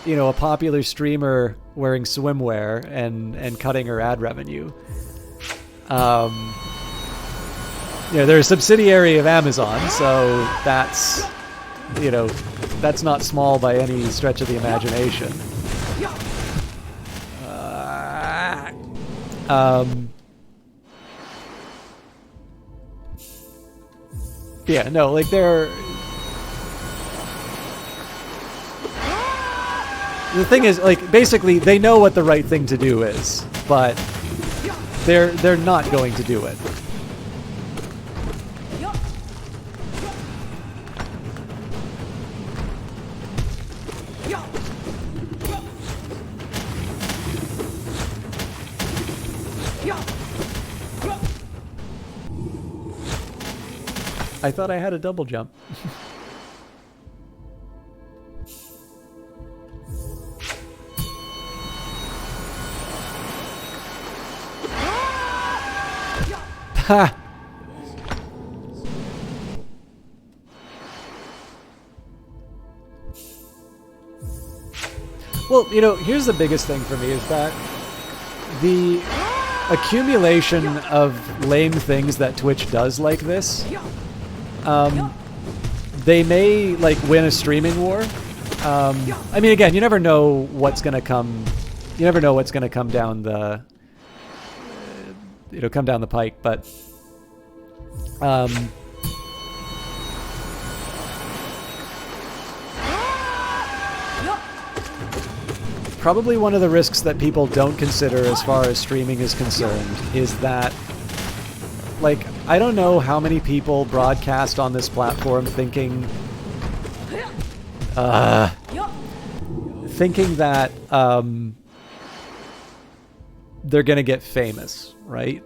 a popular streamer wearing swimwear and cutting her ad revenue. They're a subsidiary of Amazon, so that's, that's not small by any stretch of the imagination. Yeah, no, like the thing is, like, basically they know what the right thing to do is, but they're not going to do it. I thought I had a double jump. Ha! Well, you know, here's the biggest thing for me is that the accumulation of lame things that Twitch does like this, they may, like, win a streaming war. I mean, again, you never know what's gonna come. You never know what's gonna come down the, come down the pike. But, probably one of the risks that people don't consider as far as streaming is concerned is that, like, I don't know how many people broadcast on this platform thinking that they're gonna get famous, right?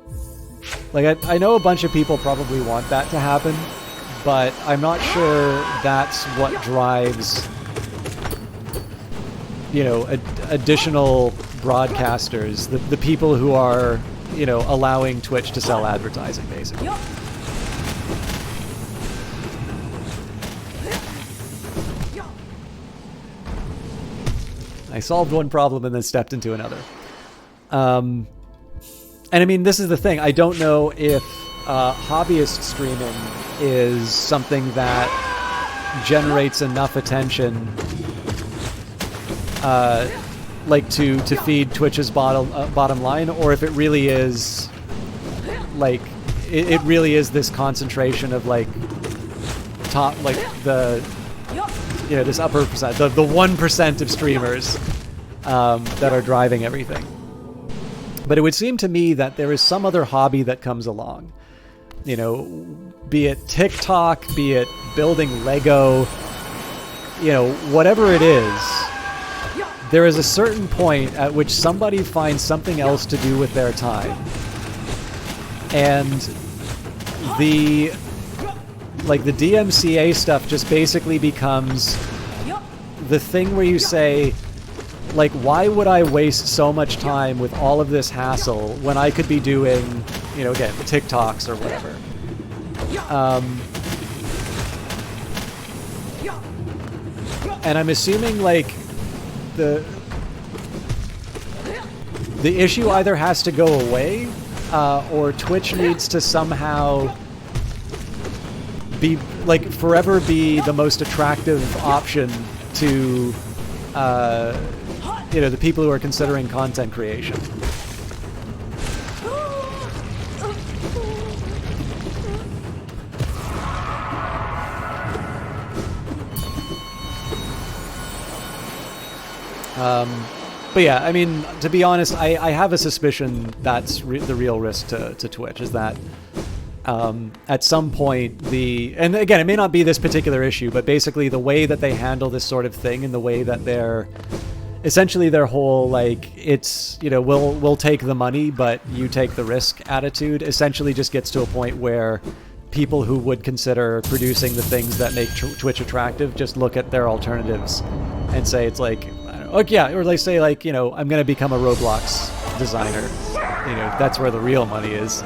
Like, I know a bunch of people probably want that to happen, but I'm not sure that's what drives, you know, additional broadcasters, the people who are, you know, allowing Twitch to sell advertising, basically. I solved one problem and then stepped into another. And I mean, this is the thing. I don't know if hobbyist streaming is something that generates enough attention like to feed Twitch's bottom line, or if it really is like it really is this concentration of like top, like the, you know, this upper percent, the 1% of streamers that are driving everything. But it would seem to me that there is some other hobby that comes along, you know, be it TikTok, be it building Lego, you know, whatever it is. There is a certain point at which somebody finds something else to do with their time. And the DMCA stuff just basically becomes the thing where you say, like, why would I waste so much time with all of this hassle when I could be doing, you know, again, TikToks or whatever. And I'm assuming, like, the issue either has to go away, or Twitch needs to somehow be, like, forever be the most attractive option to, you know, the people who are considering content creation. But yeah, I mean, to be honest, I have a suspicion that's the real risk to Twitch, is that at some point and again, it may not be this particular issue, but basically the way that they handle this sort of thing and the way that they're essentially their whole, like, it's, you know, we'll take the money, but you take the risk attitude essentially just gets to a point where people who would consider producing the things that make Twitch attractive just look at their alternatives and say, it's like, okay, yeah, or they say, like, you know, I'm going to become a Roblox designer. You know, that's where the real money is.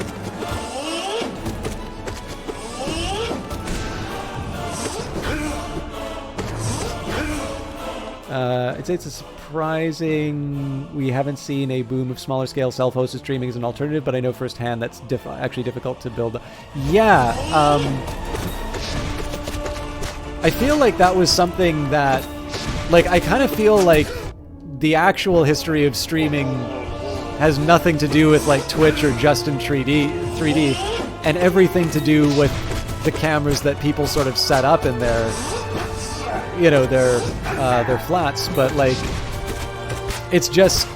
I'd say it's a surprising we haven't seen a boom of smaller scale self-hosted streaming as an alternative, but I know firsthand that's actually difficult to build. Yeah, I feel like that was something that, like, I kind of feel like the actual history of streaming has nothing to do with, like, Twitch or Justin 3D, and everything to do with the cameras that people sort of set up in their, you know, their flats. But, like, it's just,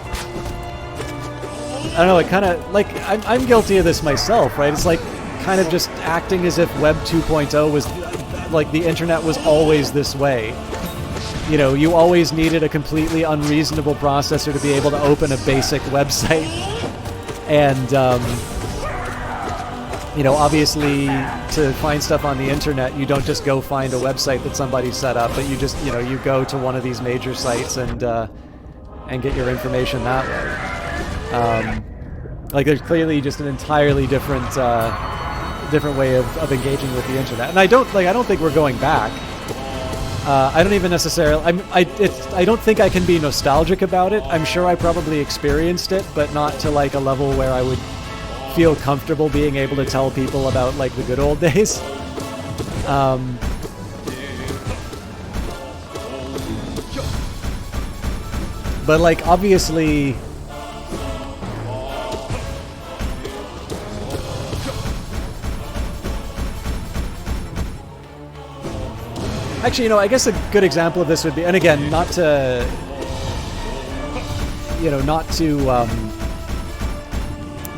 I don't know, it kind of, like, I'm guilty of this myself, right? It's like kind of just acting as if Web 2.0 was, like, the internet was always this way. You know, you always needed a completely unreasonable processor to be able to open a basic website. And, you know, obviously to find stuff on the internet, you don't just go find a website that somebody set up, but you just, you know, you go to one of these major sites and get your information that way. Like, there's clearly just an entirely different way of engaging with the internet. And I don't think we're going back. I don't even necessarily. I don't think I can be nostalgic about it. I'm sure I probably experienced it, but not to like a level where I would feel comfortable being able to tell people about like the good old days. But like obviously. Actually, you know, I guess a good example of this would be, and again, not to,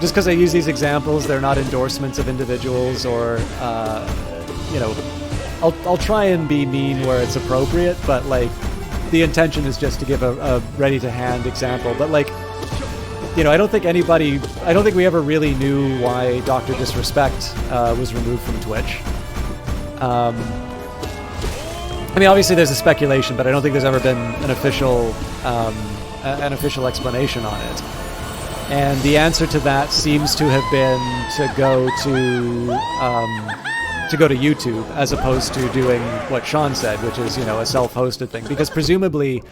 just because I use these examples, they're not endorsements of individuals or, you know, I'll try and be mean where it's appropriate, but like, the intention is just to give a ready-to-hand example. But like, you know, I don't think we ever really knew why Dr. Disrespect was removed from Twitch. I mean, obviously there's a speculation, but I don't think there's ever been an official explanation on it. And the answer to that seems to have been to go to YouTube as opposed to doing what Sean said, which is, you know, a self-hosted thing. Because presumably,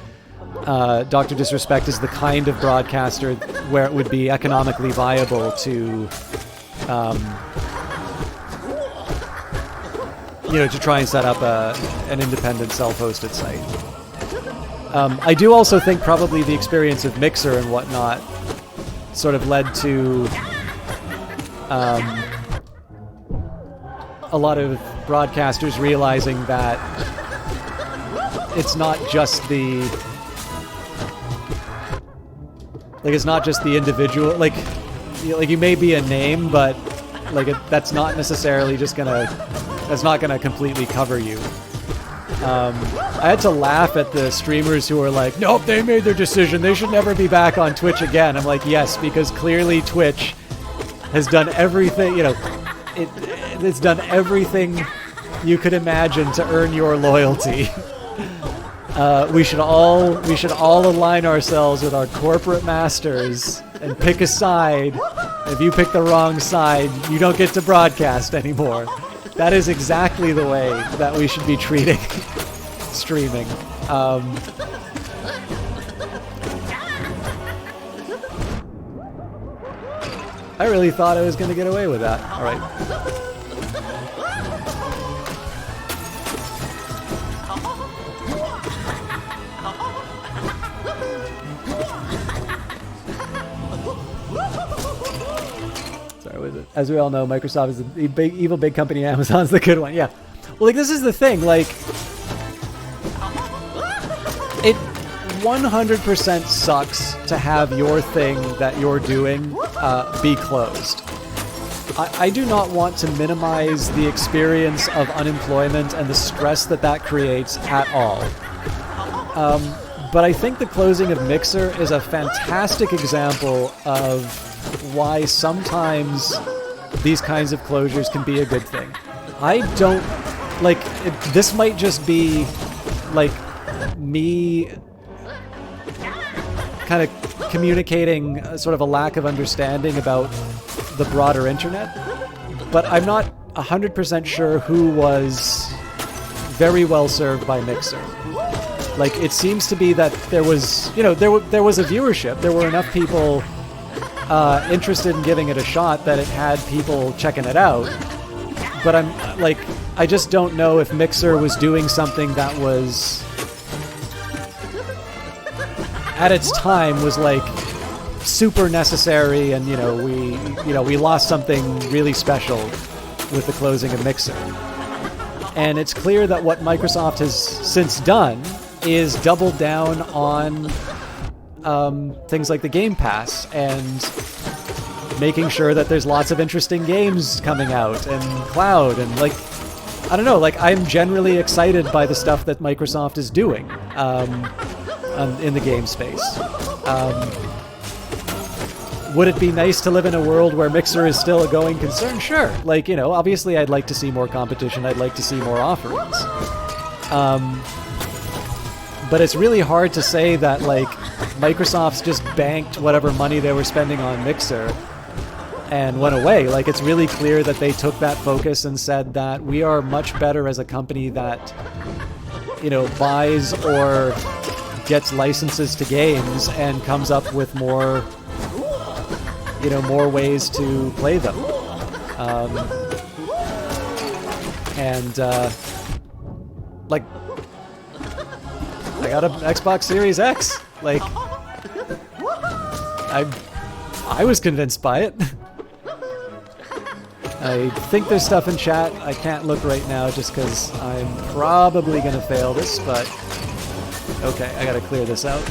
Dr. Disrespect is the kind of broadcaster where it would be economically viable to. You know, to try and set up an independent self-hosted site. I do also think probably the experience of Mixer and whatnot sort of led to a lot of broadcasters realizing that it's not just the individual, like you may be a name, but like that's not necessarily just that's not gonna completely cover you. I had to laugh at the streamers who were like, nope, they made their decision, they should never be back on Twitch again. I'm like, yes, because clearly Twitch has done everything, you know, it's done everything you could imagine to earn your loyalty. We should all align ourselves with our corporate masters and pick a side. If you pick the wrong side, you don't get to broadcast anymore. That is exactly the way that we should be treating streaming. I really thought I was going to get away with that. All right. As we all know, Microsoft is the evil big company, Amazon's the good one. Yeah. Well, like, this is the thing. Like, it 100% sucks to have your thing that you're doing be closed. I do not want to minimize the experience of unemployment and the stress that creates at all. But I think the closing of Mixer is a fantastic example of why sometimes these kinds of closures can be a good thing. I don't, like, this might just be, like, me kind of communicating sort of a lack of understanding about the broader internet, but I'm not 100% sure who was very well served by Mixer. Like, it seems to be that there was, you know, there was a viewership. There were enough people interested in giving it a shot that it had people checking it out. But I'm like, I just don't know if Mixer was doing something that was, at its time, was like super necessary, and you know we lost something really special with the closing of Mixer. And it's clear that what Microsoft has since done is doubled down on things like the Game Pass and making sure that there's lots of interesting games coming out and cloud and like, I don't know, like I'm generally excited by the stuff that Microsoft is doing in the game space. Would it be nice to live in a world where Mixer is still a going concern? Sure. Like, you know, obviously I'd like to see more competition. I'd like to see more offerings. But it's really hard to say that, like, Microsoft's just banked whatever money they were spending on Mixer and went away. Like, it's really clear that they took that focus and said that we are much better as a company that, you know, buys or gets licenses to games and comes up with more, you know, more ways to play them. Like, I got an Xbox Series X. Like, I was convinced by it. I think there's stuff in chat. I can't look right now just because I'm probably going to fail this, but okay, I got to clear this out.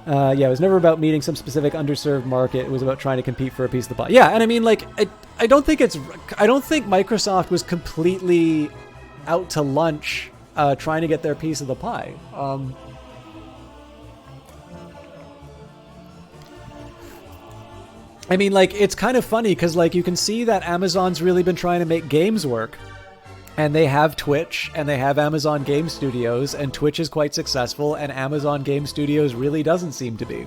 Yeah, it was never about meeting some specific underserved market. It was about trying to compete for a piece of the pie. Yeah, and I mean, like, I don't think Microsoft was completely out to lunch trying to get their piece of the pie. I mean, like, it's kind of funny because, like, you can see that Amazon's really been trying to make games work. And they have Twitch, and they have Amazon Game Studios, and Twitch is quite successful, and Amazon Game Studios really doesn't seem to be.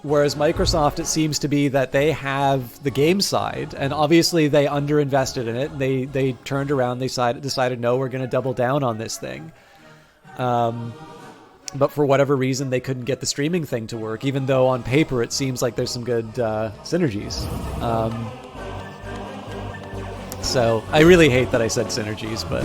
Whereas Microsoft, it seems to be that they have the game side, and obviously they underinvested in it. They turned around, they decided, no, we're going to double down on this thing. But for whatever reason, they couldn't get the streaming thing to work, even though on paper it seems like there's some good synergies. So I really hate that I said synergies, but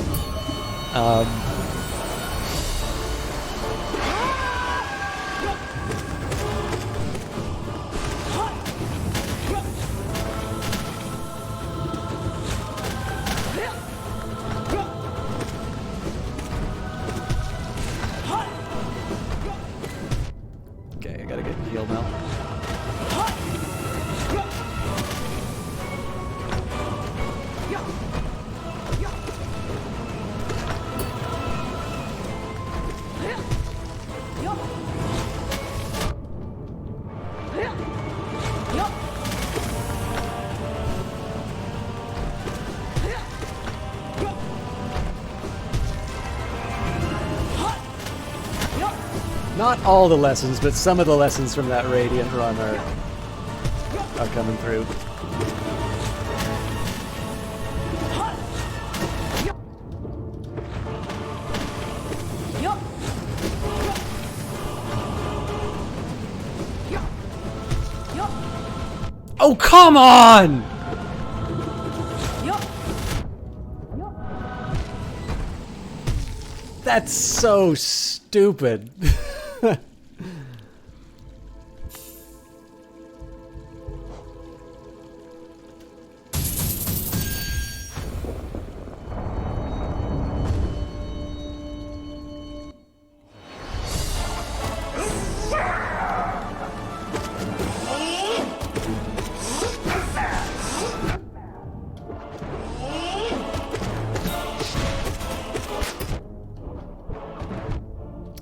okay, I gotta get healed now. Not all the lessons, but some of the lessons from that Radiant run are coming through. Oh, come on! That's so stupid.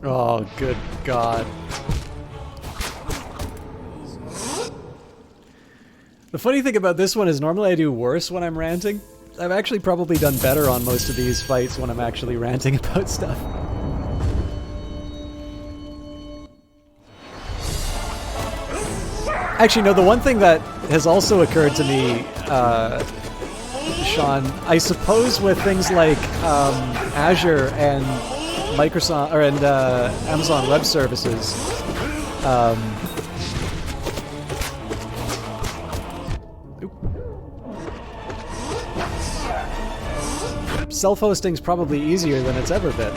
Oh, good God. The funny thing about this one is normally I do worse when I'm ranting. I've actually probably done better on most of these fights when I'm actually ranting about stuff. Actually, no, the one thing that has also occurred to me, Sean, I suppose with things like Azure and Microsoft and Amazon Web Services, self-hosting is probably easier than it's ever been.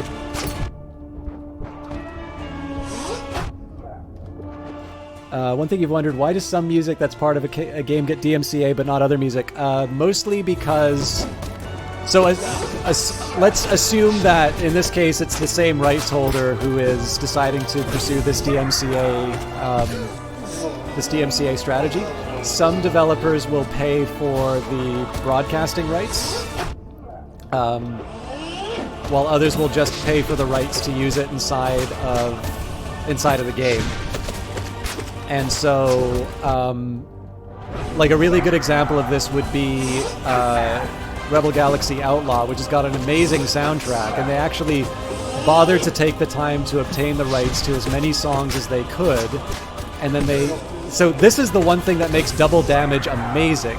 One thing you've wondered, why does some music that's part of a game get DMCA but not other music? Mostly because So let's assume that in this case it's the same rights holder who is deciding to pursue this DMCA strategy. Some developers will pay for the broadcasting rights, while others will just pay for the rights to use it inside of the game. And so, like a really good example of this would be Rebel Galaxy Outlaw, which has got an amazing soundtrack, and they actually bothered to take the time to obtain the rights to as many songs as they could, and then so this is the one thing that makes Double Damage amazing.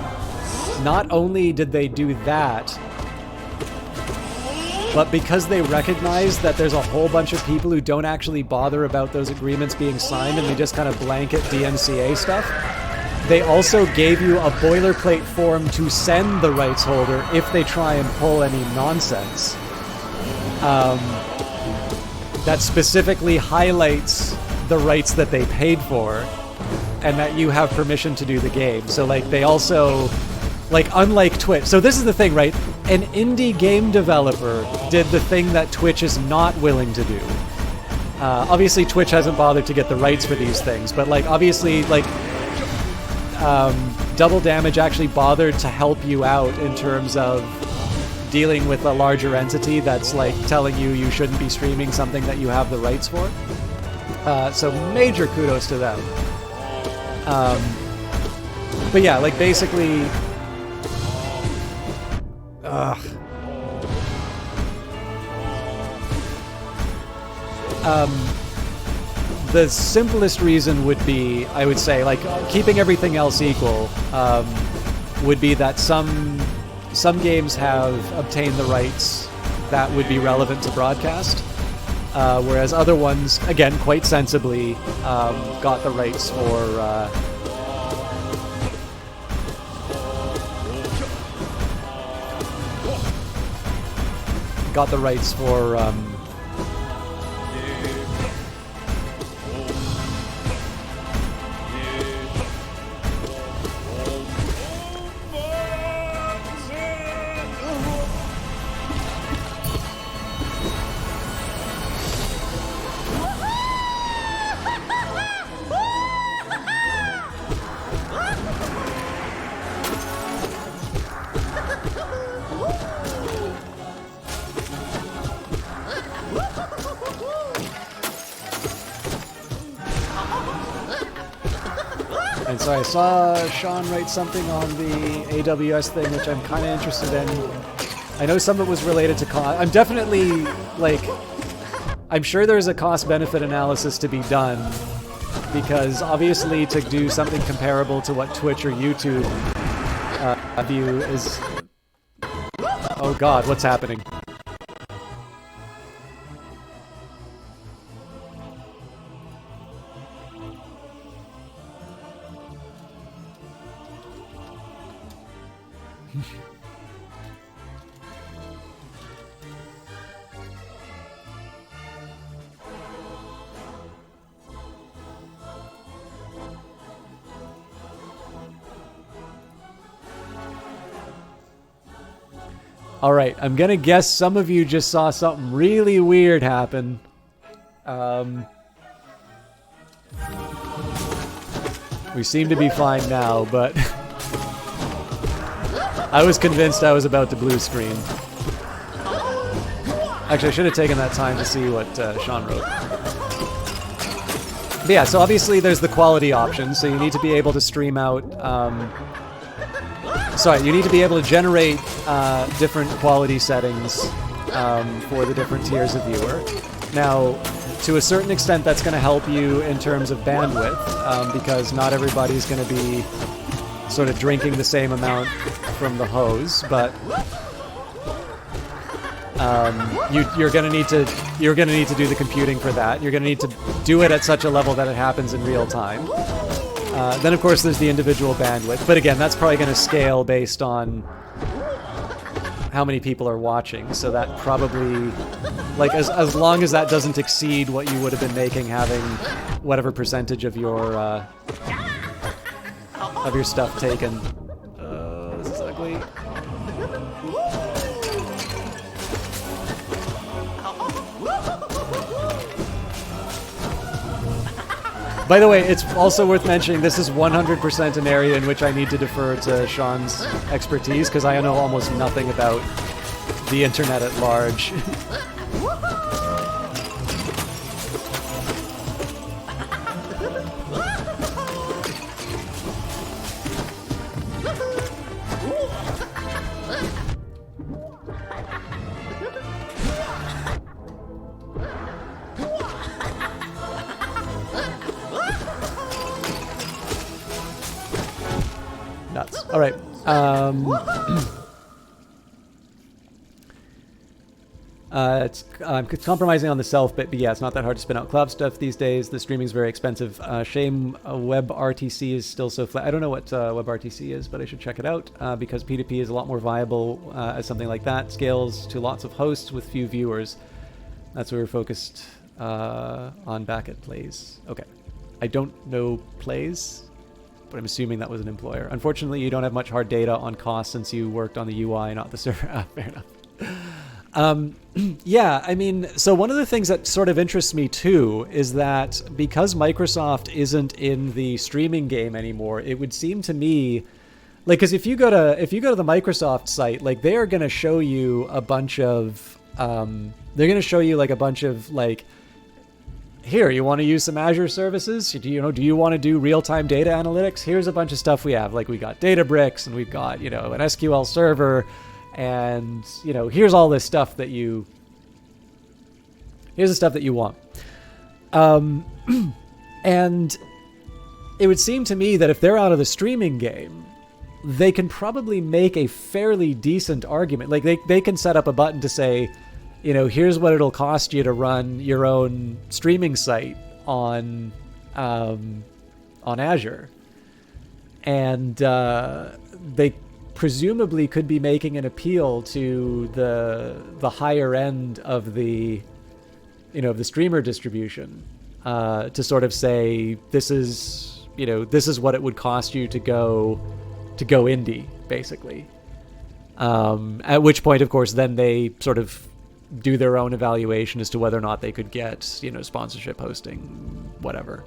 Not only did they do that, but because they recognize that there's a whole bunch of people who don't actually bother about those agreements being signed and they just kind of blanket DMCA stuff, they also gave you a boilerplate form to send the rights holder if they try and pull any nonsense. That specifically highlights the rights that they paid for and that you have permission to do the game. So like they also, like unlike Twitch, so this is the thing, right? An indie game developer did the thing that Twitch is not willing to do. Obviously Twitch hasn't bothered to get the rights for these things, but like obviously like Double Damage actually bothered to help you out in terms of dealing with a larger entity that's like telling you shouldn't be streaming something that you have the rights for. So major kudos to them. But yeah, like basically, the simplest reason would be, I would say, like keeping everything else equal, would be that some games have obtained the rights that would be relevant to broadcast, whereas other ones, again, quite sensibly, got the rights for And so I saw Sean write something on the AWS thing, which I'm kind of interested in. I know some of it was related to cost. I'm definitely, like, I'm sure there's a cost-benefit analysis to be done, because obviously to do something comparable to what Twitch or YouTube view is... Oh god, what's happening? Alright, I'm gonna guess some of you just saw something really weird happen. We seem to be fine now, but... I was convinced I was about to blue screen. Actually, I should have taken that time to see what Sean wrote. But yeah, so obviously there's the quality option, so you need to be able to stream out... you need to be able to generate different quality settings for the different tiers of viewer. Now, to a certain extent, that's going to help you in terms of bandwidth, because not everybody's going to be sort of drinking the same amount from the hose, but you're going to need to do the computing for that. You're going to need to do it at such a level that it happens in real time. Then, of course, there's the individual bandwidth. But again, that's probably going to scale based on how many people are watching. So that probably, like, as long as that doesn't exceed what you would have been making having whatever percentage of your stuff taken. This is ugly. By the way, it's also worth mentioning this is 100% an area in which I need to defer to Sean's expertise because I know almost nothing about the internet at large. Nuts. All right. It's compromising on the self, but yeah, it's not that hard to spin out cloud stuff these days. The streaming's very expensive. Shame WebRTC is still so flat. I don't know what WebRTC is, but I should check it out because P2P is a lot more viable as something like that. Scales to lots of hosts with few viewers. That's what we're focused on back at Plays. Okay. I don't know Plays, but I'm assuming that was an employer. Unfortunately, you don't have much hard data on costs since you worked on the UI, not the server. Fair enough. Yeah, I mean, so one of the things that sort of interests me too is that because Microsoft isn't in the streaming game anymore, it would seem to me like, because if you go to the Microsoft site, like they are going to show you a bunch of they're going to show you like a bunch of like, here, you want to use some Azure services? Do you want to do real-time data analytics? Here's a bunch of stuff we have. Like we got Databricks and we've got, an SQL server. And, here's all this stuff that here's the stuff that you want. And it would seem to me that if they're out of the streaming game, they can probably make a fairly decent argument. Like they can set up a button to say, here's what it'll cost you to run your own streaming site on Azure. And they presumably could be making an appeal to the higher end of the the streamer distribution to sort of say this is what it would cost you to go indie basically, at which point of course then they sort of do their own evaluation as to whether or not they could get sponsorship, hosting, whatever.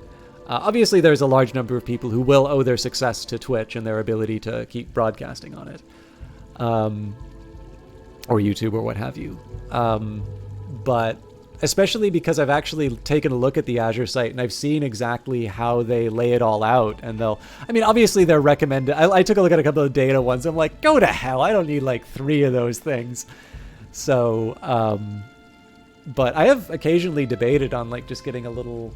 Obviously, there's a large number of people who will owe their success to Twitch and their ability to keep broadcasting on it, or YouTube or what have you. But especially because I've actually taken a look at the Azure site and I've seen exactly how they lay it all out. And obviously they're recommended. I took a look at a couple of data ones. I'm like, go to hell. I don't need like 3 of those things. So, but I have occasionally debated on like just getting a little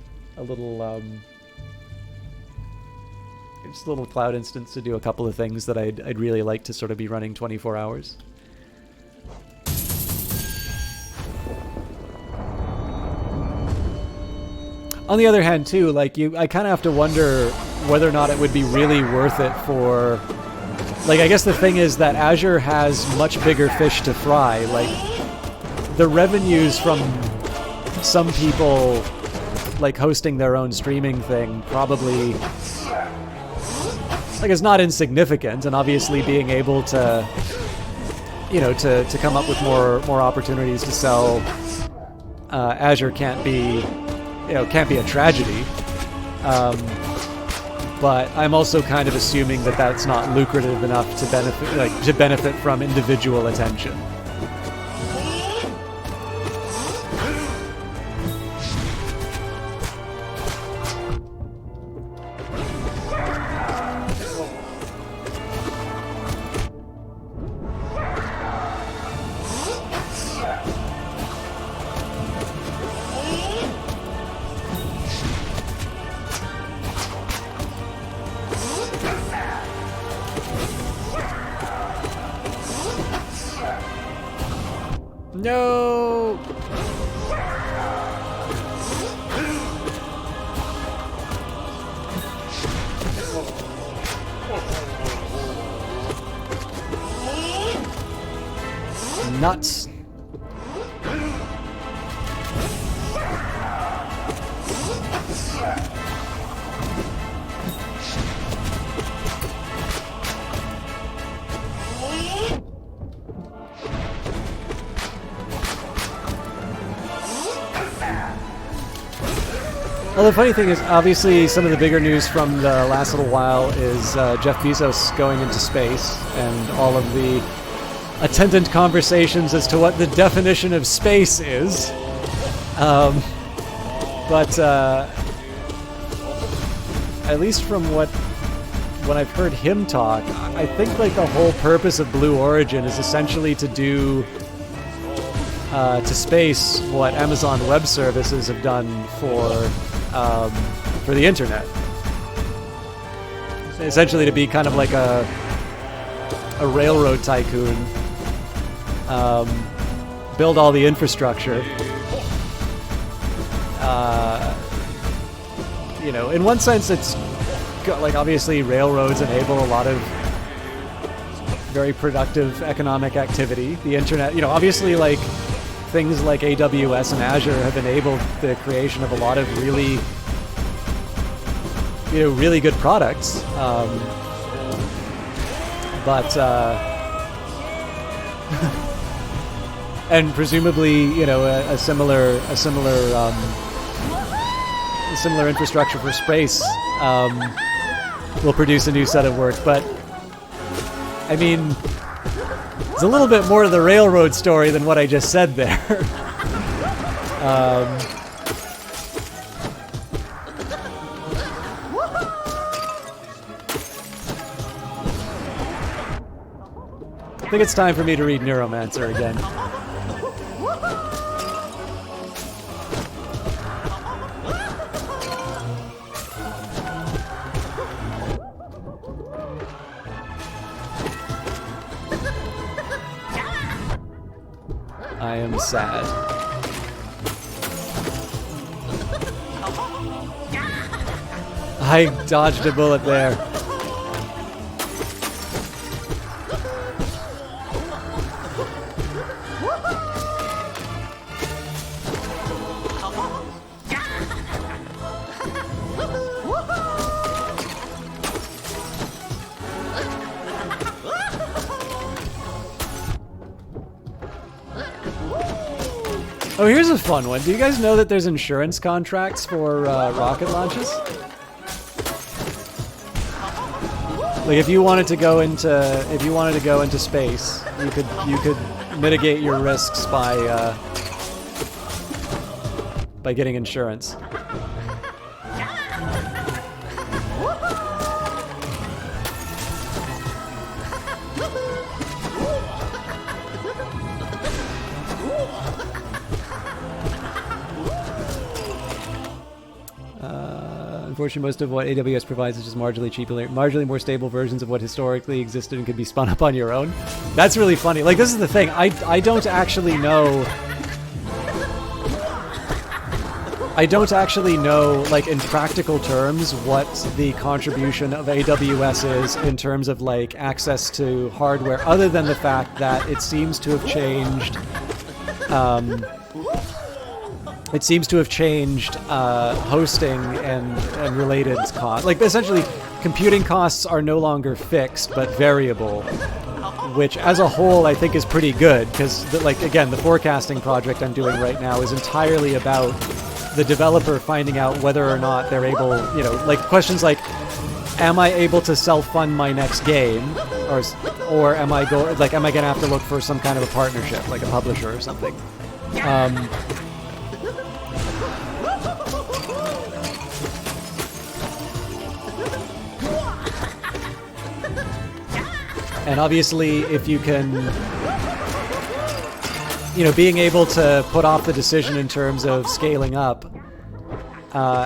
cloud instance to do a couple of things that I'd really like to sort of be running 24 hours. On the other hand, too, like I kind of have to wonder whether or not it would be really worth it for, like, I guess the thing is that Azure has much bigger fish to fry. Like, the revenues from some people, like, hosting their own streaming thing probably, like, it's not insignificant, and obviously being able to, to come up with more opportunities to sell Azure can't be a tragedy. But I'm also kind of assuming that that's not lucrative enough to benefit from individual attention. No! Nuts. Well, the funny thing is, obviously, some of the bigger news from the last little while is Jeff Bezos going into space and all of the attendant conversations as to what the definition of space is. But at least from when I've heard him talk, I think like the whole purpose of Blue Origin is essentially to do to space what Amazon Web Services have done for the internet. Essentially to be kind of like a railroad tycoon, build all the infrastructure. You know, in one sense, it's like obviously railroads enable a lot of very productive economic activity. The internet, you know, obviously like things like AWS and Azure have enabled the creation of a lot of really, you know, really good products. And presumably, you know, a similar infrastructure for space will produce a new set of work. But I mean, it's a little bit more to the railroad story than what I just said there. I think it's time for me to read Neuromancer again. I am sad. I dodged a bullet there. Oh, here's a fun one. Do you guys know that there's insurance contracts for rocket launches? Like, if you wanted to go into space, you could mitigate your risks by getting insurance. Unfortunately, most of what AWS provides is just marginally more stable versions of what historically existed and could be spun up on your own. That's really funny. Like, this is the thing. I don't actually know. I don't actually know, like, in practical terms, what the contribution of AWS is in terms of, like, access to hardware, other than the fact that it seems to have changed. It seems to have changed hosting and related costs. Like, essentially, computing costs are no longer fixed, but variable, which as a whole I think is pretty good, because, like, again, the forecasting project I'm doing right now is entirely about the developer finding out whether or not they're able, you know, like, questions like, am I able to self-fund my next game, or am I going to have to look for some kind of a partnership, like a publisher or something? And obviously, if you can, you know, being able to put off the decision in terms of scaling up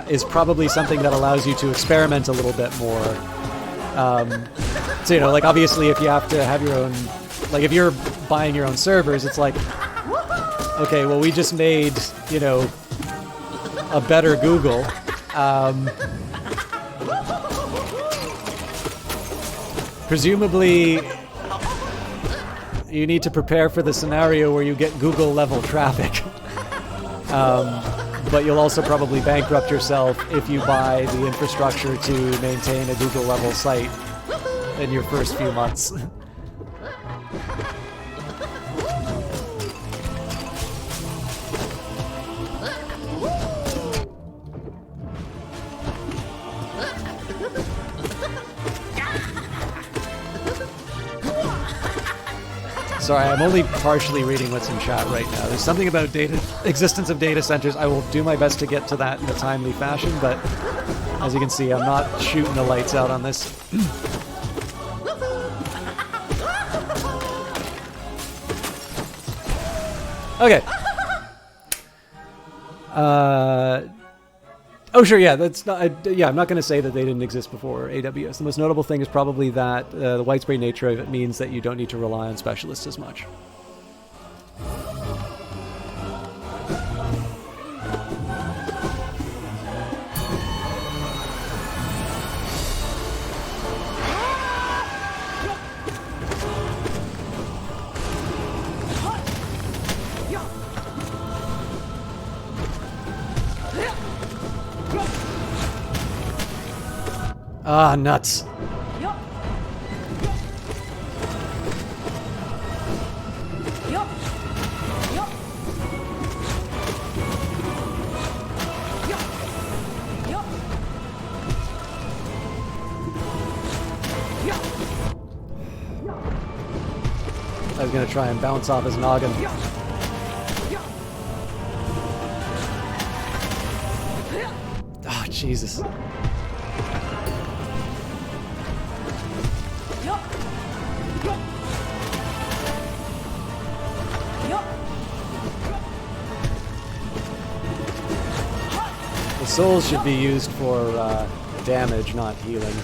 is probably something that allows you to experiment a little bit more. So, you know, like, obviously, if you have to have your own, like, if you're buying your own servers, it's like, okay, well, we just made, you know, a better Google. Presumably, you need to prepare for the scenario where you get Google-level traffic. But you'll also probably bankrupt yourself if you buy the infrastructure to maintain a Google-level site in your first few months. Sorry, I'm only partially reading what's in chat right now. There's something about existence of data centers. I will do my best to get to that in a timely fashion, but as you can see, I'm not shooting the lights out on this. Okay. Oh, sure, yeah, that's not. Yeah, I'm not going to say that they didn't exist before AWS. The most notable thing is probably that the widespread nature of it means that you don't need to rely on specialists as much. Ah, nuts. I was gonna try and bounce off his noggin. Oh, Jesus. The souls should be used for damage, not healing.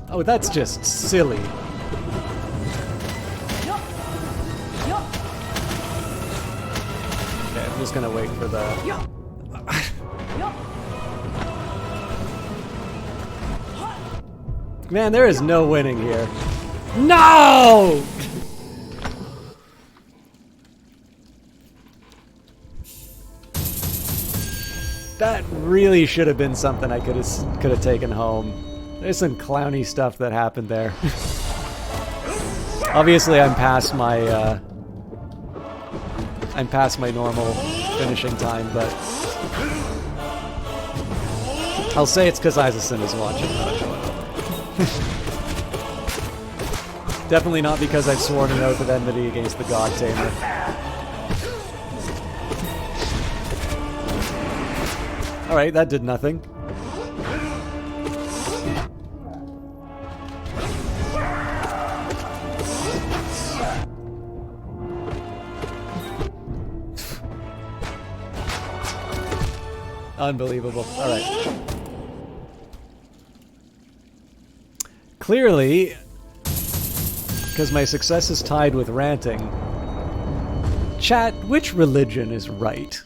Oh, that's just silly. Okay, I'm just gonna wait for the... Man, there is no winning here. No! That really should have been something I could have taken home. There's some clowny stuff that happened there. Obviously, I'm past my normal finishing time, but I'll say it's because Isaacson is watching. Definitely not because I've sworn an oath of enmity against the God Tamer. Alright, that did nothing. Unbelievable. Alright. Clearly, because my success is tied with ranting, chat, which religion is right?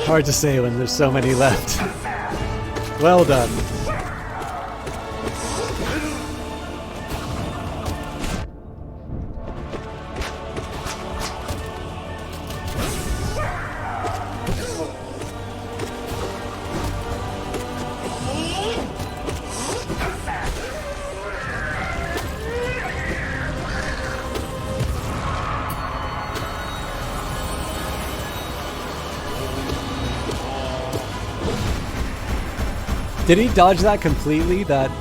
Hard to say when there's so many left. Well done. Did he dodge that completely? That...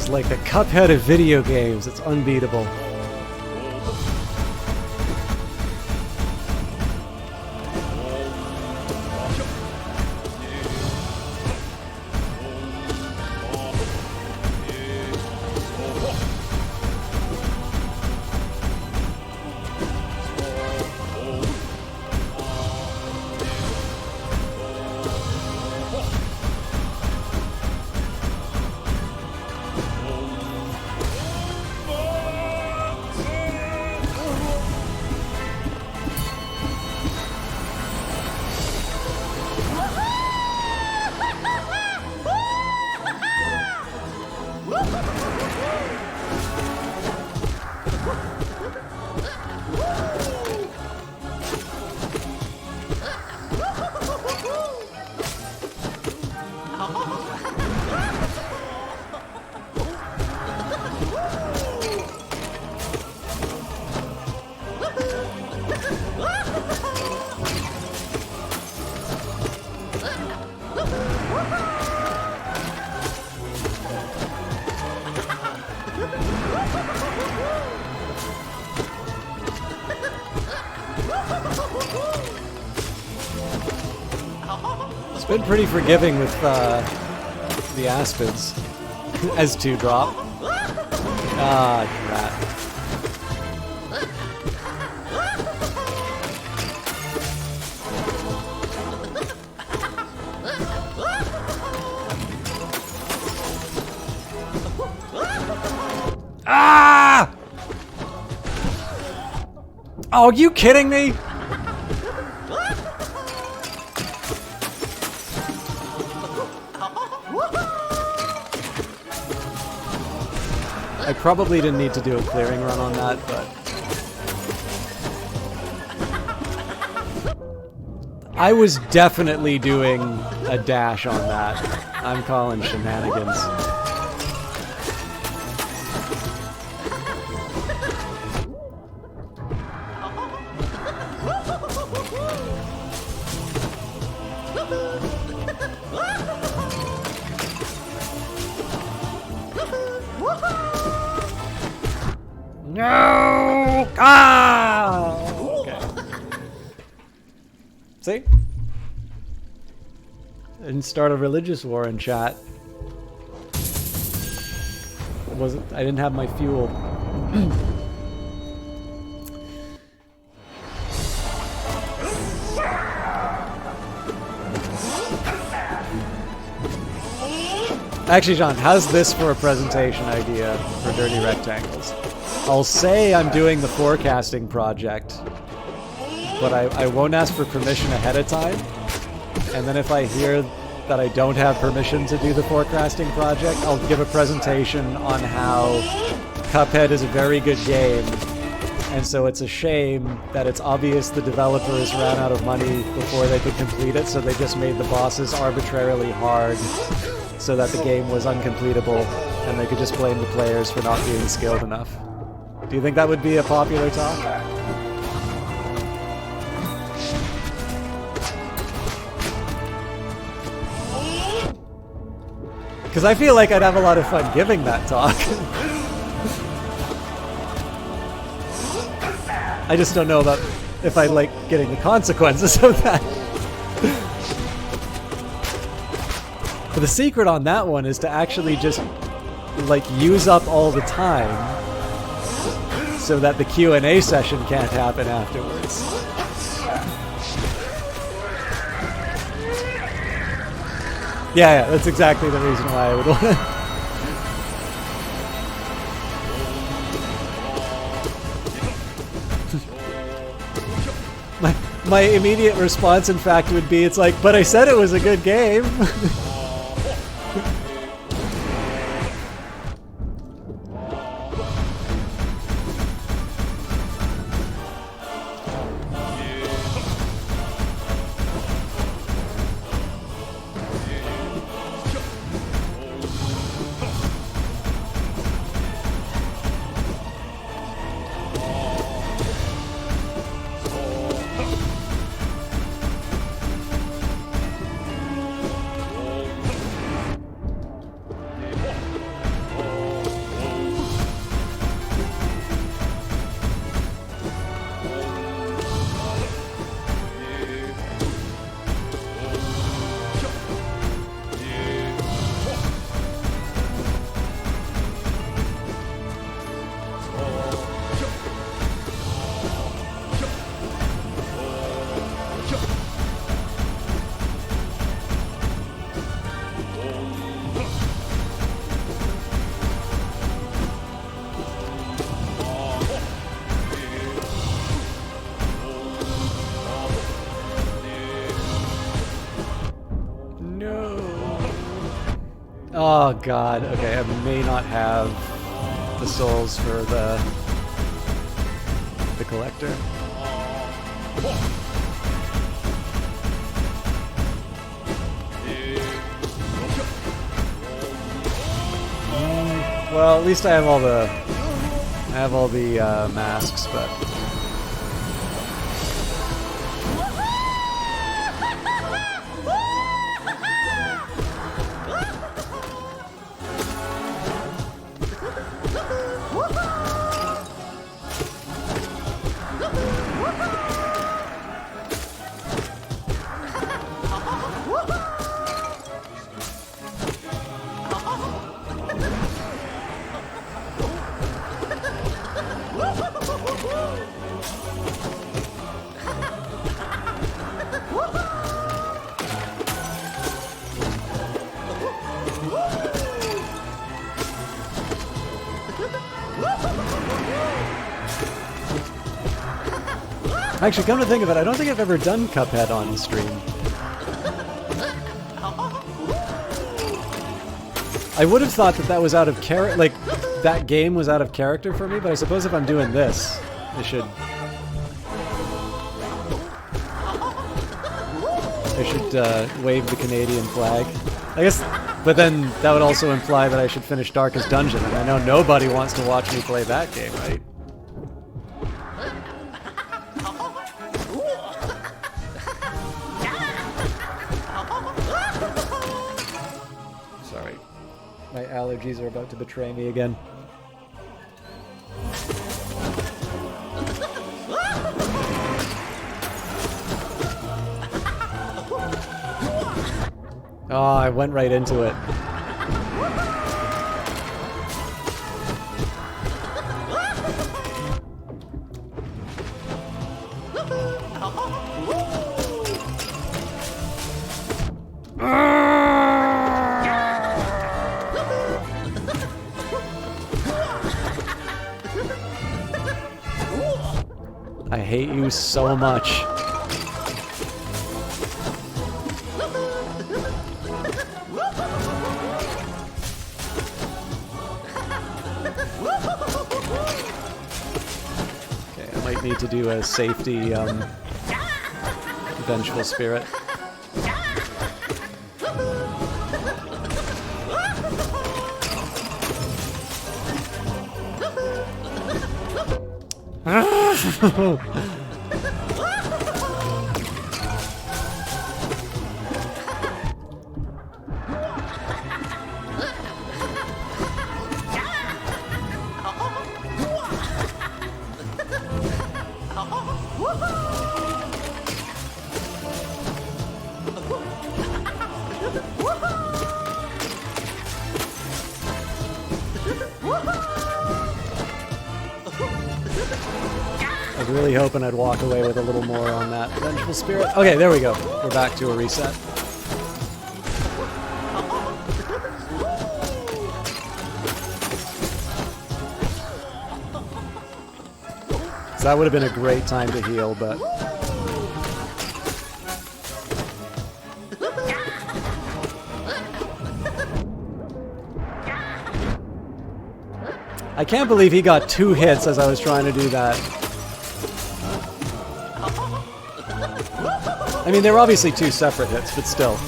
is like the Cuphead of video games. It's unbeatable. Been pretty forgiving with the Aspids as 2-drop. Ah, rat. Ah! Oh, are you kidding me? I probably didn't need to do a clearing run on that, but I was definitely doing a dash on that. I'm calling shenanigans. No! Ah! Okay. See? Didn't start a religious war in chat. I didn't have my fuel. Actually, John, how's this for a presentation idea for Dirty Rectangles? I'll say I'm doing the forecasting project, but I won't ask for permission ahead of time. And then if I hear that I don't have permission to do the forecasting project, I'll give a presentation on how Cuphead is a very good game. And so it's a shame that it's obvious the developers ran out of money before they could complete it, so they just made the bosses arbitrarily hard so that the game was uncompletable, and they could just blame the players for not being skilled enough. Do you think that would be a popular talk? Because I feel like I'd have a lot of fun giving that talk. I just don't know about if I like getting the consequences of that. But the secret on that one is to actually just like use up all the time so that the Q&A session can't happen afterwards. Yeah, that's exactly the reason why I would want to. My immediate response, in fact, would be, it's like, but I said it was a good game. Oh god, okay, I may not have the souls for the collector. Well, at least I have all the masks, but actually, come to think of it, I don't think I've ever done Cuphead on stream. I would have thought that that was out of character, like, that game was out of character for me, but I suppose if I'm doing this, I should wave the Canadian flag. I guess, but then that would also imply that I should finish Darkest Dungeon, and I know nobody wants to watch me play that game, right? Sorry. My allergies are about to betray me again. Oh, I went right into it. I hate you so much. Need to do a safety vengeful spirit. I was really hoping I'd walk away with a little more on that vengeful spirit. Okay, there we go. We're back to a reset. So that would have been a great time to heal, but... I can't believe he got 2 hits as I was trying to do that. I mean, they were obviously 2 separate hits, but still.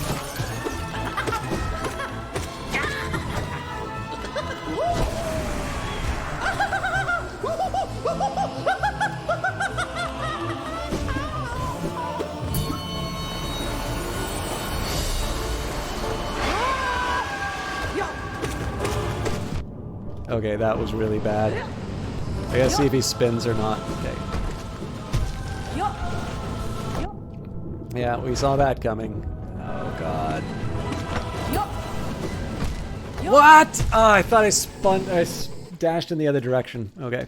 Okay, that was really bad. I gotta see if he spins or not. Okay. Yeah, we saw that coming. Oh god. What? Oh, I thought I dashed in the other direction. Okay.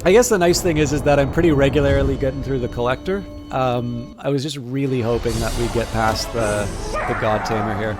I guess the nice thing is that I'm pretty regularly getting through the collector. I was just really hoping that we'd get past the God Tamer here.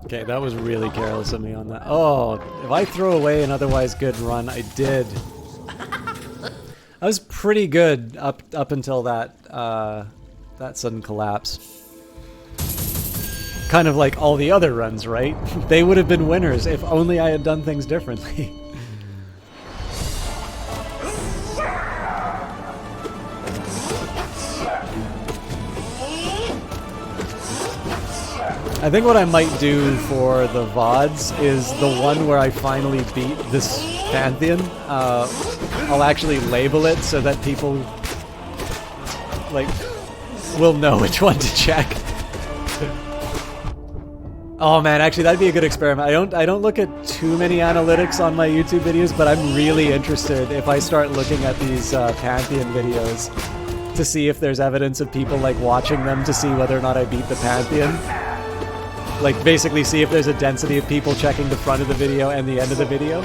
Okay, that was really careless of me on that. Oh, if I throw away an otherwise good run, I did. I was pretty good up until that that sudden collapse. Kind of like all the other runs, right? They would have been winners if only I had done things differently. I think what I might do for the VODs is the one where I finally beat this Pantheon. I'll actually label it so that people like will know which one to check. Oh man, actually that'd be a good experiment. I don't look at too many analytics on my YouTube videos, but I'm really interested if I start looking at these Pantheon videos to see if there's evidence of people like watching them to see whether or not I beat the Pantheon. Like, basically see if there's a density of people checking the front of the video and the end of the video.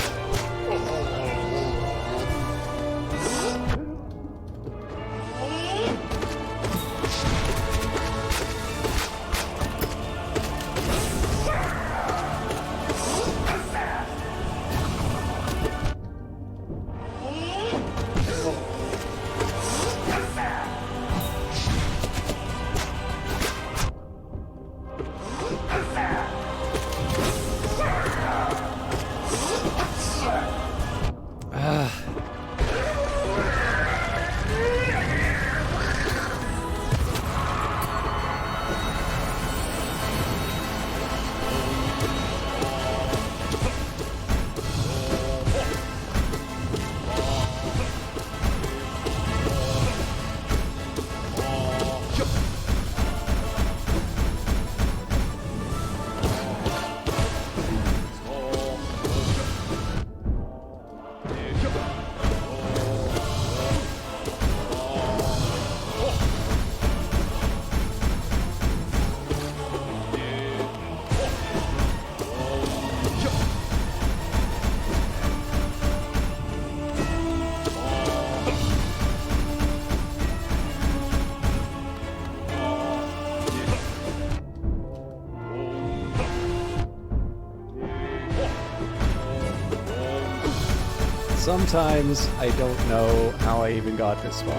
Sometimes I don't know how I even got this far.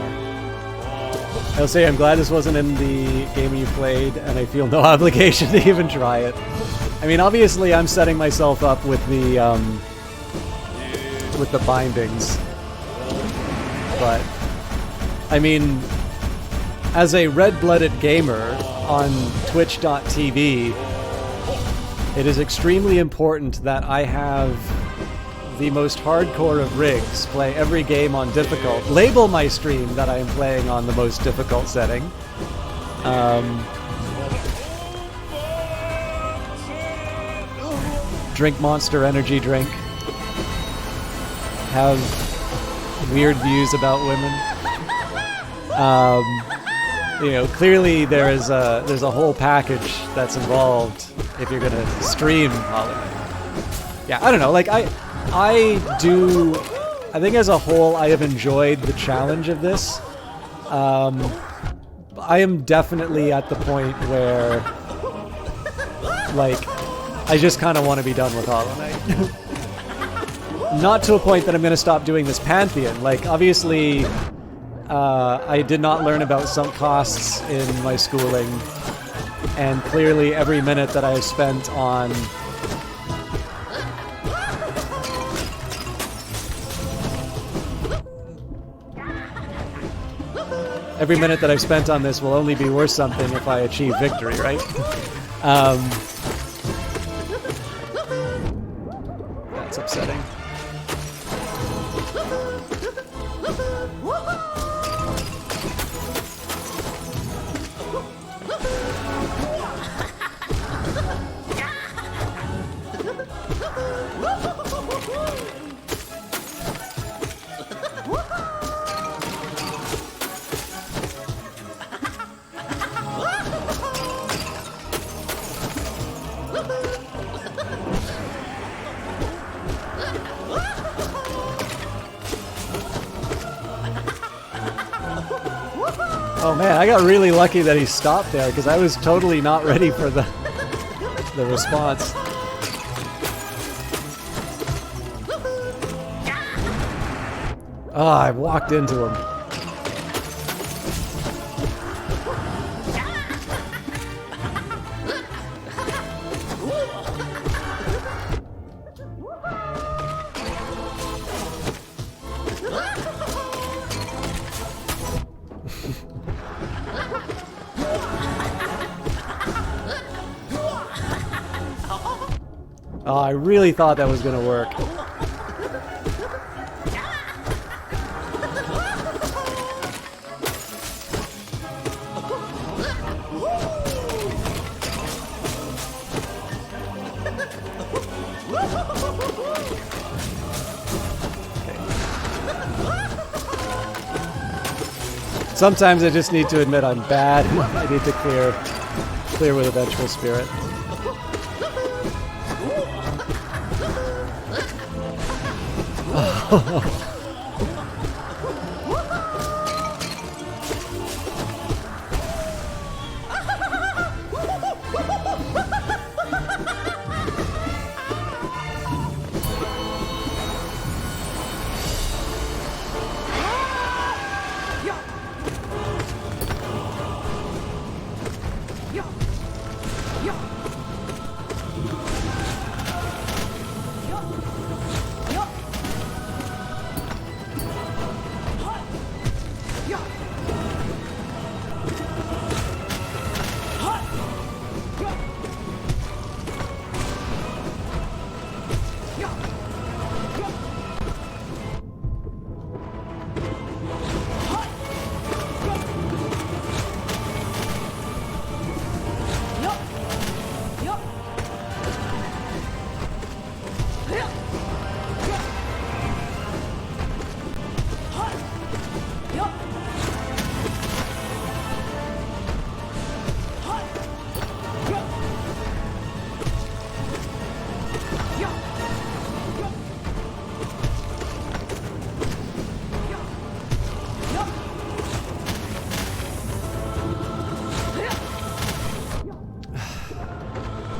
I'll say I'm glad this wasn't in the game you played, and I feel no obligation to even try it. I mean, obviously I'm setting myself up with the bindings, but I mean, as a red-blooded gamer on Twitch.tv, it is extremely important that I have the most hardcore of rigs, play every game on difficult, label my stream that I am playing on the most difficult setting. Drink Monster Energy drink. Have weird views about women. You know, clearly there's a whole package that's involved if you're gonna stream Hollow Knight. Yeah, I don't know, like I think as a whole I have enjoyed the challenge of this. I am definitely at the point where, like, I just kind of want to be done with Hollow Knight. Not to a point that I'm going to stop doing this Pantheon. Like, obviously, I did not learn about sunk costs in my schooling, and clearly every minute that I have spent on every minute that I've spent on this will only be worth something if I achieve victory, right? That's upsetting. Oh man, I got really lucky that he stopped there because I was totally not ready for the the response. Ah, I walked into him. Oh, I really thought that was gonna work. Sometimes I just need to admit I'm bad. I need to clear with a vengeful spirit.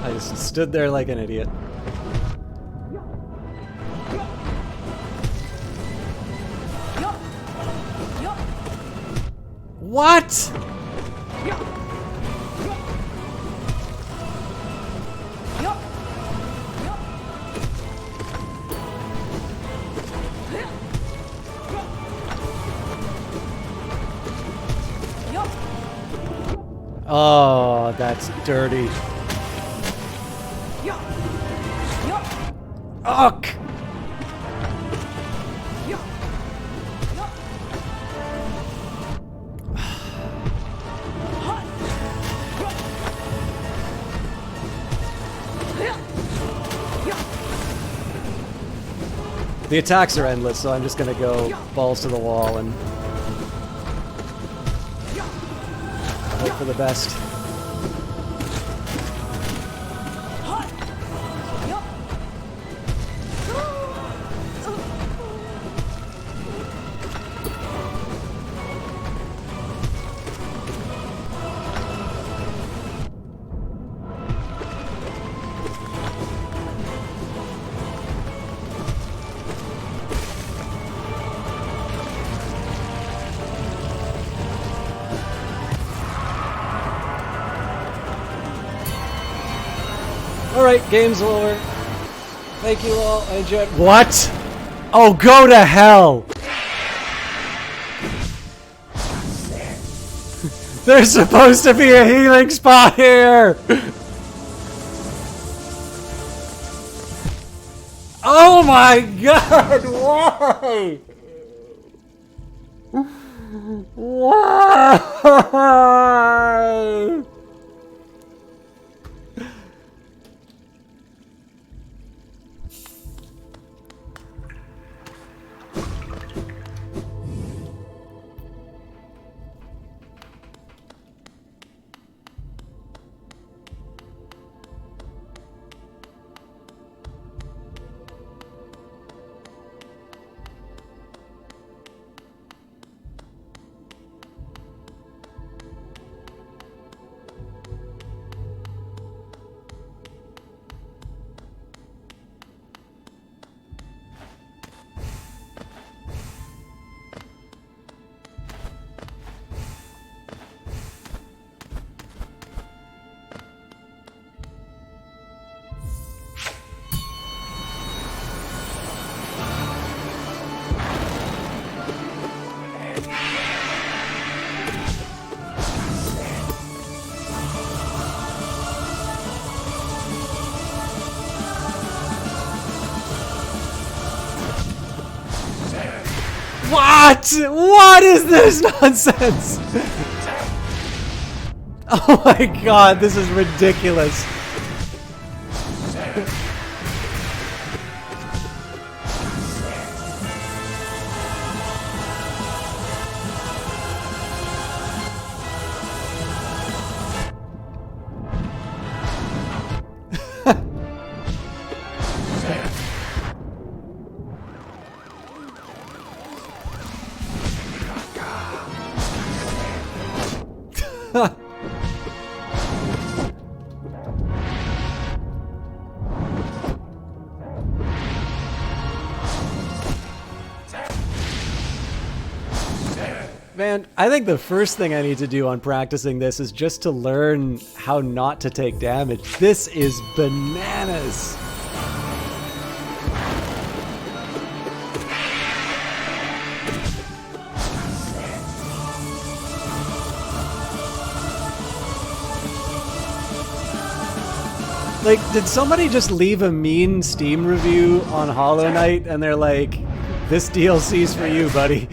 I just stood there like an idiot. What? Oh, that's dirty. Ugh! The attacks are endless, so I'm just gonna go balls to the wall and hope for the best. Alright, game's over. Thank you all. I enjoyed. What? Oh, go to hell! There's supposed to be a healing spot here! Oh my god, why? Why? What? What is this nonsense? Oh my god, this is ridiculous. Man, I think the first thing I need to do on practicing this is just to learn how not to take damage. This is bananas. Like, did somebody just leave a mean Steam review on Hollow Knight and they're like, this DLC's for you, buddy?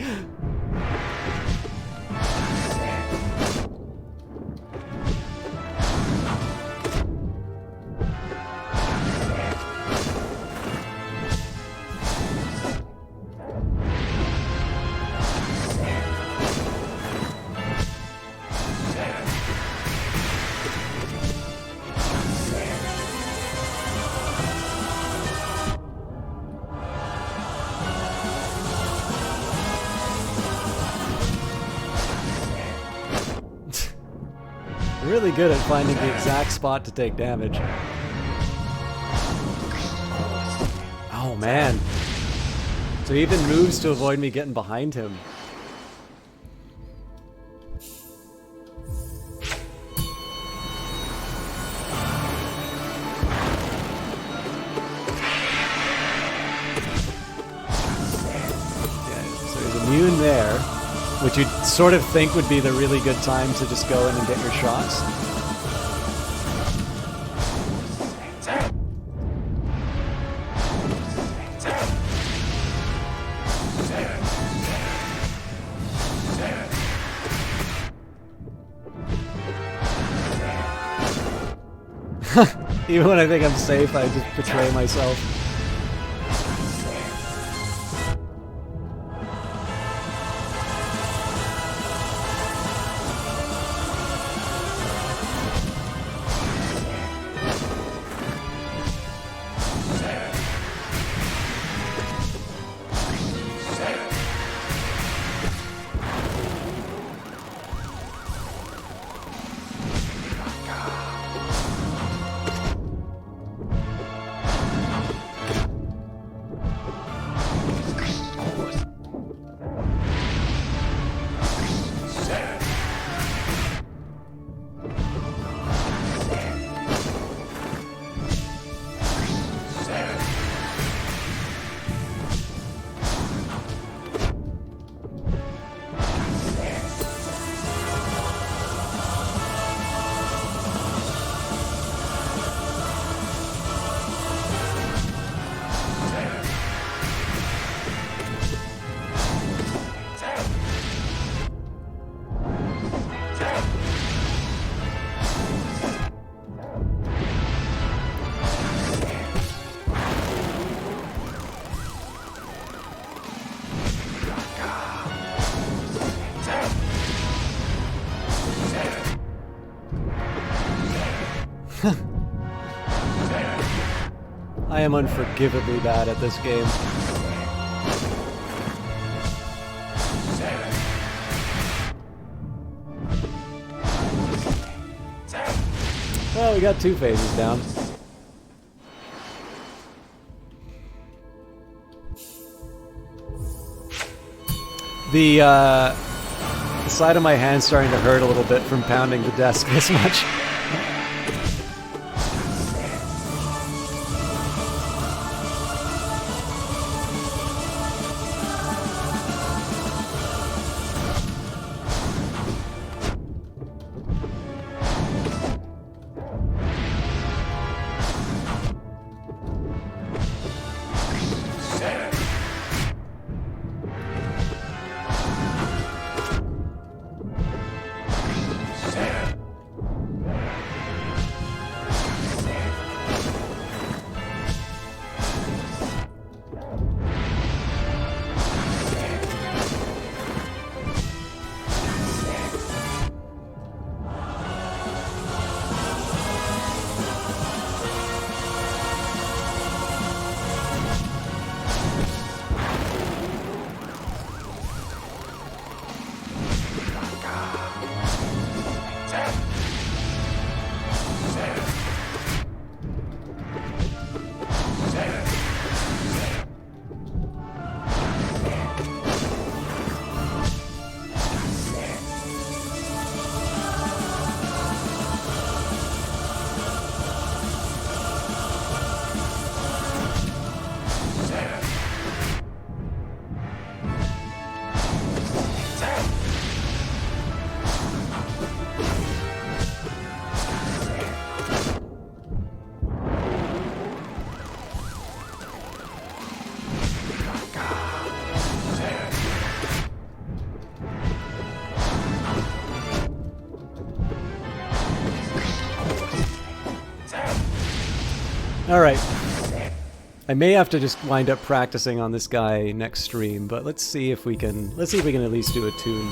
Really good at finding the exact spot to take damage. Oh man. So he even moves to avoid me getting behind him. Okay, so he's immune there. Which you'd sort of think would be the really good time to just go in and get your shots. Even when I think I'm safe, I just betray myself. I am unforgivably bad at this game. Well, we got 2 phases down. The side of my hand's starting to hurt a little bit from pounding the desk this much. Alright. I may have to just wind up practicing on this guy next stream, but let's see if we can at least do a tune.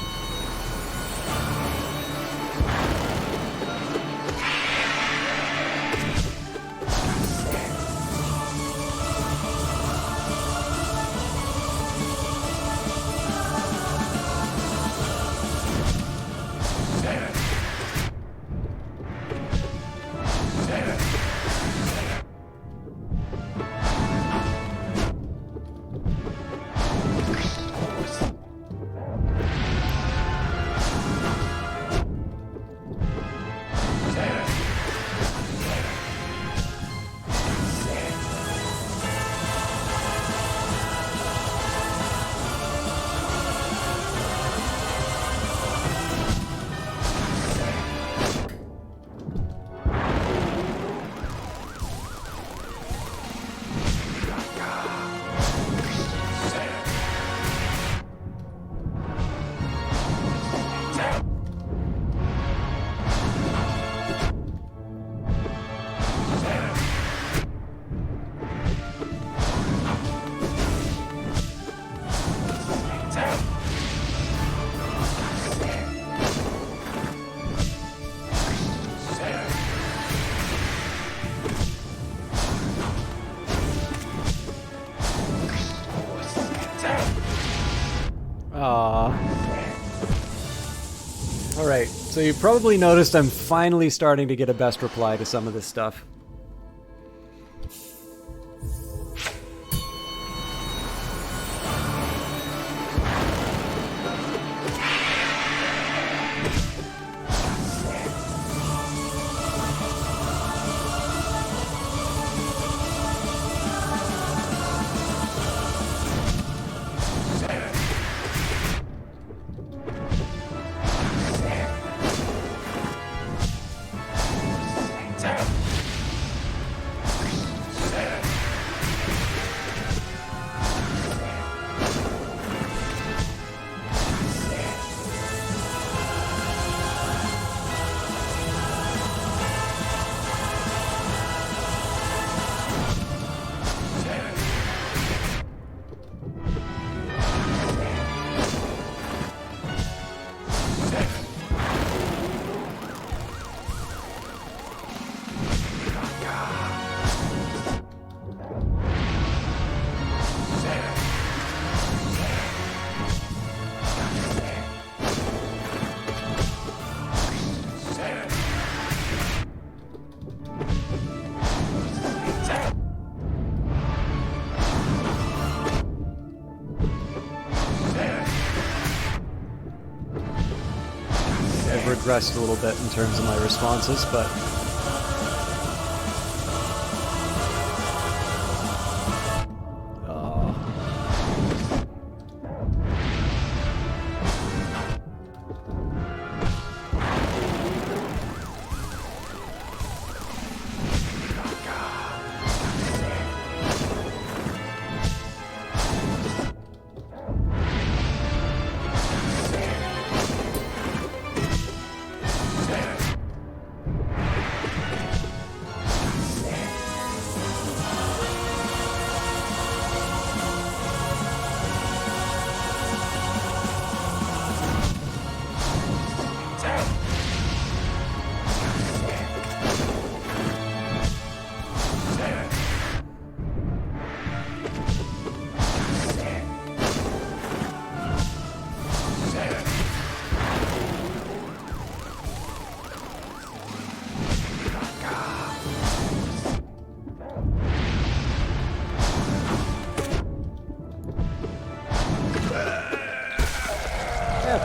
Alright, so you probably noticed I'm finally starting to get a best reply to some of this stuff. Regressed a little bit in terms of my responses, but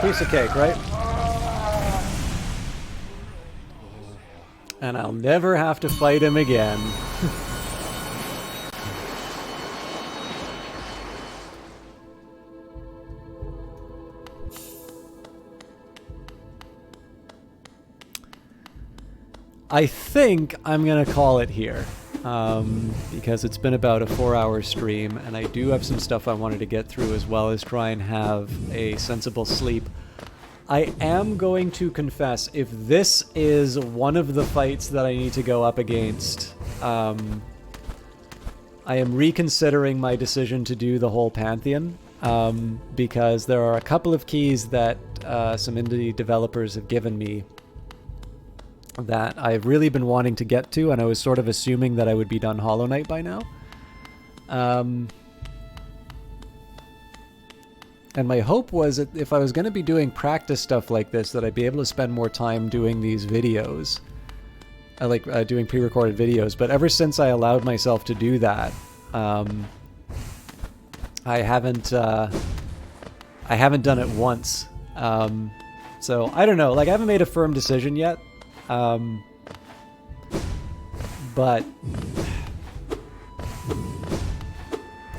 piece of cake, right? And I'll never have to fight him again. I think I'm gonna call it here. Because it's been about a 4-hour stream, and I do have some stuff I wanted to get through as well as try and have a sensible sleep. I am going to confess, if this is one of the fights that I need to go up against I am reconsidering my decision to do the whole Pantheon, because there are a couple of keys that some indie developers have given me that I've really been wanting to get to, and I was sort of assuming that I would be done Hollow Knight by now. And my hope was that if I was going to be doing practice stuff like this, that I'd be able to spend more time doing these videos. I like doing pre-recorded videos, but ever since I allowed myself to do that, I haven't done it once. So I don't know. Like, I haven't made a firm decision yet. But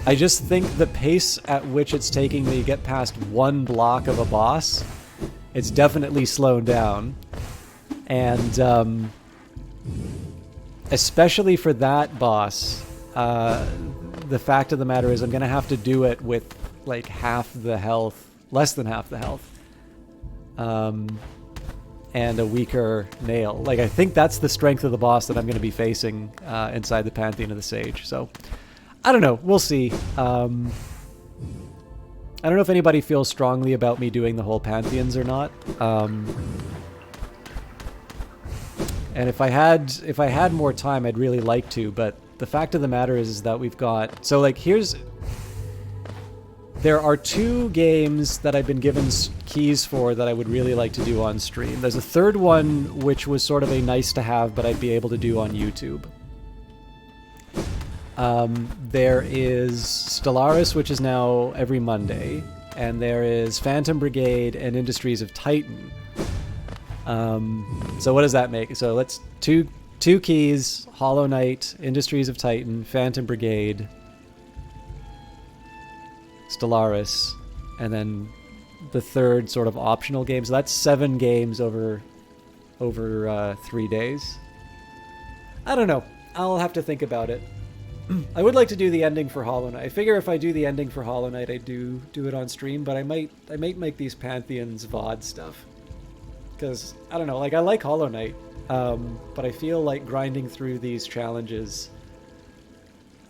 I just think the pace at which it's taking me to get past one block of a boss, it's definitely slowed down. And especially for that boss, the fact of the matter is I'm going to have to do it with like half the health, less than half the health, and a weaker nail. Like, I think that's the strength of the boss that I'm going to be facing inside the Pantheon of the Sage. So I don't know. We'll see. I don't know if anybody feels strongly about me doing the whole Pantheons or not. And if I had more time, I'd really like to. But the fact of the matter is that we've got... So, like, there are 2 games that I've been given keys for that I would really like to do on stream. There's a third one, which was sort of a nice to have, but I'd be able to do on YouTube. There is Stellaris, which is now every Monday, and there is Phantom Brigade and Industries of Titan. So what does that make? So let's two keys: Hollow Knight, Industries of Titan, Phantom Brigade, Stellaris, and then the third sort of optional game. So that's 7 games over 3 days. I don't know. I'll have to think about it. I would like to do the ending for Hollow Knight. I figure if I do the ending for Hollow Knight, I do it on stream, but I might make these Pantheons VOD stuff. Because, I don't know, like, I like Hollow Knight, but I feel like grinding through these challenges,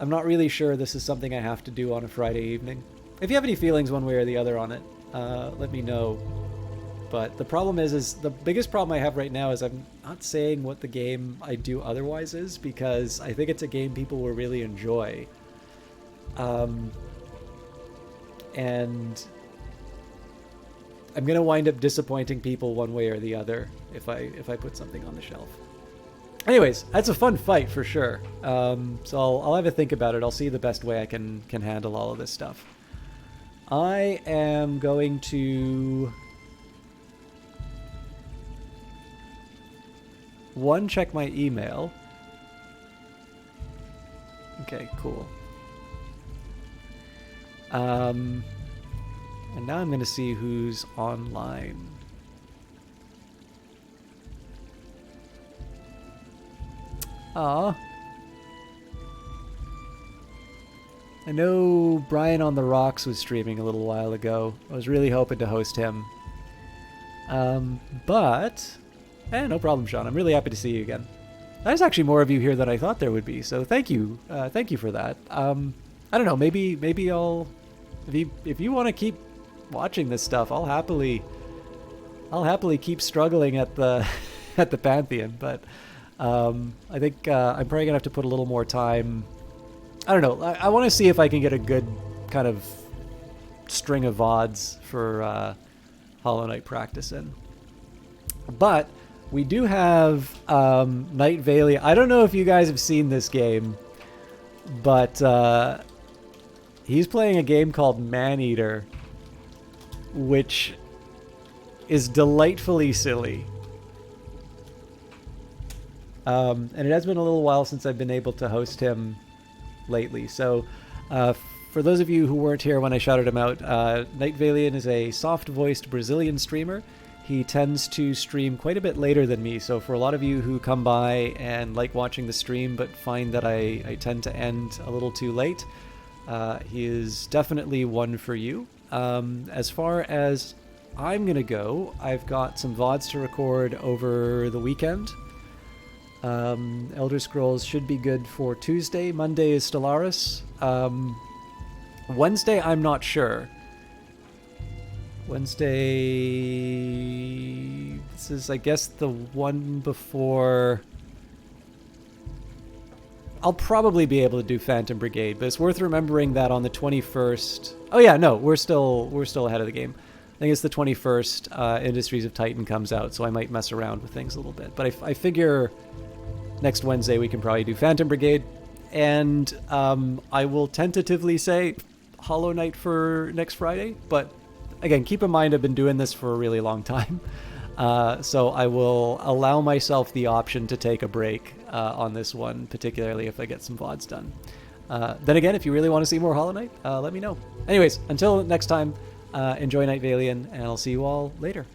I'm not really sure this is something I have to do on a Friday evening. If you have any feelings one way or the other on it, let me know. But the problem is the biggest problem I have right now is I'm not saying what the game I do otherwise is, because I think it's a game people will really enjoy. And I'm gonna wind up disappointing people one way or the other if I put something on the shelf. Anyways, that's a fun fight for sure. So I'll have a think about it. I'll see the best way I can handle all of this stuff. I am going to check my email. Okay, cool. And now I'm going to see who's online. I know Brian on the Rocks was streaming a little while ago. I was really hoping to host him. But no problem, Sean. I'm really happy to see you again. There's actually more of you here than I thought there would be, so thank you. Thank you for that. I don't know, maybe I'll... If you want to keep watching this stuff, I'll happily keep struggling at the at the Pantheon, but I think I'm probably gonna have to put a little more time. I don't know. I want to see if I can get a good kind of string of VODs for Hollow Knight practice in. But we do have Night Valley. I don't know if you guys have seen this game, but he's playing a game called Maneater, which is delightfully silly. And it has been a little while since I've been able to host him lately. So for those of you who weren't here when I shouted him out, Night Valian is a soft-voiced Brazilian streamer. He tends to stream quite a bit later than me, so for a lot of you who come by and like watching the stream but find that I tend to end a little too late, he is definitely one for you. As far as I'm gonna go, I've got some VODs to record over the weekend. Elder Scrolls should be good for Tuesday. Monday is Stellaris. Wednesday, I'm not sure. Wednesday... This is, I guess, the one before... I'll probably be able to do Phantom Brigade, but it's worth remembering that on the 21st... Oh yeah, no, we're still ahead of the game. I think it's the 21st, Industries of Titan comes out, so I might mess around with things a little bit. But I figure next Wednesday we can probably do Phantom Brigade, and I will tentatively say Hollow Knight for next Friday, but again, keep in mind I've been doing this for a really long time, so I will allow myself the option to take a break on this one, particularly if I get some VODs done. Then again, if you really want to see more Hollow Knight, let me know. Anyways, until next time, enjoy Night Valiant, and I'll see you all later.